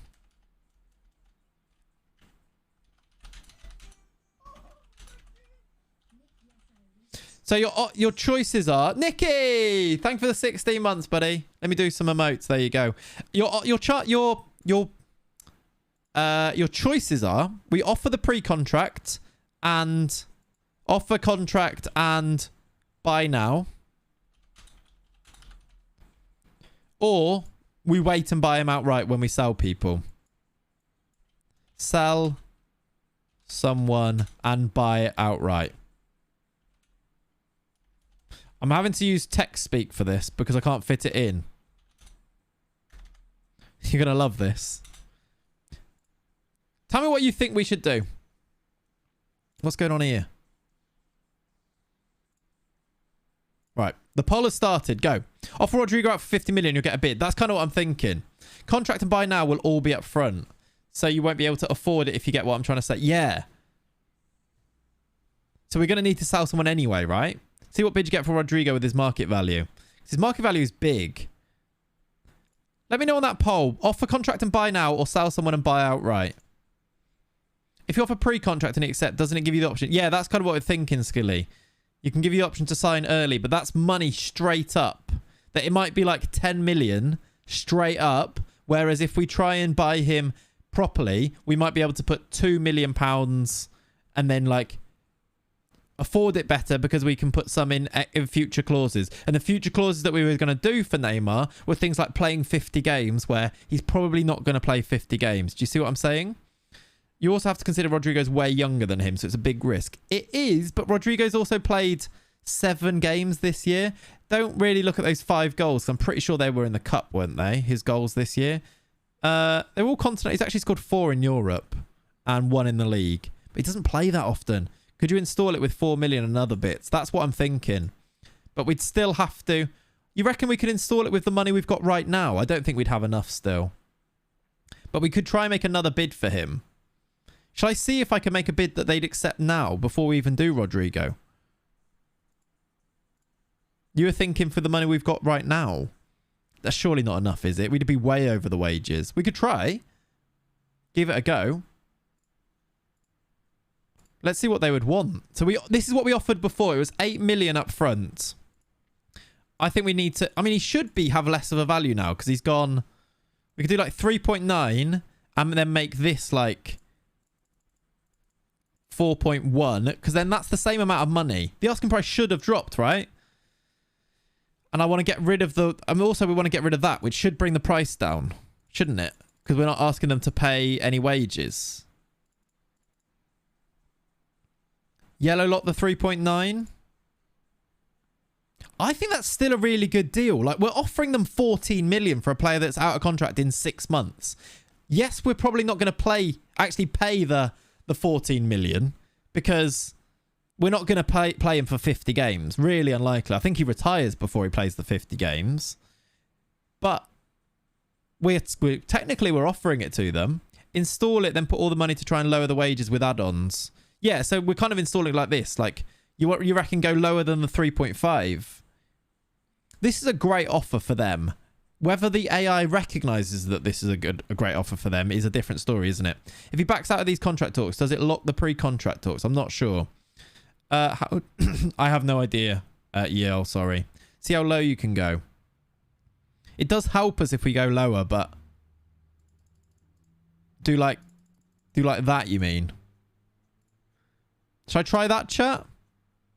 so your choices are Nikki. Thank you for the 16 months, buddy. Let me do some emotes. There you go. Your choices are we offer the pre-contract and offer contract and buy now, or we wait and buy him outright when we sell people. Sell someone and buy it outright. I'm having to use text speak for this because I can't fit it in. You're going to love this. Tell me what you think we should do. What's going on here? Right. The poll has started. Go. Offer Rodrigo out for 50 million. You'll get a bid. That's kind of what I'm thinking. Contract and buy now will all be up front. So you won't be able to afford it if you get what I'm trying to say. Yeah. So we're going to need to sell someone anyway, right? See what bid you get for Rodrigo with his market value. His market value is big. Let me know on that poll. Offer contract and buy now or sell someone and buy outright. If you offer pre-contract and accept, doesn't it give you the option? Yeah, that's kind of what we're thinking, Skilly. You can give you the option to sign early, but that's money straight up. That it might be like 10 million straight up. Whereas if we try and buy him properly, we might be able to put £2 million and then like afford it better because we can put some in future clauses. And the future clauses that we were going to do for Neymar were things like playing 50 games where he's probably not going to play 50 games. Do you see what I'm saying? You also have to consider Rodrigo's way younger than him, so it's a big risk. It is, but Rodrigo's also played 7 games this year. Don't really look at those 5 goals. I'm pretty sure they were in the cup, weren't they? His goals this year. They're all continental. He's actually scored 4 in Europe and 1 in the league. But he doesn't play that often. Could you install it with 4 million and other bits? That's what I'm thinking. But we'd still have to... You reckon we could install it with the money we've got right now? I don't think we'd have enough still. But we could try and make another bid for him. Shall I see if I can make a bid that they'd accept now before we even do Rodrigo? You were thinking for the money we've got right now. That's surely not enough, is it? We'd be way over the wages. We could try. Give it a go. Let's see what they would want. So this is what we offered before. It was 8 million up front. I think we need to... I mean, he should have less of a value now because he's gone... We could do like 3.9 and then make this like 4.1 because then that's the same amount of money. The asking price should have dropped, right? And I want to get rid of the... I mean, also, we want to get rid of that, which should bring the price down, shouldn't it? Because we're not asking them to pay any wages. Yellow lot the 3.9. I think that's still a really good deal. Like, we're offering them 14 million for a player that's out of contract in 6 months. Yes, we're probably not going to actually pay the 14 million because we're not going to play him for 50 games. Really unlikely. I think he retires before he plays the 50 games. But technically we're offering it to them. Install it, then put all the money to try and lower the wages with add-ons. Yeah, so we're kind of installing like this. Like, you reckon go lower than the 3.5? This is a great offer for them. Whether the AI recognises that this is a great offer for them is a different story, isn't it? If he backs out of these contract talks, does it lock the pre-contract talks? I'm not sure. I have no idea. Yale, sorry. See how low you can go. It does help us if we go lower, but do like that, you mean? Should I try that, chat?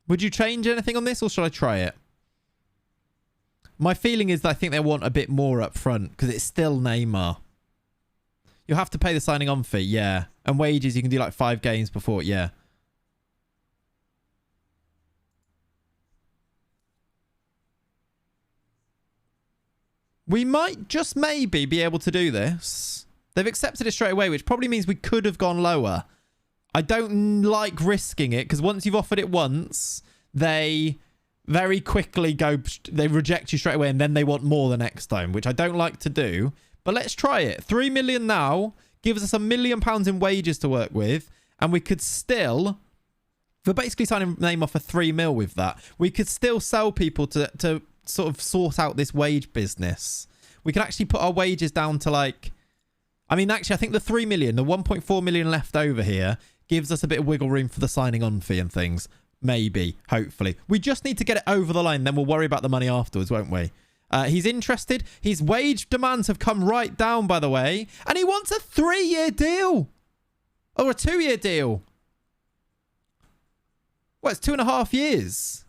Would you change anything on this, or should I try it? My feeling is that I think they want a bit more up front because it's still Neymar. You'll have to pay the signing on fee, yeah. And wages, you can do like 5 games before, yeah. We might just maybe be able to do this. They've accepted it straight away, which probably means we could have gone lower. I don't like risking it because once you've offered it once, they very quickly they reject you straight away and then they want more the next time, which I don't like to do. But let's try it. 3 million now gives us £1 million in wages to work with, and we could still, for basically signing Neymar for 3 mil with that, we could still sell people to sort of sort out this wage business. We can actually put our wages down to like, I mean, actually, I think the 3 million, the 1.4 million left over here gives us a bit of wiggle room for the signing on fee and things. Maybe, hopefully. We just need to get it over the line, then we'll worry about the money afterwards, won't we? He's interested. His wage demands have come right down, by the way. And he wants a 3-year deal. Or a 2-year deal. Well, it's 2.5 years.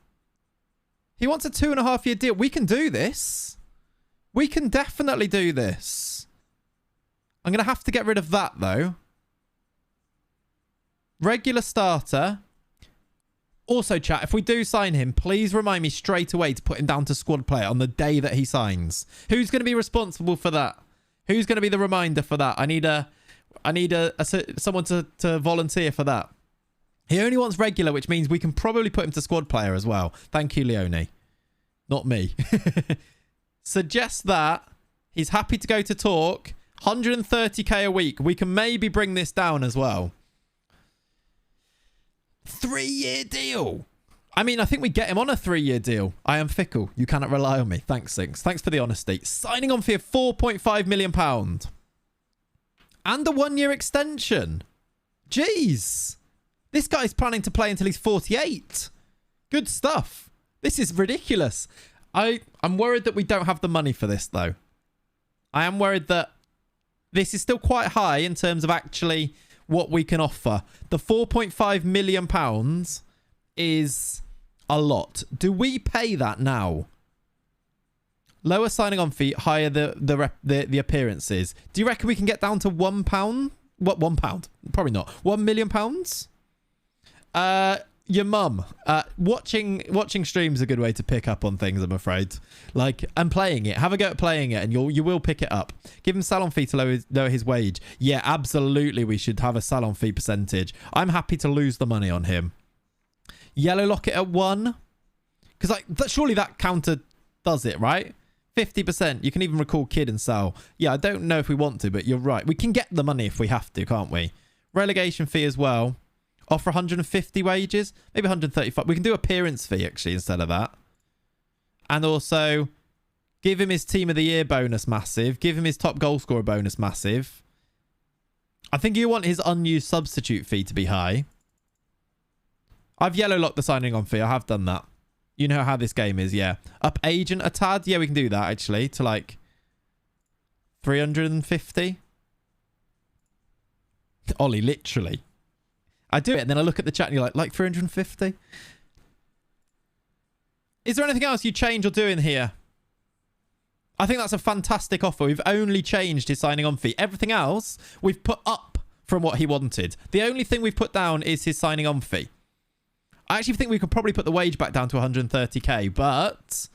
He wants a 2.5-year deal. We can do this. We can definitely do this. I'm going to have to get rid of that, though. Regular starter. Also, chat, if we do sign him, please remind me straight away to put him down to squad player on the day that he signs. Who's going to be responsible for that? Who's going to be the reminder for that? I need someone to volunteer for that. He only wants regular, which means we can probably put him to squad player as well. Thank you, Leone. Not me. Suggest that. He's happy to go to talk. 130k a week. We can maybe bring this down as well. 3-year deal. I mean, I think we get him on a 3-year deal. I am fickle. You cannot rely on me. Thanks, Sinks. Thanks for the honesty. Signing on fee of £4.5 million. And a 1-year extension. Jeez. This guy's planning to play until he's 48. Good stuff. This is ridiculous. I'm worried that we don't have the money for this, though. I am worried that this is still quite high in terms of actually what we can offer. The £4.5 million is a lot. Do we pay that now? Lower signing on fee, higher the appearances. Do you reckon we can get down to £1 What, £1? Probably not. £1 million? Your mum. Watching streams is a good way to pick up on things, I'm afraid. Like, and playing it. Have a go at playing it, and you will pick it up. Give him salon fee to lower his wage. Yeah, absolutely. We should have a salon fee percentage. I'm happy to lose the money on him. Yellow lock it at 1, because like surely that counter does it, right? 50%. You can even recall kid and sell. Yeah, I don't know if we want to, but you're right. We can get the money if we have to, can't we? Relegation fee as well. Offer 150 wages, maybe 135. We can do appearance fee actually instead of that. And also give him his team of the year bonus massive. Give him his top goal scorer bonus massive. I think you want his unused substitute fee to be high. I've yellow locked the signing on fee. I have done that. You know how this game is, yeah. Up agent a tad. Yeah, we can do that actually to like 350. Ollie, literally. I do it and then I look at the chat and you're like 350? Is there anything else you change or do in here? I think that's a fantastic offer. We've only changed his signing on fee. Everything else we've put up from what he wanted. The only thing we've put down is his signing on fee. I actually think we could probably put the wage back down to 130k, but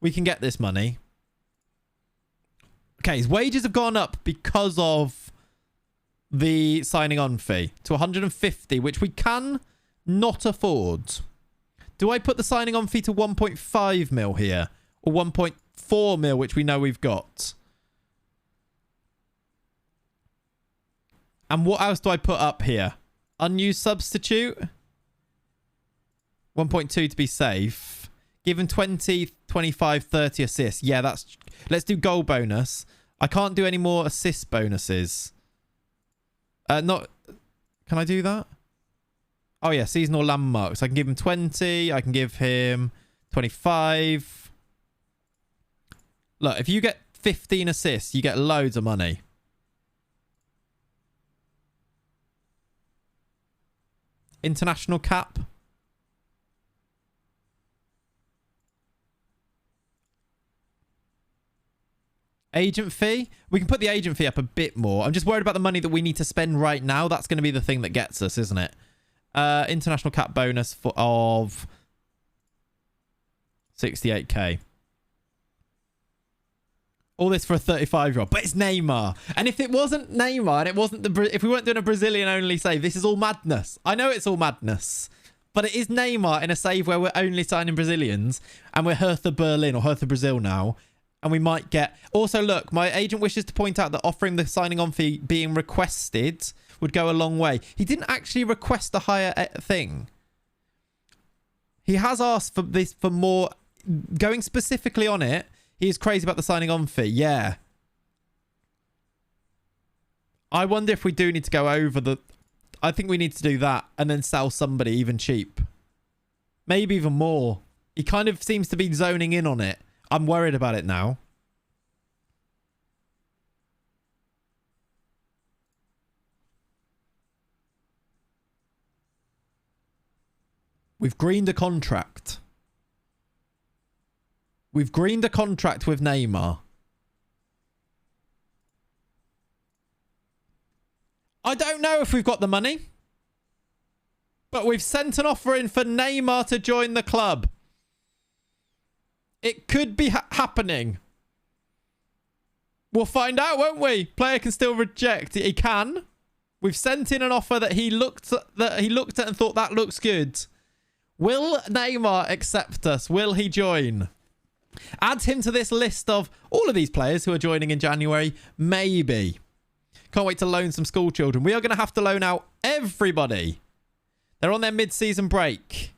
we can get this money. Okay, his wages have gone up because of the signing on fee to 150, which we can not afford. Do I put the signing on fee to 1.5 mil here or 1.4 mil, which we know we've got? And what else do I put up here? Unused substitute. 1.2 to be safe. Give him 20, 25, 30 assists. Yeah, that's... Let's do goal bonus. I can't do any more assist bonuses. Not... Can I do that? Oh, yeah. Seasonal landmarks. I can give him 20. I can give him 25. Look, if you get 15 assists, you get loads of money. International cap. Agent fee? We can put the agent fee up a bit more. I'm just worried about the money that we need to spend right now. That's going to be the thing that gets us, isn't it? International cap bonus of 68k. All this for a 35-year-old. But it's Neymar. And if it wasn't Neymar and it wasn't if we weren't doing a Brazilian-only save, this is all madness. I know it's all madness. But it is Neymar in a save where we're only signing Brazilians and we're Hertha Berlin or Hertha Brazil now. And we might get... Also, look, my agent wishes to point out that offering the signing on fee being requested would go a long way. He didn't actually request a higher thing. He has asked for this for more... Going specifically on it, he is crazy about the signing on fee. Yeah. I wonder if we do need to go over the... I think we need to do that and then sell somebody even cheap. Maybe even more. He kind of seems to be zoning in on it. I'm worried about it now. We've greened a contract. We've greened a contract with Neymar. I don't know if we've got the money. But we've sent an offer in for Neymar to join the club. It could be happening. We'll find out, won't we? Player can still reject. He can. We've sent in an offer that he looked at and thought that looks good. Will Neymar accept us? Will he join? Add him to this list of all of these players who are joining in January. Maybe. Can't wait to loan some school children. We are going to have to loan out everybody. They're on their mid-season break.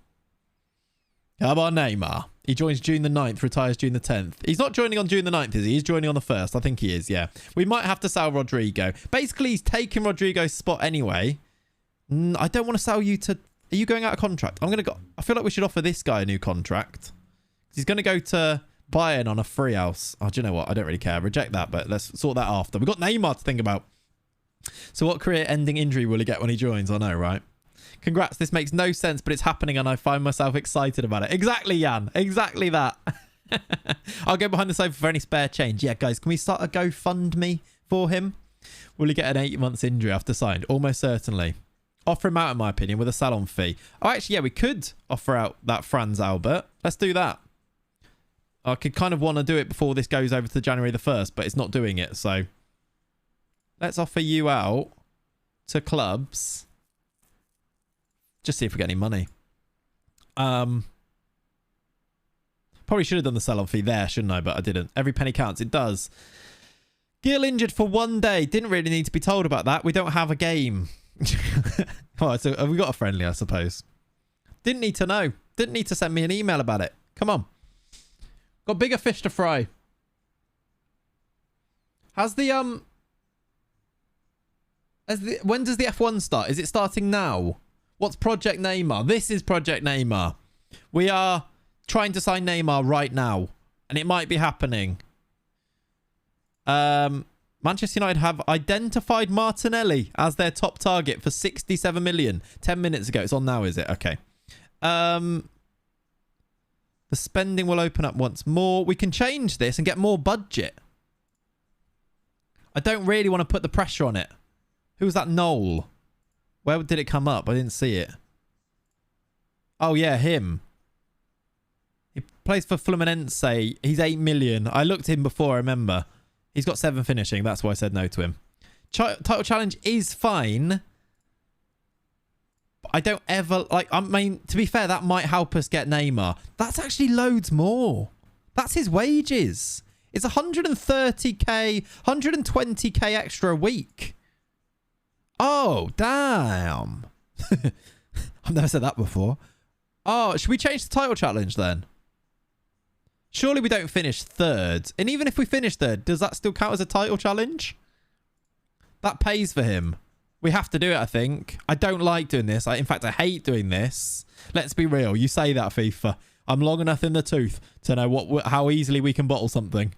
Come on, Neymar. He joins June the 9th, retires June the 10th. He's not joining on June the 9th, is he? He's joining on the 1st. I think he is, yeah. We might have to sell Rodrigo. Basically, he's taking Rodrigo's spot anyway. I don't want to sell you to... Are you going out of contract? I'm going to go... I feel like we should offer this guy a new contract. He's going to go to Bayern on a free house. Oh, do you know what? I don't really care. Reject that, but let's sort that after. We've got Neymar to think about. So what career-ending injury will he get when he joins? I know, right? Congrats, this makes no sense, but it's happening and I find myself excited about it. Exactly, Jan. Exactly that. I'll go behind the sofa for any spare change. Yeah, guys, can we start a GoFundMe for him? Will he get an 8 months injury after signed? Almost certainly. Offer him out, in my opinion, with a salon fee. Oh, actually, yeah, we could offer out that Franz Albert. Let's do that. I could kind of want to do it before this goes over to January the 1st, but it's not doing it. So let's offer you out to clubs. Just see if we get any money. Probably should have done the sell-on fee there, shouldn't I? But I didn't. Every penny counts. It does. Gil injured for 1 day. Didn't really need to be told about that. We don't have a game. Oh, so have we got a friendly, I suppose? Didn't need to know. Didn't need to send me an email about it. Come on. Got bigger fish to fry. When does the F1 start? Is it starting now? What's Project Neymar? This is Project Neymar. We are trying to sign Neymar right now. And it might be happening. Manchester United have identified Martinelli as their top target for 67 million. 10 minutes ago. It's on now, is it? Okay. The spending will open up once more. We can change this and get more budget. I don't really want to put the pressure on it. Who was that? Noel. Where did it come up? I didn't see it. Oh, yeah, him. He plays for Fluminense. He's 8 million. I looked at him before, I remember. He's got 7 finishing. That's why I said no to him. Title challenge is fine. But I don't ever... I mean, to be fair, that might help us get Neymar. That's actually loads more. That's his wages. It's 130k, 120k extra a week. Oh, damn. I've never said that before. Oh, should we change the title challenge then? Surely we don't finish third. And even if we finish third, does that still count as a title challenge? That pays for him. We have to do it, I think. I don't like doing this. In fact, I hate doing this. Let's be real. You say that, FIFA. I'm long enough in the tooth to know how easily we can bottle something.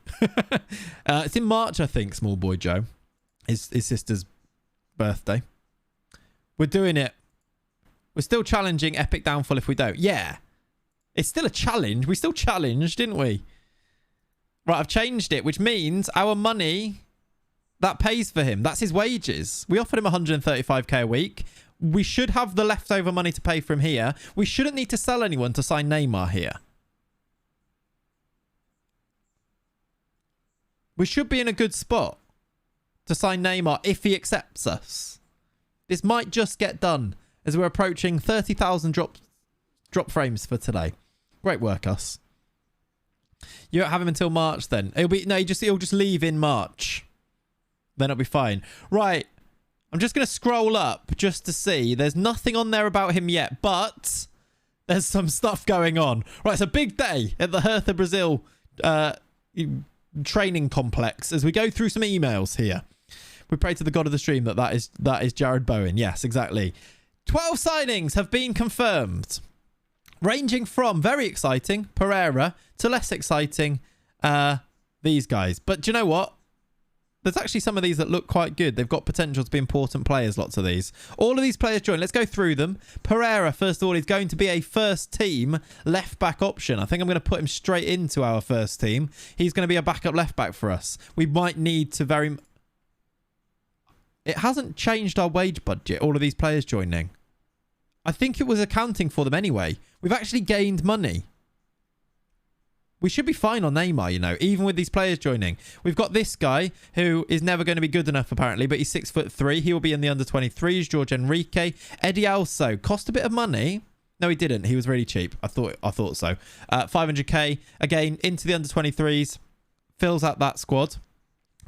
It's in March, I think, small boy Joe. His sister's birthday. We're doing it. We're still challenging epic downfall if we don't. Yeah. It's still a challenge. We still challenged, didn't we? Right, I've changed it, which means our money, that pays for him. That's his wages. We offered him 135k a week. We should have the leftover money to pay for him here. We shouldn't need to sell anyone to sign Neymar here. We should be in a good spot to sign Neymar if he accepts us. This might just get done as we're approaching 30,000 drop frames for today. Great work, us. You don't have him until March then. He'll just leave in March. Then it'll be fine. Right. I'm just going to scroll up just to see. There's nothing on there about him yet, but there's some stuff going on. Right, it's a big day at the Hertha Brasil training complex as we go through some emails here. We pray to the God of the stream that is Jared Bowen. Yes, exactly. 12 signings have been confirmed, ranging from very exciting, Pereira, to less exciting, these guys. But do you know what? There's actually some of these that look quite good. They've got potential to be important players, lots of these. All of these players join. Let's go through them. Pereira, first of all, is going to be a first-team left-back option. I think I'm going to put him straight into our first team. He's going to be a backup left-back for us. We might need to very... It hasn't changed our wage budget, all of these players joining. I think it was accounting for them anyway. We've actually gained money. We should be fine on Neymar, you know, even with these players joining. We've got this guy who is never going to be good enough, apparently, but he's 6'3". He will be in the under-23s. George Enrique. Eddie Also. Cost a bit of money. No, he didn't. He was really cheap. I thought so. 500k. Again, into the under-23s. Fills out that squad.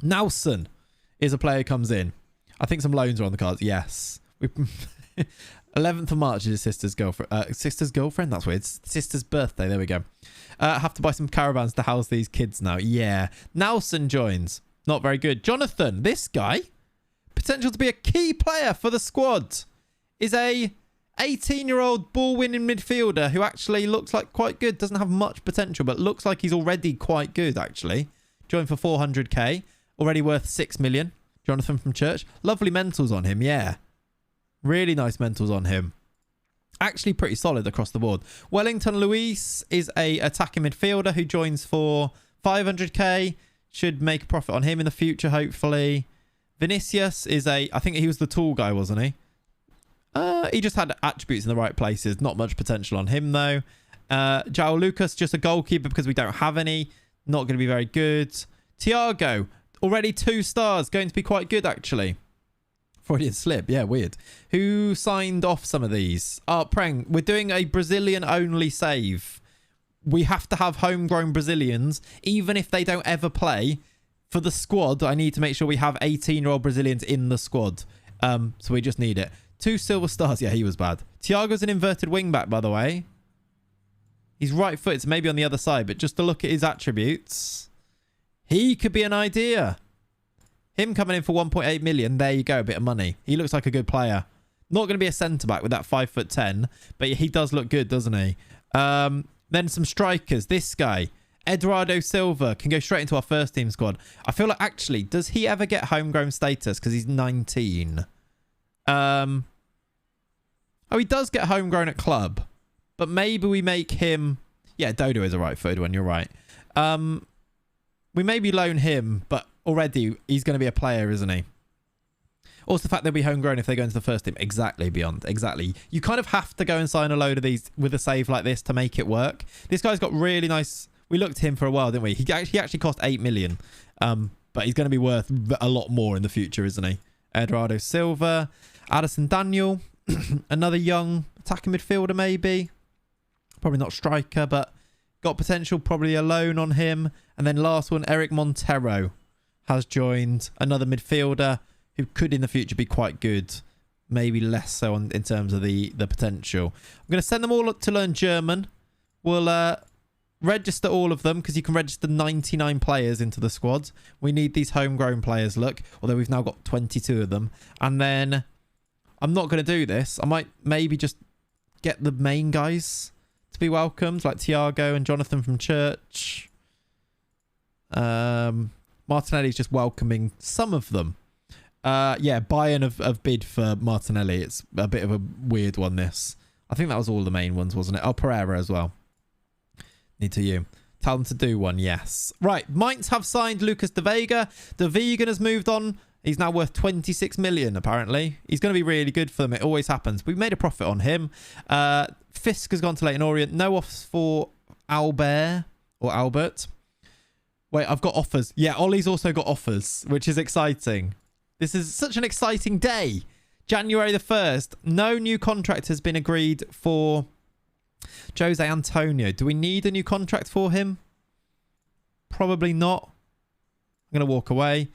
Nelson is a player who comes in. I think some loans are on the cards. Yes. 11th of March is his sister's girlfriend. Sister's girlfriend? That's weird. Sister's birthday. There we go. Have to buy some caravans to house these kids now. Yeah. Nelson joins. Not very good. Jonathan, this guy, potential to be a key player for the squad, is a 18-year-old ball-winning midfielder who actually looks like quite good. Doesn't have much potential, but looks like he's already quite good, actually. Joined for 400k. Already worth 6 million. Jonathan from Church. Lovely mentals on him, yeah. Really nice mentals on him. Actually pretty solid across the board. Wellington Luis is a attacking midfielder who joins for 500k. Should make a profit on him in the future, hopefully. Vinicius is I think he was the tall guy, wasn't he? He just had attributes in the right places. Not much potential on him, though. João Lucas, just a goalkeeper because we don't have any. Not going to be very good. Thiago, already 2 stars. Going to be quite good, actually. Freudian slip. Yeah, weird. Who signed off some of these? Oh, Preng. We're doing a Brazilian-only save. We have to have homegrown Brazilians, even if they don't ever play. For the squad, I need to make sure we have 18-year-old Brazilians in the squad. So we just need it. 2 silver stars. Yeah, he was bad. Thiago's an inverted wing-back, by the way. He's right-footed, so maybe on the other side. But just to look at his attributes, he could be an idea. Him coming in for 1.8 million. There you go, a bit of money. He looks like a good player. Not going to be a centre-back with that 5'10", but he does look good, doesn't he? Then some strikers. This guy, Eduardo Silva, can go straight into our first team squad. I feel like, actually, does he ever get homegrown status? Because he's 19. Oh, he does get homegrown at club. But maybe we make him... Yeah, Dodo is a right-footed one, you're right. We maybe loan him, but already he's going to be a player, isn't he? Also, the fact they'll be homegrown if they go into the first team. Exactly, Beyond. Exactly. You kind of have to go and sign a load of these with a save like this to make it work. This guy's got really nice... We looked at him for a while, didn't we? He actually cost 8 million. But he's going to be worth a lot more in the future, isn't he? Eduardo Silva. Addison Daniel. Another young attacking midfielder, maybe. Probably not striker, but got potential. Probably a loan on him. And then last one, Eric Montero has joined. Another midfielder who could in the future be quite good. Maybe less so in terms of the potential. I'm going to send them all up to learn German. We'll register all of them because you can register 99 players into the squad. We need these homegrown players, look. Although we've now got 22 of them. And then I'm not going to do this. I might maybe just get the main guys to be welcomed, like Thiago and Jonathan from Church. Martinelli's just welcoming some of them. Yeah, Bayern have bid for Martinelli. It's a bit of a weird one, this. I think that was all the main ones, wasn't it? Oh, Pereira as well. Need to you. Tell them to do one, yes. Right, Mainz have signed Lucas De Vega. De Vegan has moved on. He's now worth 26 million, apparently. He's going to be really good for them. It always happens. We've made a profit on him. Fisk has gone to Leyton Orient. No offers for Albert. Wait, I've got offers. Yeah, Ollie's also got offers, which is exciting. This is such an exciting day. January the 1st. No new contract has been agreed for Jose Antonio. Do we need a new contract for him? Probably not. I'm going to walk away.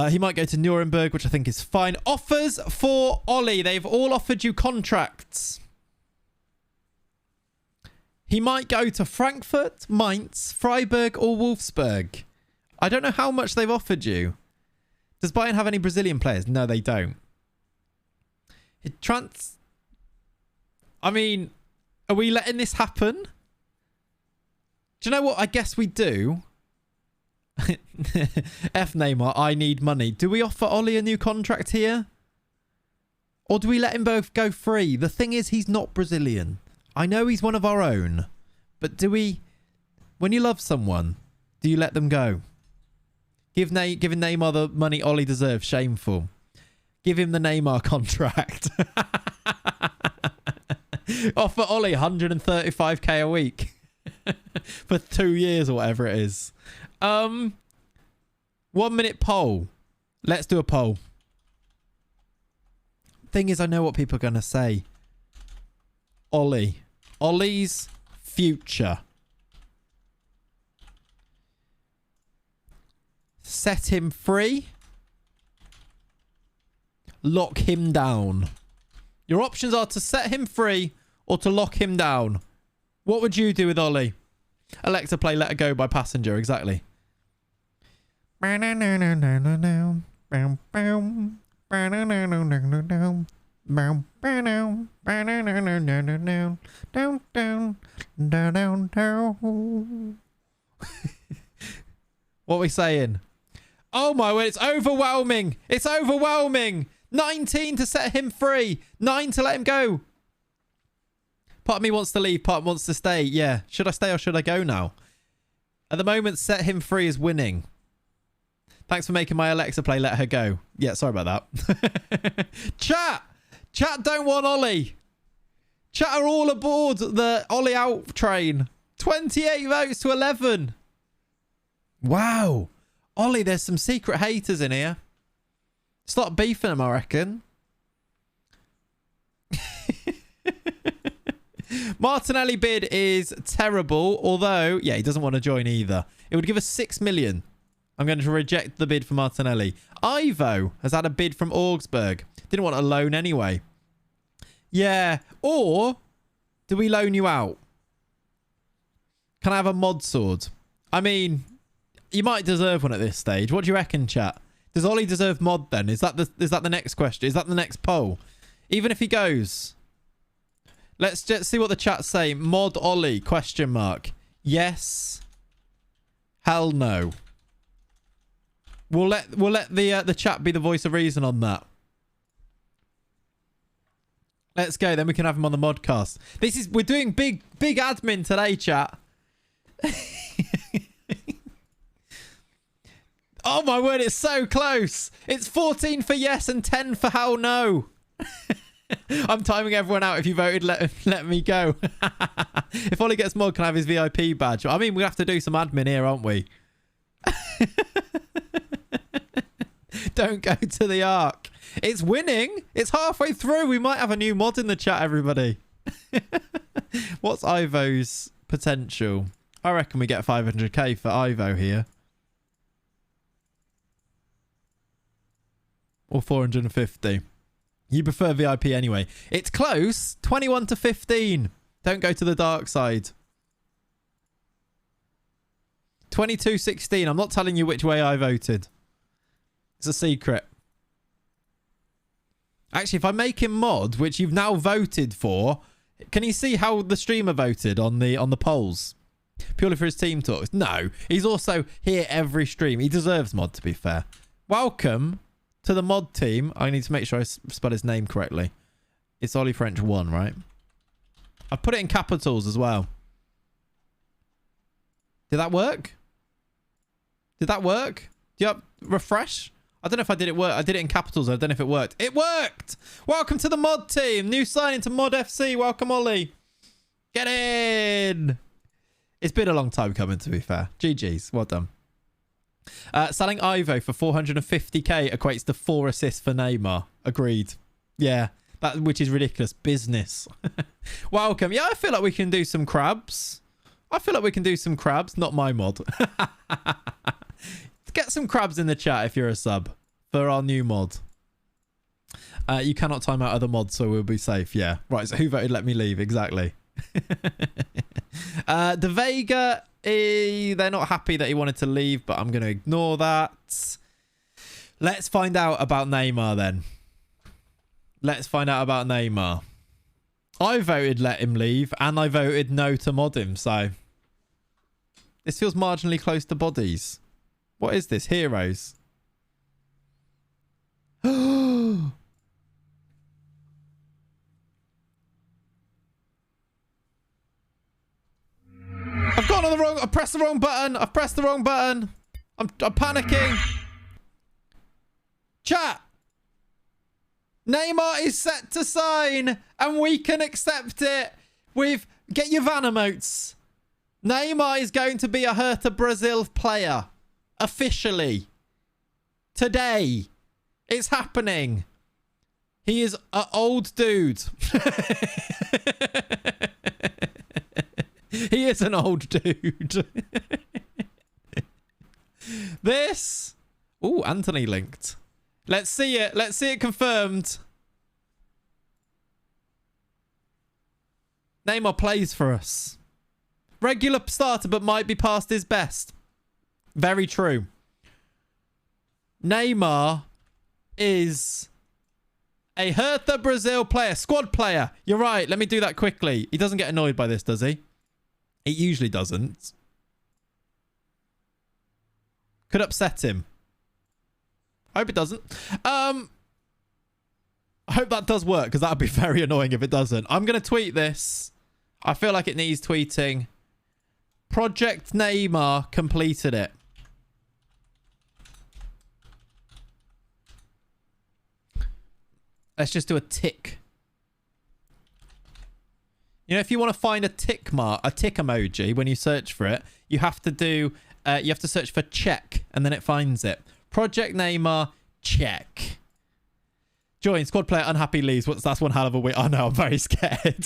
He might go to Nuremberg, which I think is fine. Offers for Ollie. They've all offered you contracts. He might go to Frankfurt, Mainz, Freiburg or Wolfsburg. I don't know how much they've offered you. Does Bayern have any Brazilian players? No, they don't. I mean, are we letting this happen? Do you know what? I guess we do. F Neymar, I need money. Do we offer Ollie a new contract here? Or do we let him both go free? The thing is, he's not Brazilian. I know he's one of our own. But do we... When you love someone, do you let them go? Giving Neymar the money Ollie deserves. Shameful. Give him the Neymar contract. Offer Ollie 135k a week. For 2 years or whatever it is. 1 minute poll. Let's do a poll. Thing is, I know what people are going to say. Ollie's future. Set him free. Lock him down. Your options are to set him free or to lock him down. What would you do with Ollie? Alexa, play Let Her Go by Passenger. Exactly. What are we saying? Oh my word, it's overwhelming. It's overwhelming. 19 to set him free. 9 to let him go. Part of me wants to leave, part wants to stay. Yeah. Should I stay or should I go now? At the moment, set him free is winning. Thanks for making my Alexa play Let Her Go. Yeah, sorry about that. Chat don't want Ollie. Chat are all aboard the Ollie out train. 28 votes to 11. Wow. Ollie, there's some secret haters in here. Start beefing them, I reckon. Martinelli bid is terrible, although, yeah, he doesn't want to join either. It would give us 6 million. I'm going to reject the bid for Martinelli. Ivo has had a bid from Augsburg. Didn't want a loan anyway. Yeah. Or do we loan you out? Can I have a mod sword? I mean, you might deserve one at this stage. What do you reckon, chat? Does Ollie deserve mod then? Is that the next question? Is that the next poll? Even if he goes... Let's just see what the chat say. Mod Ollie, question mark. Yes. Hell no. We'll let the chat be the voice of reason on that. Let's go. Then we can have him on the modcast. We're doing big admin today, chat. Oh my word, it's so close. It's 14 for yes and 10 for hell no. I'm timing everyone out. If you voted, let me go. If Ollie gets mod, can I have his VIP badge? I mean, we have to do some admin here, aren't we? Don't go to the Ark. It's winning. It's halfway through. We might have a new mod in the chat, everybody. What's Ivo's potential? I reckon we get 500k for Ivo here. Or 450. You prefer VIP anyway. It's close. 21 to 15. Don't go to the dark side. 22-16. I'm not telling you which way I voted. It's a secret. Actually, if I make him mod, which you've now voted for, can you see how the streamer voted on the polls? Purely for his team talks. No, he's also here every stream. He deserves mod, to be fair. Welcome to the mod team. I need to make sure I spell his name correctly. It's Ollie French 1, right? I've put it in capitals as well. Did that work? Did that work? Do you have refresh? I don't know if I did it work. I did it in capitals. I don't know if it worked. It worked! Welcome to the mod team. New sign into Mod FC. Welcome, Ollie. Get in! It's been a long time coming, to be fair. GG's. Well done. Selling Ivo for 450k equates to 4 assists for Neymar. Agreed. Yeah, which is ridiculous. Business. Welcome. Yeah, I feel like we can do some crabs. Not my mod. Get some crabs in the chat if you're a sub for our new mod. You cannot time out other mods, so we'll be safe. Yeah. Right, so who voted let me leave? Exactly. De Vega, they're not happy that he wanted to leave, but I'm going to ignore that. Let's find out about Neymar then. I voted let him leave, and I voted no to mod him, so this feels marginally close to bodies. What is this? Heroes. I've gone on the wrong... I've pressed the wrong button. I'm panicking. Chat. Neymar is set to sign, and we can accept it with... Get your van emotes. Neymar is going to be a Hertha Brasil player. Officially. Today. It's happening. He is an old dude. He is an old dude. This. Ooh, Anthony linked. Let's see it. Let's see it confirmed. Neymar plays for us. Regular starter, but might be past his best. Very true. Neymar is a Hertha Brazil player. Squad player. You're right. Let me do that quickly. He doesn't get annoyed by this, does he? It usually doesn't. Could upset him. I hope it doesn't. I hope that does work, because that would be very annoying if it doesn't. I'm going to tweet this. I feel like it needs tweeting. Project Neymar completed it. Let's just do a tick. You know, if you want to find a tick emoji when you search for it, you have to do, you have to search for check and then it finds it. Project Neymar, check. Join, squad player, unhappy leaves. That's one hell of a week. Oh no, I'm very scared.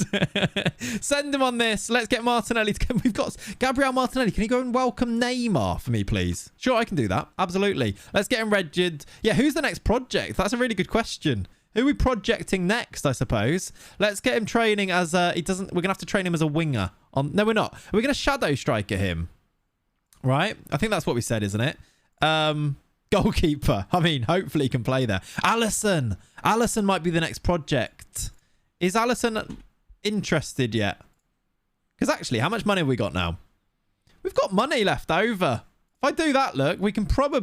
Send him on this. Let's get Martinelli to come. We've got Gabriel Martinelli. Can you go and welcome Neymar for me, please? Sure, I can do that. Absolutely. Let's get him registered. Yeah, who's the next project? That's a really good question. Who are we projecting next, I suppose? Let's get him training as he doesn't. We're gonna have to train him as a winger. No, we're not. We're gonna shadow striker him, right? I think that's what we said, isn't it? Goalkeeper. I mean, hopefully he can play there. Allison. Allison might be the next project. Is Allison interested yet? Because actually, how much money have we got now? We've got money left over. If I do that, look, we can sort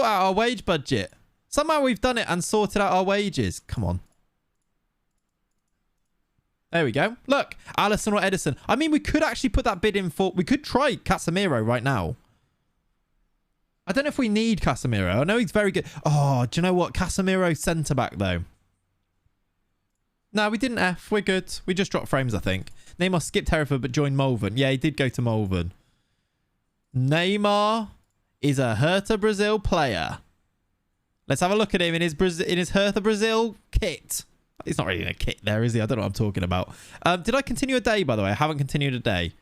out our wage budget. Somehow we've done it and sorted out our wages. Come on. There we go. Look, Allison or Edison. I mean, we could actually put that bid in for... We could try Casemiro right now. I don't know if we need Casemiro. I know he's very good. Oh, do you know what? Casemiro centre-back, though. No, we didn't F. We're good. We just dropped frames, I think. Neymar skipped Hertha but joined Malvern. Yeah, he did go to Malvern. Neymar is a Hertha Brazil player. Let's have a look at him in his Hertha Brazil kit. He's not really in a kit there, is he? I don't know what I'm talking about. Did I continue a day, by the way? I haven't continued a day.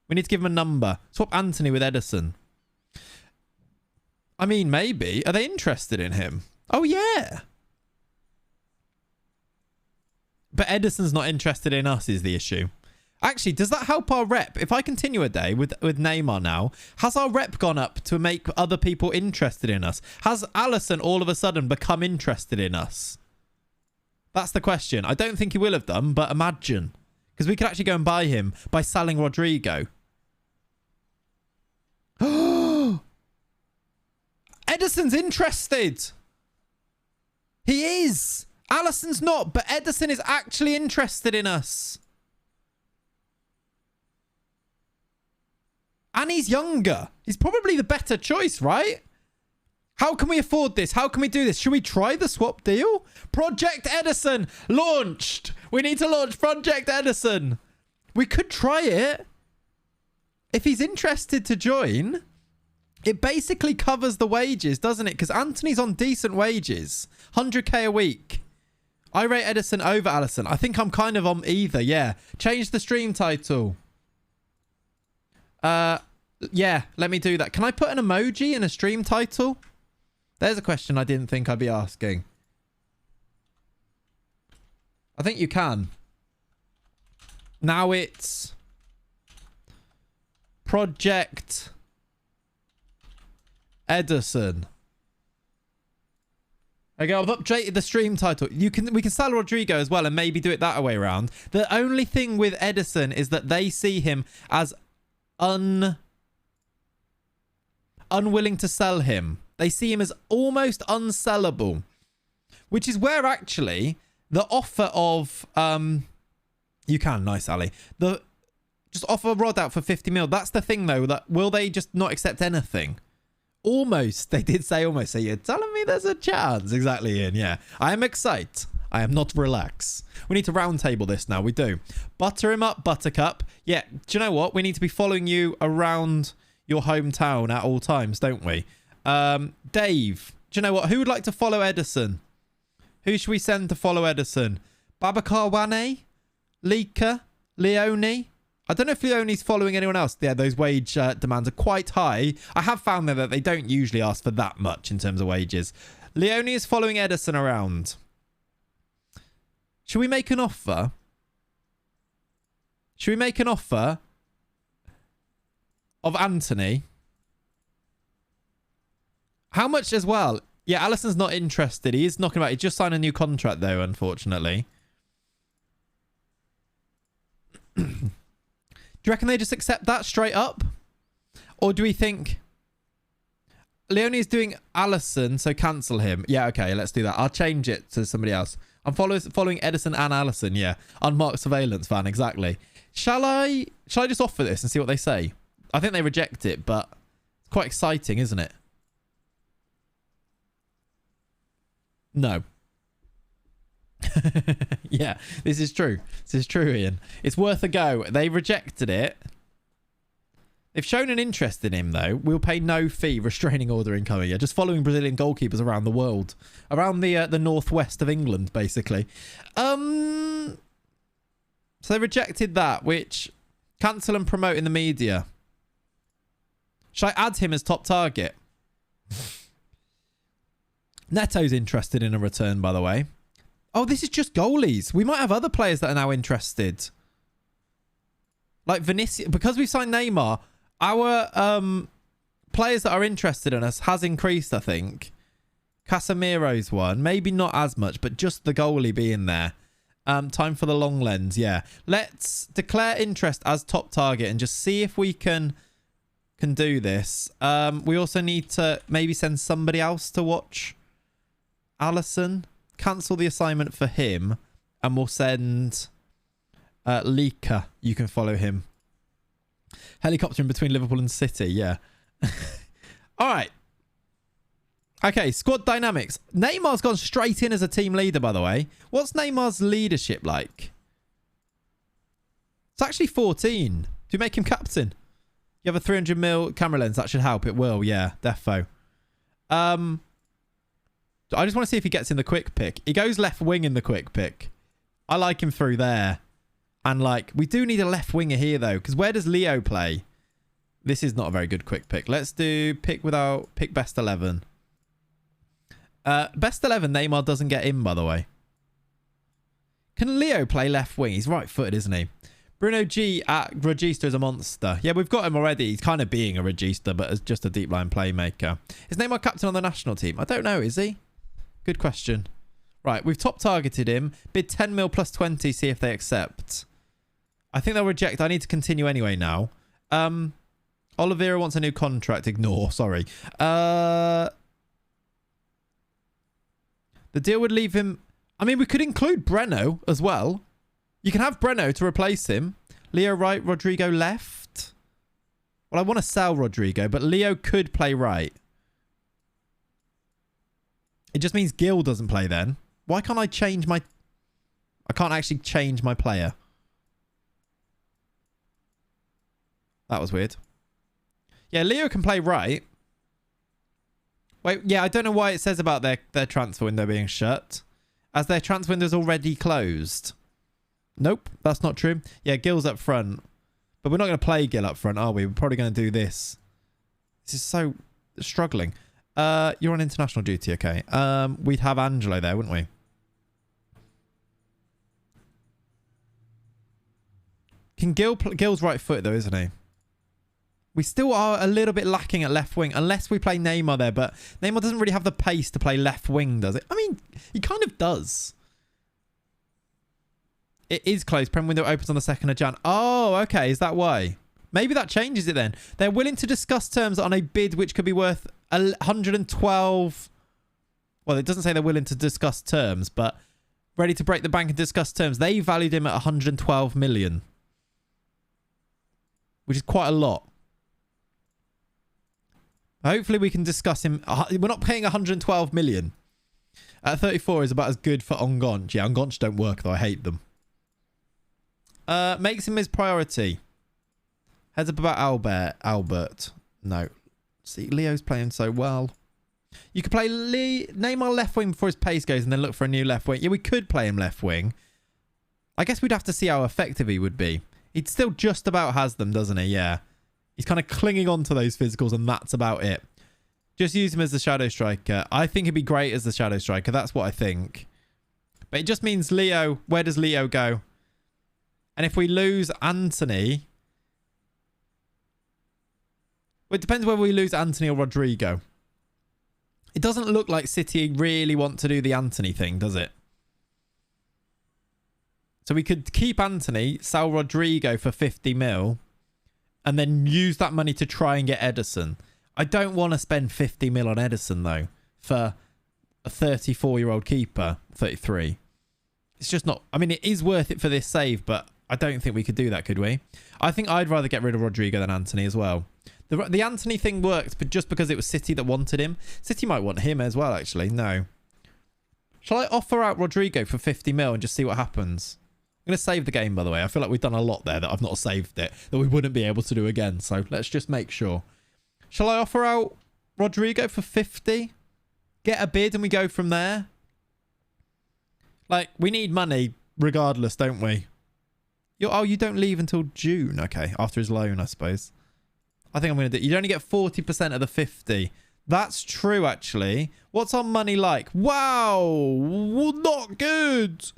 We need to give him a number. Swap Anthony with Edison. I mean, maybe. Are they interested in him? Oh, yeah. But Edison's not interested in us is the issue. Actually, does that help our rep? If I continue a day with Neymar now, has our rep gone up to make other people interested in us? Has Allison all of a sudden become interested in us? That's the question. I don't think he will have done, but imagine. Because we could actually go and buy him by selling Rodrigo. Edison's interested. He is. Allison's not, but Edison is actually interested in us. And he's younger. He's probably the better choice, right? How can we afford this? How can we do this? Should we try the swap deal? Project Edison launched. We need to launch Project Edison. We could try it. If he's interested to join, it basically covers the wages, doesn't it? Because Anthony's on decent wages. 100k a week. I rate Edison over Allison. I think I'm kind of on either, yeah. Change the stream title. Yeah, let me do that. Can I put an emoji in a stream title? There's a question I didn't think I'd be asking. I think you can. Now it's Project Edison. Okay, I've updated the stream title. We can sell Rodrigo as well and maybe do it that way around. The only thing with Edison is that they see him as unwilling to sell him. They see him as almost unsellable, which is where actually the offer of you can, nice Ali, just offer Rod out for 50 mil. That's the thing though, that will they just not accept anything? Almost. They did say almost. So you're telling me there's a chance. Exactly, Ian. Yeah, I am excited. I am not relax. We need to round table this now. We do. Butter him up, Buttercup. Yeah, do you know what? We need to be following you around your hometown at all times, don't we? Dave, do you know what? Who would like to follow Edison? Who should we send to follow Edison? Babacar Wane? Lika? Leone? I don't know if Leone's following anyone else. Yeah, those wage demands are quite high. I have found that they don't usually ask for that much in terms of wages. Leone is following Edison around. Should we make an offer? Should we make an offer of Anthony? How much as well? Yeah, Allison's not interested. He is knocking about. He just signed a new contract though, unfortunately. Do you reckon they just accept that straight up? Or do we think Leone is doing Allison, so cancel him? Yeah, okay, let's do that. I'll change it to somebody else. I'm following Edison and Allison, yeah. Unmarked surveillance van, exactly. Shall I just offer this and see what they say? I think they reject it, but it's quite exciting, isn't it? No. Yeah, this is true. This is true, Ian. It's worth a go. They rejected it. They've shown an interest in him, though. We'll pay no fee, restraining order incoming. Yeah, just following Brazilian goalkeepers around the world. Around the northwest of England, basically. So they rejected that, which... Cancel and promote in the media. Should I add him as top target? Neto's interested in a return, by the way. Oh, this is just goalies. We might have other players that are now interested. Like Vinicius. Because we've signed Neymar, our players that are interested in us has increased, I think. Casemiro's one. Maybe not as much, but just the goalie being there. Time for the long lens, yeah. Let's declare interest as top target and just see if we can do this. We also need to maybe send somebody else to watch Allison. Cancel the assignment for him and we'll send Lika. You can follow him. Helicoptering between Liverpool and City, yeah. All right. Okay, squad dynamics. Neymar's gone straight in as a team leader, by the way. What's Neymar's leadership like? It's actually 14. Do you make him captain? You have a 300 mil camera lens. That should help. It will, yeah. Defo. I just want to see if he gets in the quick pick. He goes left wing in the quick pick. I like him through there. And, like, we do need a left winger here, though. Because where does Leo play? This is not a very good quick pick. Let's do pick best 11. Best 11, Neymar doesn't get in, by the way. Can Leo play left wing? He's right-footed, isn't he? Bruno G at Regista is a monster. Yeah, we've got him already. He's kind of being a Regista, but as just a deep line playmaker. Is Neymar captain on the national team? I don't know, is he? Good question. Right, we've top targeted him. Bid 10 mil plus 20, see if they accept. I think they'll reject. I need to continue anyway now. Oliveira wants a new contract. Ignore, sorry. The deal would leave him... I mean, we could include Breno as well. You can have Breno to replace him. Leo right, Rodrigo left. Well, I want to sell Rodrigo, but Leo could play right. It just means Gil doesn't play then. Why can't I change my... I can't actually change my player. That was weird. Yeah, Leo can play right. Wait, yeah, I don't know why it says about their transfer window being shut. As their transfer window's already closed. Nope, that's not true. Yeah, Gil's up front. But we're not going to play Gil up front, are we? We're probably going to do this. This is so struggling. You're on international duty, okay. We'd have Angelo there, wouldn't we? Can Gil's right foot though, isn't he? We still are a little bit lacking at left wing, unless we play Neymar there. But Neymar doesn't really have the pace to play left wing, does it? I mean, he kind of does. It is closed. Prem window opens on the 2nd of Jan. Oh, okay. Is that why? Maybe that changes it then. They're willing to discuss terms on a bid which could be worth 112. Well, it doesn't say they're willing to discuss terms, but ready to break the bank and discuss terms. They valued him at 112 million, which is quite a lot. Hopefully we can discuss him. We're not paying 112 million. At 34 is about as good for Ongonch. Yeah, Ongonch don't work though. I hate them. Makes him his priority. Heads up about Albert. No. See, Leo's playing so well. You could play Neymar left wing before his pace goes and then look for a new left wing. Yeah, we could play him left wing. I guess we'd have to see how effective he would be. He still just about has them, doesn't he? Yeah. He's kind of clinging on to those physicals and that's about it. Just use him as the shadow striker. I think he'd be great as the shadow striker. That's what I think. But it just means Leo. Where does Leo go? And if we lose Anthony... Well, it depends whether we lose Anthony or Rodrigo. It doesn't look like City really want to do the Anthony thing, does it? So we could keep Anthony, sell Rodrigo for 50 mil, and then use that money to try and get Edison. I don't want to spend 50 mil on Edison, though, for a 34-year-old keeper, 33. It's just not... I mean, it is worth it for this save, but I don't think we could do that, could we? I think I'd rather get rid of Rodrigo than Anthony as well. The Anthony thing worked, but just because it was City that wanted him. City might want him as well, actually. No. Shall I offer out Rodrigo for 50 mil and just see what happens? I'm going to save the game, by the way. I feel like we've done a lot there that I've not saved it, that we wouldn't be able to do again. So let's just make sure. Shall I offer out Rodrigo for 50? Get a bid and we go from there? Like, we need money regardless, don't we? Oh, you don't leave until June. Okay, after his loan, I suppose. I think I'm going to do... You'd only get 40% of the 50. That's true, actually. What's our money like? Wow! Well, not good!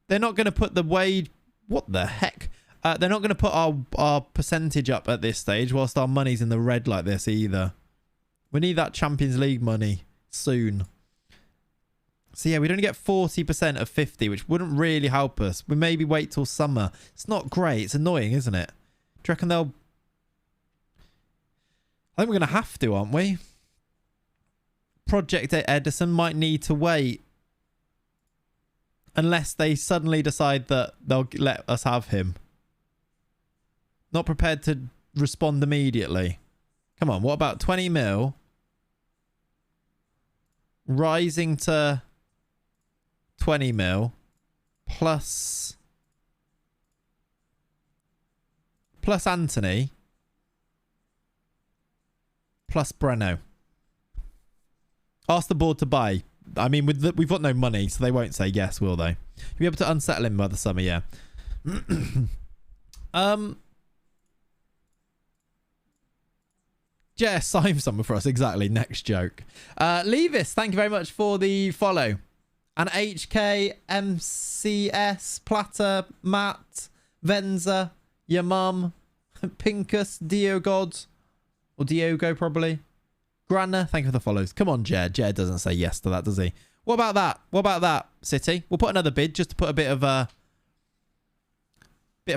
They're not going to put the wage... What the heck? They're not going to put our percentage up at this stage whilst our money's in the red like this either. We need that Champions League money soon. So yeah, we'd only get 40% of 50, which wouldn't really help us. We maybe wait till summer. It's not great. It's annoying, isn't it? Do you reckon they'll... I think we're going to have to, aren't we? Project Edison might need to wait. Unless they suddenly decide that they'll let us have him. Not prepared to respond immediately. Come on, what about 20 mil? Rising to 20 mil. Plus Anthony. Plus Breno. Ask the board to buy. I mean, we've got no money, so they won't say yes, will they? You'll be able to unsettle him by the summer, yeah. Yeah, sign someone for us. Exactly. Next joke. Levis, thank you very much for the follow. And HK, MCS, Platter, Matt, Venza, your mum, Pinkus, Diogod, or Diogo probably. Granna, thank you for the follows. Come on, Jed. Jed doesn't say yes to that, does he? What about that? What about that, City? We'll put another bid just to put a bit of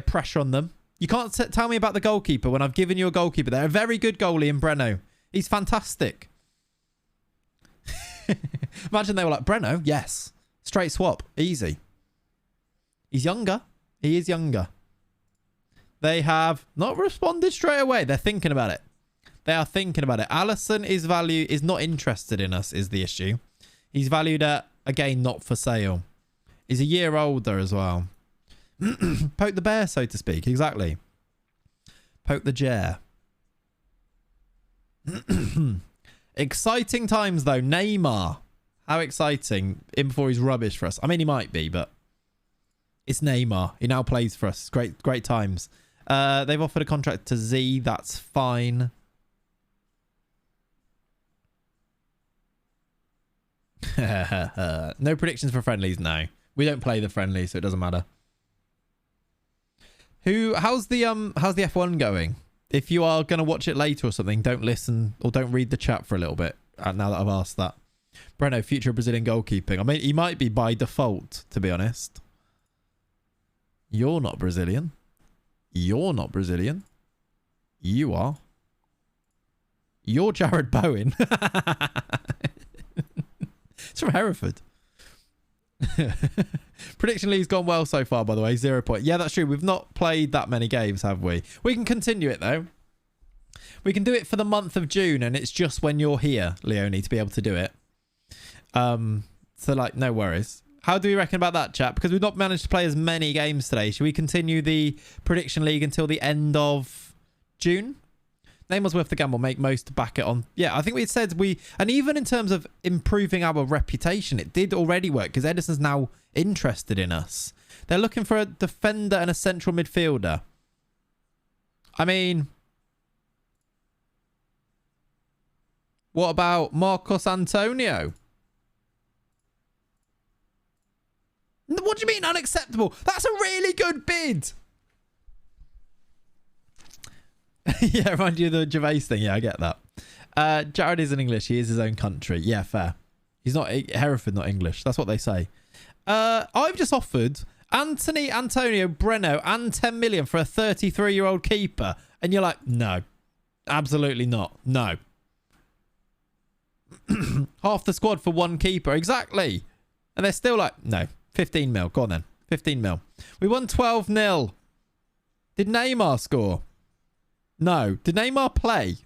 pressure on them. You can't tell me about the goalkeeper when I've given you a goalkeeper. They're a very good goalie in Breno. He's fantastic. Imagine they were like, Breno? Yes. Straight swap. Easy. He's younger. He is younger. They have not responded straight away. They're thinking about it. They are thinking about it. Allison is not interested in us is the issue. He's valued at, again, not for sale. He's a year older as well. Poke the bear, so to speak. Exactly. Poke the jar. Exciting times, though. Neymar. How exciting. In before he's rubbish for us. I mean, he might be, but it's Neymar. He now plays for us. Great times. They've offered a contract to Z. That's fine. No predictions for friendlies. No, we don't play the friendlies, so it doesn't matter. How's the F1 going? If you are going to watch it later or something, don't listen or don't read the chat for a little bit. Now that I've asked that. Breno, future Brazilian goalkeeping. I mean, he might be by default, to be honest. You're not Brazilian. You're not Brazilian. You are. You're Jared Bowen. It's from Hereford. Prediction League's gone well so far, by the way. 0 point. Yeah, that's true. We've not played that many games, have we? We can continue it, though. We can do it for the month of June, and it's just when you're here, Leonie, to be able to do it. So, like, no worries. How do we reckon about that, chat? Because we've not managed to play as many games today. Should we continue the Prediction League until the end of June? Name was worth the gamble. Make most to back it on. Yeah, I think we said and even in terms of improving our reputation, it did already work because Edison's now interested in us. They're looking for a defender and a central midfielder. I mean, what about Marcos Antonio? What do you mean unacceptable? That's a really good bid. Yeah, remind you of the Gervais thing. Yeah, I get that. Jared isn't English. He is his own country. Yeah, fair. He's not Hereford, not English. That's what they say. I've just offered Antonio Breno and 10 million for a 33-year-old keeper. And you're like, no, absolutely not. No. Half the squad for one keeper. Exactly. And they're still like, no, 15 mil. Go on then. 15 mil. We won 12-0. Did Neymar score? No. Did Neymar play?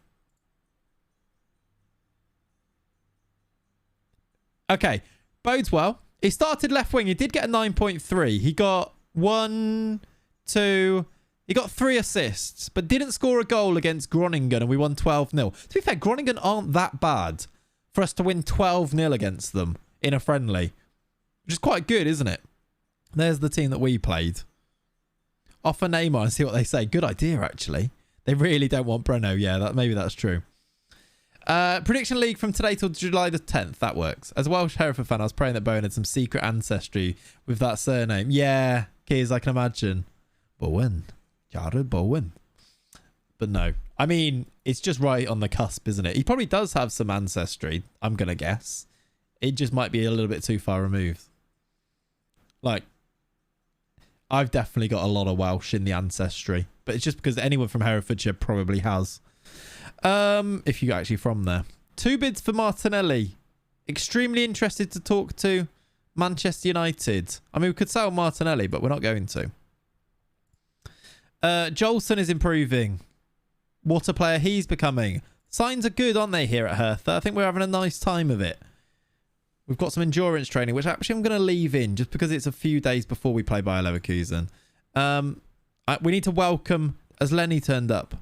Okay. Bodes well. He started left wing. He did get a 9.3. He got 1, 2... He got 3 assists, but didn't score a goal against Groningen, and we won 12-0. To be fair, Groningen aren't that bad for us to win 12-0 against them in a friendly, which is quite good, isn't it? There's the team that we played. Offer Neymar and see what they say. Good idea, actually. They really don't want Breno. Yeah, maybe that's true. Prediction league from today till July the 10th. That works. As a Welsh Hertha fan, I was praying that Bowen had some secret ancestry with that surname. Yeah, Keys, I can imagine. Bowen. Jared Bowen. But no. I mean, it's just right on the cusp, isn't it? He probably does have some ancestry, I'm going to guess. It just might be a little bit too far removed. Like, I've definitely got a lot of Welsh in the ancestry. But it's just because anyone from Herefordshire probably has. If you're actually from there. 2 bids for Martinelli. Extremely interested to talk to Manchester United. I mean, we could sell Martinelli, but we're not going to. Jolson is improving. What a player he's becoming. Signs are good, aren't they, here at Hertha? I think we're having a nice time of it. We've got some endurance training, which actually I'm going to leave in just because it's a few days before we play Bayer Leverkusen. We need to welcome... Has Lenny turned up?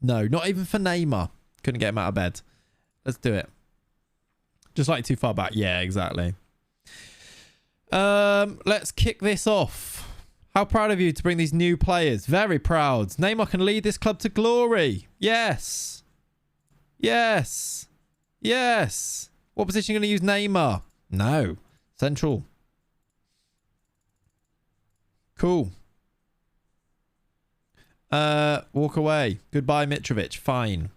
No, not even for Neymar. Couldn't get him out of bed. Let's do it. Just like too far back. Yeah, exactly. Let's kick this off. How proud of you to bring these new players. Very proud. Neymar can lead this club to glory. Yes. Yes. Yes. What position are you going to use Neymar? No. Central. Cool. Walk away. Goodbye, Mitrovic. Fine.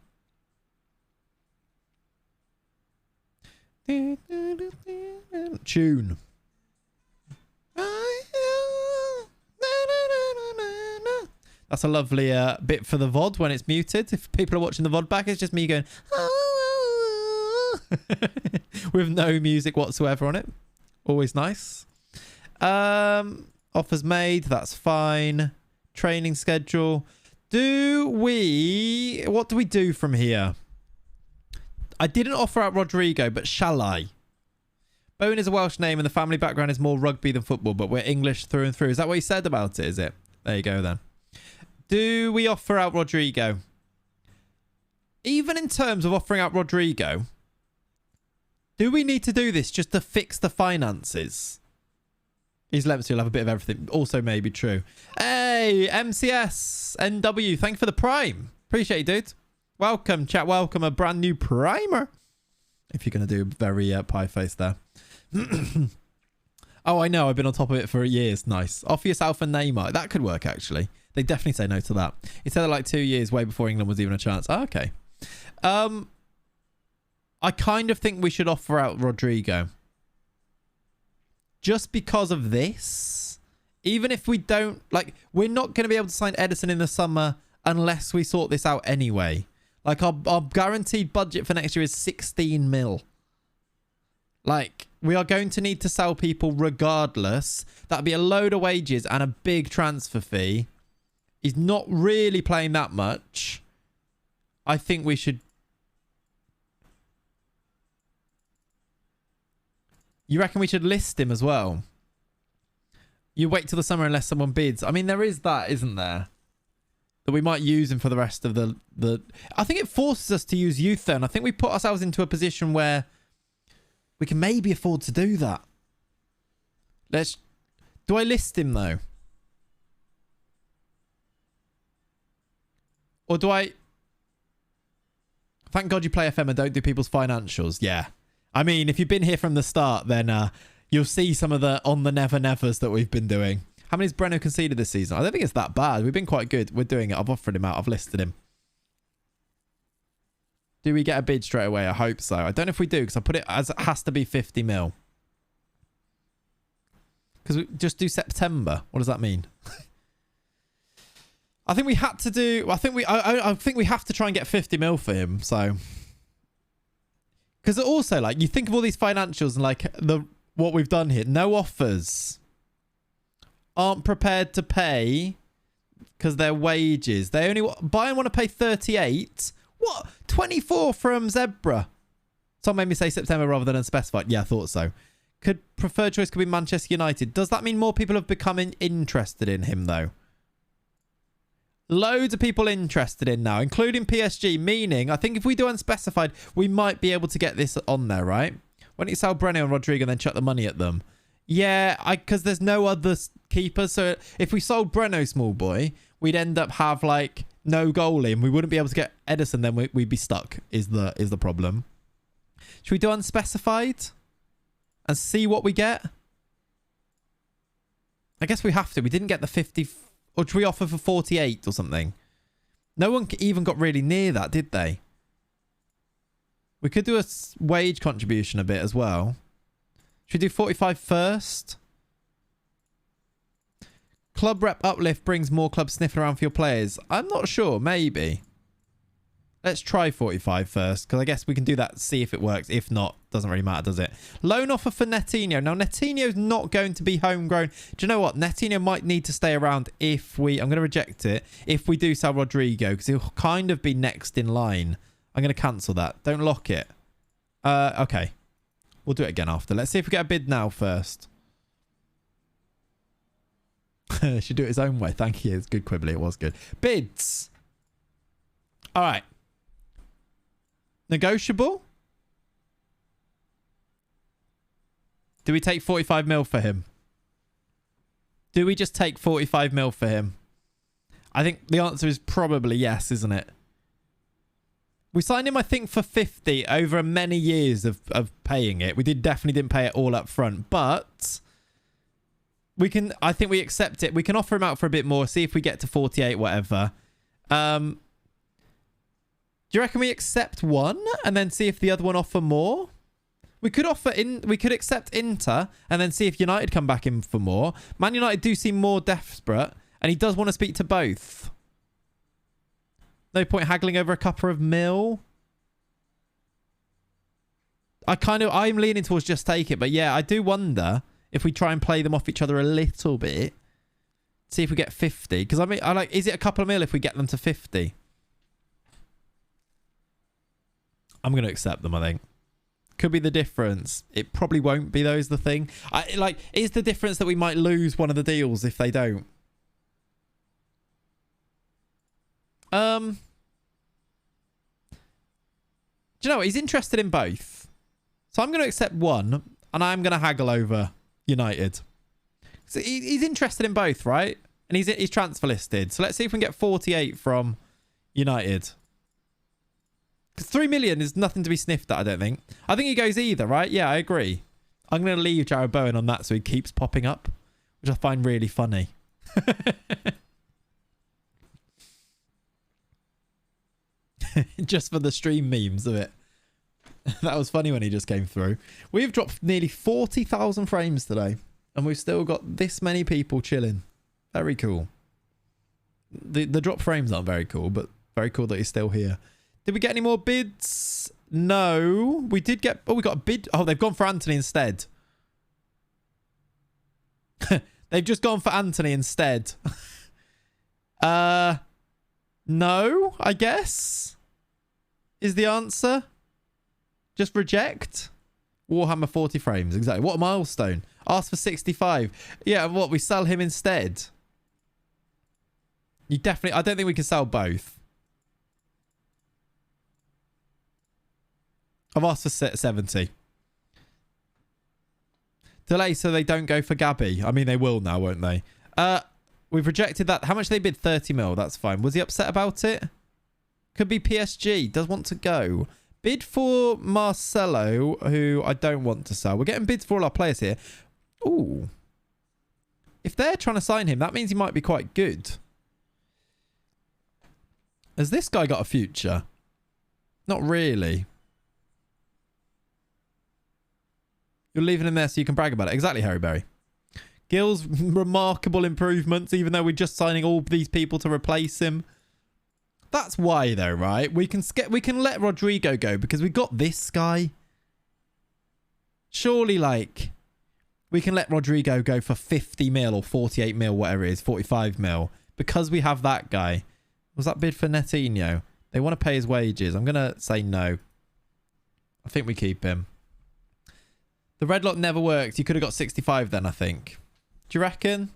Tune. That's a lovely bit for the VOD when it's muted. If people are watching the VOD back, it's just me going with no music whatsoever on it. Always nice. Offers made. That's fine. Training schedule. What do we do from here? I didn't offer out Rodrigo, but shall I? Bowen is a Welsh name and the family background is more rugby than football, but we're English through and through. Is that what you said about it, is it? There you go then. Do we offer out Rodrigo? Even in terms of offering out Rodrigo, do we need to do this just to fix the finances? He's let will have a bit of everything. Also may be true. Hey, MCS NW, thank you for the prime. Appreciate you, dude. Welcome, chat. Welcome. A brand new primer. If you're going to do very pie face there. Oh, I know. I've been on top of it for years. Nice. Offer yourself a Neymar. That could work, actually. They definitely say no to that. It said like 2 years, way before England was even a chance. Oh, okay. I kind of think we should offer out Rodrigo. Just because of this. Even if we don't... Like, we're not going to be able to sign Edison in the summer unless we sort this out anyway. Like, our guaranteed budget for next year is 16 mil. Like, we are going to need to sell people regardless. That'd be a load of wages and a big transfer fee. He's not really playing that much. I think we should... You reckon we should list him as well? You wait till the summer unless someone bids. I mean, there is that, isn't there? That we might use him for the rest of the... I think it forces us to use youth though. And I think we put ourselves into a position where we can maybe afford to do that. Do I list him though? Or do I... Thank God you play FM and don't do people's financials. Yeah. I mean, if you've been here from the start, then you'll see some of the on the never nevers that we've been doing. How many's Breno conceded this season? I don't think it's that bad. We've been quite good. We're doing it. I've offered him out. I've listed him. Do we get a bid straight away? I hope so. I don't know if we do because I put it as it has to be 50 mil. Because we just do September. What does that mean? I think we had to do... I think we have to try and get 50 mil for him. So... Because also, like, you think of all these financials and, like, what we've done here. No offers. Aren't prepared to pay because their wages. They only... Bayern want to pay 38. What? 24 from Zebra. Someone made me say September rather than unspecified. Yeah, I thought so. preferred choice could be Manchester United. Does that mean more people have become interested in him, though? Loads of people interested in now, including PSG, meaning I think if we do unspecified, we might be able to get this on there, right? Why don't you sell Breno and Rodrigo and then chuck the money at them? Yeah, because there's no other keepers. So if we sold Breno, small boy, we'd end up have like no goalie and we wouldn't be able to get Edison. Then we'd be stuck is the problem. Should we do unspecified and see what we get? I guess we have to. We didn't get the 50, or should we offer for 48 or something? No one even got really near that, did they? We could do a wage contribution a bit as well. Should we do 45 first? Club rep uplift brings more clubs sniffing around for your players. I'm not sure. Maybe. Let's try 45 first, because I guess we can do that, see if it works. If not, doesn't really matter, does it? Loan offer for Netinho. Now, Netinho's not going to be homegrown. Do you know what? Netinho might need to stay around if we... I'm going to reject it. If we do sell Rodrigo, because he'll kind of be next in line. I'm going to cancel that. Don't lock it. Okay. We'll do it again after. Let's see if we get a bid now first. Should do it his own way. Thank you. It's good, Quibbly. It was good. Bids. All right. Negotiable? Do we take 45 mil for him? Do we just take 45 mil for him? I think the answer is probably yes, isn't it? We signed him, I think, for 50 over many years of paying it. We definitely didn't pay it all up front, but we can, I think we accept it. We can offer him out for a bit more, see if we get to 48, whatever. Do you reckon we accept one and then see if the other one offer more? We could accept Inter and then see if United come back in for more. Man United do seem more desperate and he does want to speak to both. No point haggling over a couple of mil. I'm leaning towards just take it, but yeah, I do wonder if we try and play them off each other a little bit. See if we get 50. Because I mean, is it a couple of mil if we get them to 50? I'm going to accept them, I think. Could be the difference. It probably won't be, though, is the thing. Is the difference that we might lose one of the deals if they don't? Do you know what? He's interested in both. So I'm going to accept one, and I'm going to haggle over United. So he's interested in both, right? And he's transfer listed. So let's see if we can get 48 from United. Because 3 million is nothing to be sniffed at, I don't think. I think he goes either, right? Yeah, I agree. I'm going to leave Jared Bowen on that so he keeps popping up, which I find really funny. Just for the stream memes of it. That was funny when he just came through. We've dropped nearly 40,000 frames today, and we've still got this many people chilling. Very cool. The drop frames aren't very cool, but very cool that he's still here. Did we get any more bids? No. We did get... Oh, we got a bid. Oh, they've gone for Anthony instead. They've just gone for Anthony instead. No, I guess. Is the answer. Just reject. Warhammer 40 frames. Exactly. What a milestone. Ask for 65. Yeah, what? We sell him instead? You definitely... I don't think we can sell both. I've asked for 70. Delay so they don't go for Gabby. I mean, they will now, won't they? We've rejected that. How much they bid? 30 mil. That's fine. Was he upset about it? Could be PSG. Does want to go. Bid for Marcelo, who I don't want to sell. We're getting bids for all our players here. Ooh. If they're trying to sign him, that means he might be quite good. Has this guy got a future? Not really. You're leaving him there so you can brag about it. Exactly, Harry Berry. Gill's remarkable improvements, even though we're just signing all these people to replace him. That's why, though, right? We can let Rodrigo go because we got this guy. Surely, like, we can let Rodrigo go for 50 mil or 48 mil, whatever it is, 45 mil, because we have that guy. Was that bid for Netinho? They want to pay his wages. I'm going to say no. I think we keep him. The red lock never worked. You could have got 65 then, I think. Do you reckon?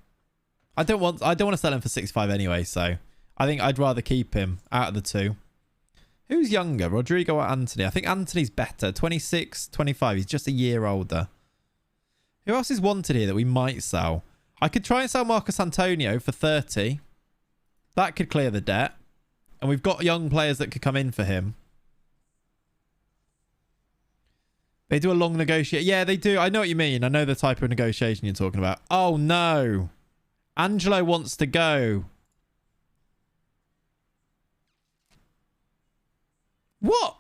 I don't want to sell him for 65 anyway, so I think I'd rather keep him out of the two. Who's younger, Rodrigo or Anthony? I think Anthony's better. 26, 25. He's just a year older. Who else is wanted here that we might sell? I could try and sell Marcus Antonio for 30. That could clear the debt. And we've got young players that could come in for him. They do a long negotiation. Yeah, they do. I know what you mean. I know the type of negotiation you're talking about. Oh, no. Angelo wants to go. What?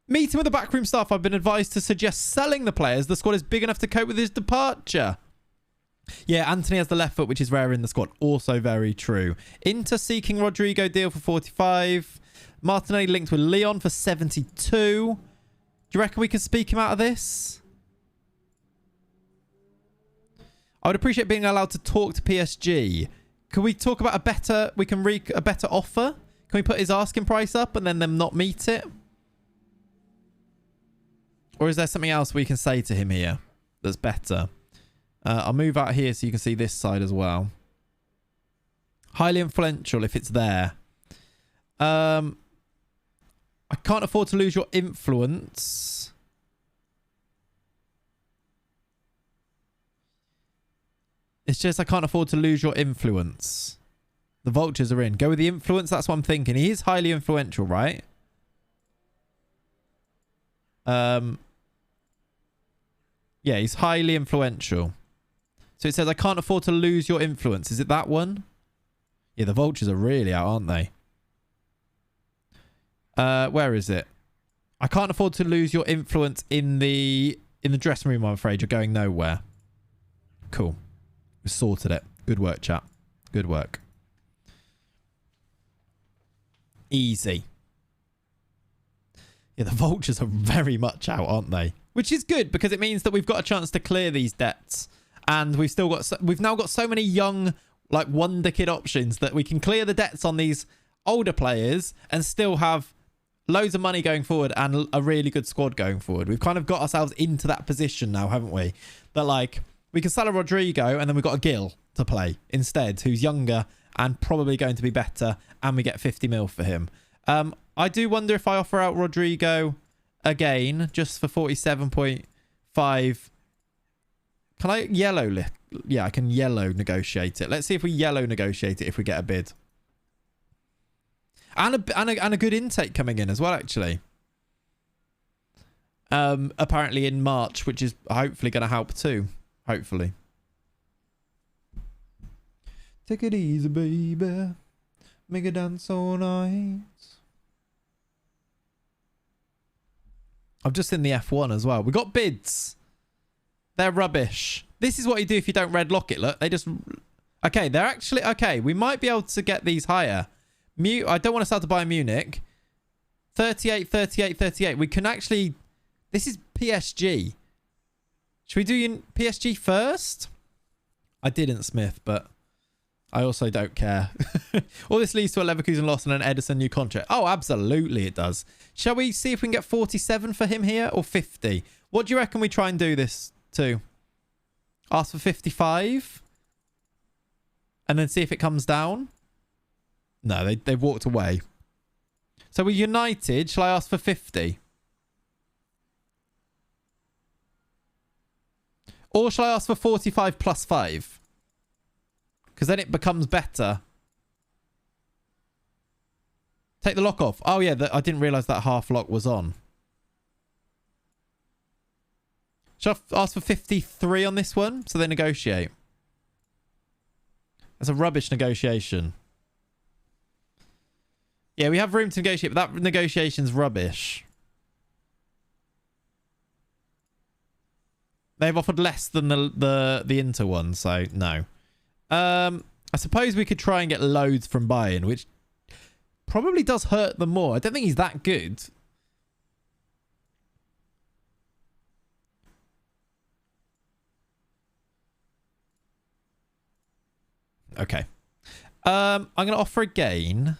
Meeting with the backroom staff, I've been advised to suggest selling the players. The squad is big enough to cope with his departure. Yeah, Anthony has the left foot, which is rare in the squad. Also very true. Inter seeking Rodrigo deal for 45. Martinelli linked with Leon for 72. Do you reckon we can speak him out of this? I would appreciate being allowed to talk to PSG. Can we talk about a better offer? Can we put his asking price up and then them not meet it? Or is there something else we can say to him here that's better? I'll move out here so you can see this side as well. Highly influential if it's there. I can't afford to lose your influence. It's just I can't afford to lose your influence. The vultures are in. Go with the influence. That's what I'm thinking. He is highly influential, right? Yeah, he's highly influential. So it says I can't afford to lose your influence. Is it that one? Yeah, the vultures are really out, aren't they? Where is it? I can't afford to lose your influence in the dressing room, I'm afraid. You're going nowhere. Cool. We sorted it. Good work, chat. Good work. Easy. Yeah, the vultures are very much out, aren't they? Which is good because it means that we've got a chance to clear these debts. And we've now got so many young, like, wonder kid options that we can clear the debts on these older players and still have loads of money going forward and a really good squad going forward. We've kind of got ourselves into that position now, haven't we? That, like, we can sell a Rodrigo and then we've got a Gil to play instead, who's younger and probably going to be better, and we get 50 mil for him. I do wonder if I offer out Rodrigo again, just for 47.5. Can I yellow? Yeah, I can yellow negotiate it. Let's see if we yellow negotiate it if we get a bid. And a good intake coming in as well, actually. Apparently in March, which is hopefully going to help too. Hopefully. Take it easy, baby. Make it dance all night. I've just in the F1 as well. We got bids. They're rubbish. This is what you do if you don't red lock it. Look, they just... Okay, they're actually... Okay, we might be able to get these higher. I don't want to start to buy Munich. 38, 38, 38. We can actually... This is PSG. Should we do PSG first? I didn't, Smith, but I also don't care. All this leads to a Leverkusen loss and an Edison new contract. Oh, absolutely it does. Shall we see if we can get 47 for him here or 50? What do you reckon we try and do this to? Ask for 55? And then see if it comes down? No, they've walked away. So we're united. Shall I ask for 50? Or shall I ask for 45 plus 5? Because then it becomes better. Take the lock off. Oh, yeah. I didn't realise that half lock was on. Shall I ask for 53 on this one? So they negotiate. That's a rubbish negotiation. Yeah, we have room to negotiate, but that negotiation's rubbish. They've offered less than the Inter one, so no. I suppose we could try and get loads from Bayern, which probably does hurt them more. I don't think he's that good. Okay. I'm going to offer again.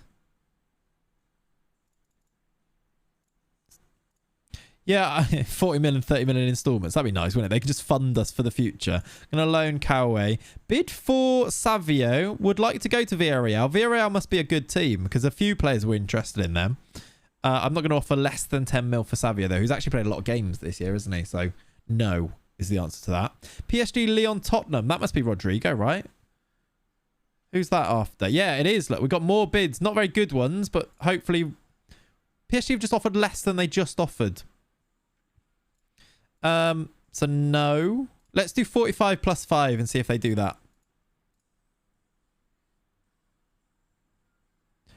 Yeah, 40 million, 30 million installments. That'd be nice, wouldn't it? They could just fund us for the future. Going to loan Coway. Bid for Savio. Would like to go to Villarreal. Villarreal must be a good team because a few players were interested in them. I'm not going to offer less than 10 mil for Savio, though, who's actually played a lot of games this year, isn't he? So, no is the answer to that. PSG, Leon, Tottenham. That must be Rodrigo, right? Who's that after? Yeah, it is. Look, we've got more bids. Not very good ones, but hopefully... PSG have just offered less than they just offered. So no. Let's do 45 plus 5 and see if they do that.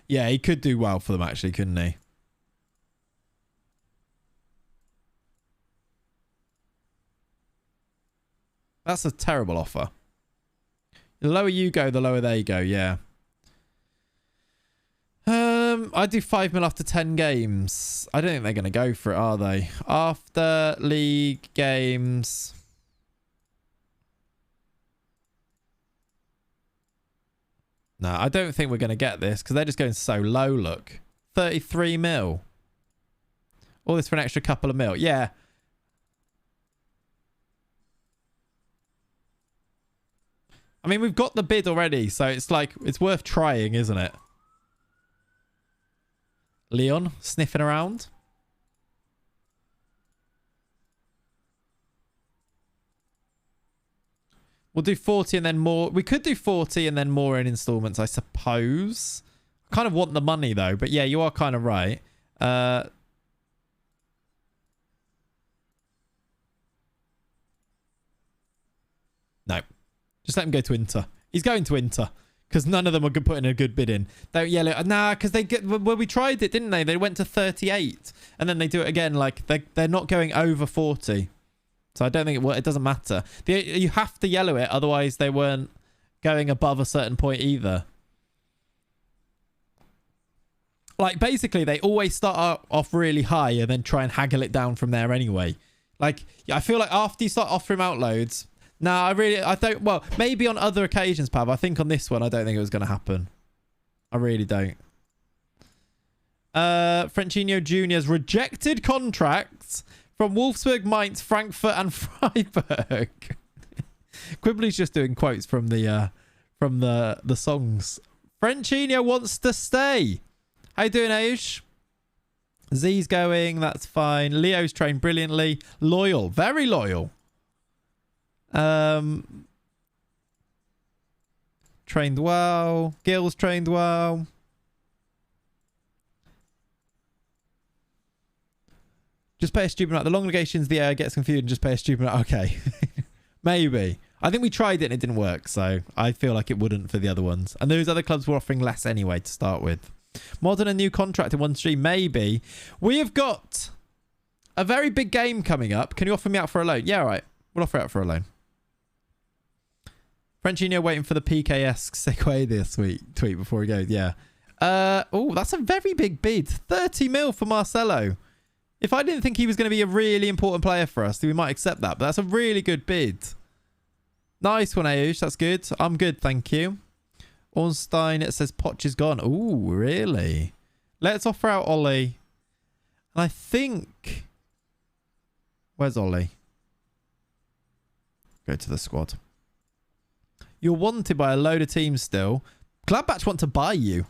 Yeah, he could do well for them actually, couldn't he? That's a terrible offer. The lower you go, the lower they go, yeah. I do 5 mil after 10 games. I don't think they're going to go for it, are they? After league games. No, I don't think we're going to get this because they're just going so low, look. 33 mil. All this for an extra couple of mil. Yeah. I mean, we've got the bid already, so it's like, it's worth trying, isn't it? Leon sniffing around. We'll do 40 and then more. We could do 40 and then more in installments, I suppose. I kind of want the money though, but yeah, you are kind of right. No. Just let him go to Inter. He's going to Inter. Because none of them are putting a good bid in. They yellow. Nah, because they get. Well, we tried it, didn't they? They went to 38, and then they do it again. Like they're not going over 40, so I don't think it doesn't matter. You have to yellow it, otherwise they weren't going above a certain point either. Like basically, they always start off really high and then try and haggle it down from there anyway. Like I feel like after you start offering out loads. No, I don't. Well, maybe on other occasions, Pav. I think on this one, I don't think it was going to happen. I really don't. Francinho Jr.'s rejected contracts from Wolfsburg, Mainz, Frankfurt, and Freiburg. Quibbly's just doing quotes from the songs. Francinho wants to stay. How you doing, Ayush? Z's going. That's fine. Leo's trained brilliantly. Loyal. Very loyal. Trained well. Gil's trained well. Just pay a stupid amount. The long negations, the air gets confused and just pay a stupid amount. Okay. Maybe. I think we tried it and it didn't work, so I feel like it wouldn't for the other ones. And those other clubs were offering less anyway to start with. Modern a new contract in one stream? Maybe. We have got a very big game coming up. Can you offer me out for a loan? Yeah, all right. We'll offer out for a loan. Francinho waiting for the PKS segue this week tweet before he goes. Yeah. Oh, that's a very big bid. 30 mil for Marcelo. If I didn't think he was going to be a really important player for us, we might accept that. But that's a really good bid. Nice one, Ayush. That's good. I'm good, thank you. Ornstein, it says Poch is gone. Oh, really? Let's offer out Ollie. And I think... Where's Ollie? Go to the squad. You're wanted by a load of teams still. Gladbach want to buy you.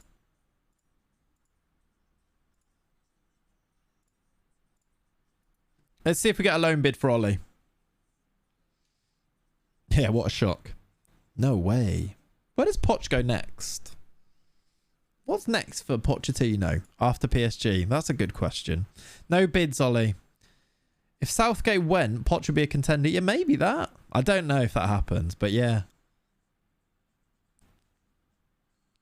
Let's see if we get a loan bid for Ollie. Yeah, what a shock. No way. Where does Poch go next? What's next for Pochettino after PSG? That's a good question. No bids, Ollie. If Southgate went, Poch would be a contender. Yeah, maybe that. I don't know if that happens, but yeah.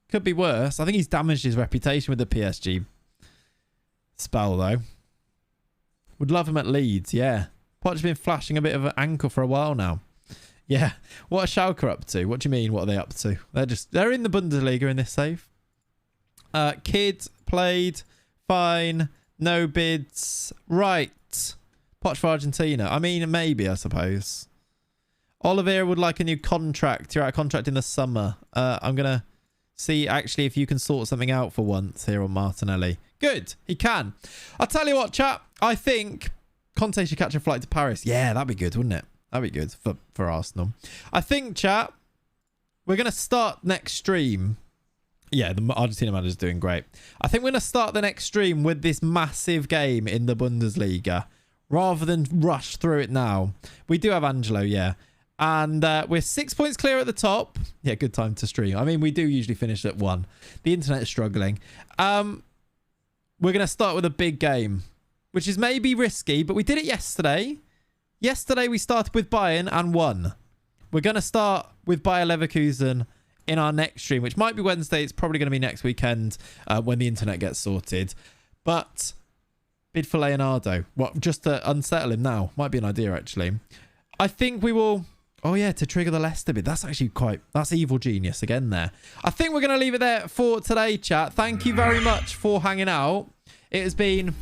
Could be worse. I think he's damaged his reputation with the PSG spell, though. Would love him at Leeds, yeah. Poch's been flashing a bit of an ankle for a while now. Yeah. What are Schalke up to? What do you mean, what are they up to? They're in the Bundesliga in this save. Kid played. Fine. No bids. Right. Poch for Argentina. I mean, maybe, I suppose. Oliveira would like a new contract. You're out of contract in the summer. I'm going to see actually if you can sort something out for once here on Martinelli. Good. He can. I'll tell you what, chat. I think Conte should catch a flight to Paris. Yeah, that'd be good, wouldn't it? That'd be good for Arsenal. I think, chat, we're going to start next stream. Yeah, the Argentina manager's doing great. I think we're going to start the next stream with this massive game in the Bundesliga rather than rush through it now. We do have Angelo, yeah. And we're 6 points clear at the top. Yeah, good time to stream. I mean, we do usually finish at 1. The internet is struggling. We're going to start with a big game, which is maybe risky, but we did it yesterday. Yesterday, we started with Bayern and won. We're going to start with Bayer Leverkusen in our next stream, which might be Wednesday. It's probably going to be next weekend when the internet gets sorted. But bid for Leonardo. What, just to unsettle him now? Might be an idea, actually. I think we will... Oh, yeah, to trigger the Leicester bid. That's actually quite... That's evil genius again there. I think we're going to leave it there for today, chat. Thank you very much for hanging out. It has been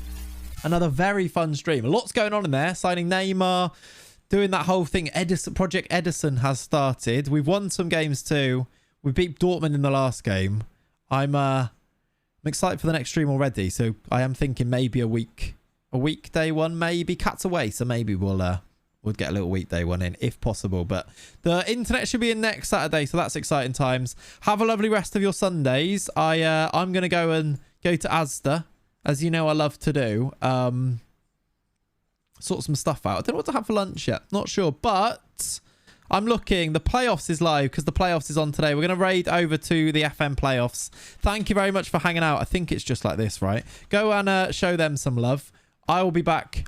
another very fun stream. A lot's going on in there. Signing Neymar, doing that whole thing. Project Edison has started. We've won some games too. We beat Dortmund in the last game. I'm excited for the next stream already. So I am thinking maybe a weekday one, maybe. Cat's away, so maybe we'll get a little weekday one in if possible. But the internet should be in next Saturday, so that's exciting times. Have a lovely rest of your Sundays. I'm gonna go to Asda, as you know I love to do. Sort some stuff out. I don't know what to have for lunch yet. Not sure, but I'm looking. The playoffs is live because the playoffs is on today. We're going to raid over to the FM playoffs. Thank you very much for hanging out. I think it's just like this, right? Go and show them some love. I will be back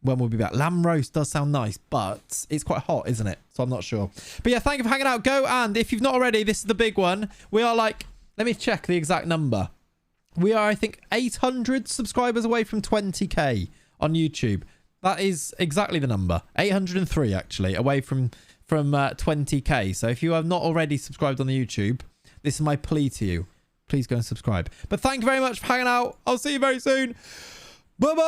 when we'll be back. Lamb roast does sound nice, but it's quite hot, isn't it? So I'm not sure. But yeah, thank you for hanging out. Go, and if you've not already, this is the big one. We are like, let me check the exact number. We are, I think, 800 subscribers away from 20k on YouTube. That is exactly the number. 803, actually, away from 20k. So if you have not already subscribed on the YouTube, this is my plea to you. Please go and subscribe. But thank you very much for hanging out. I'll see you very soon. Bye-bye.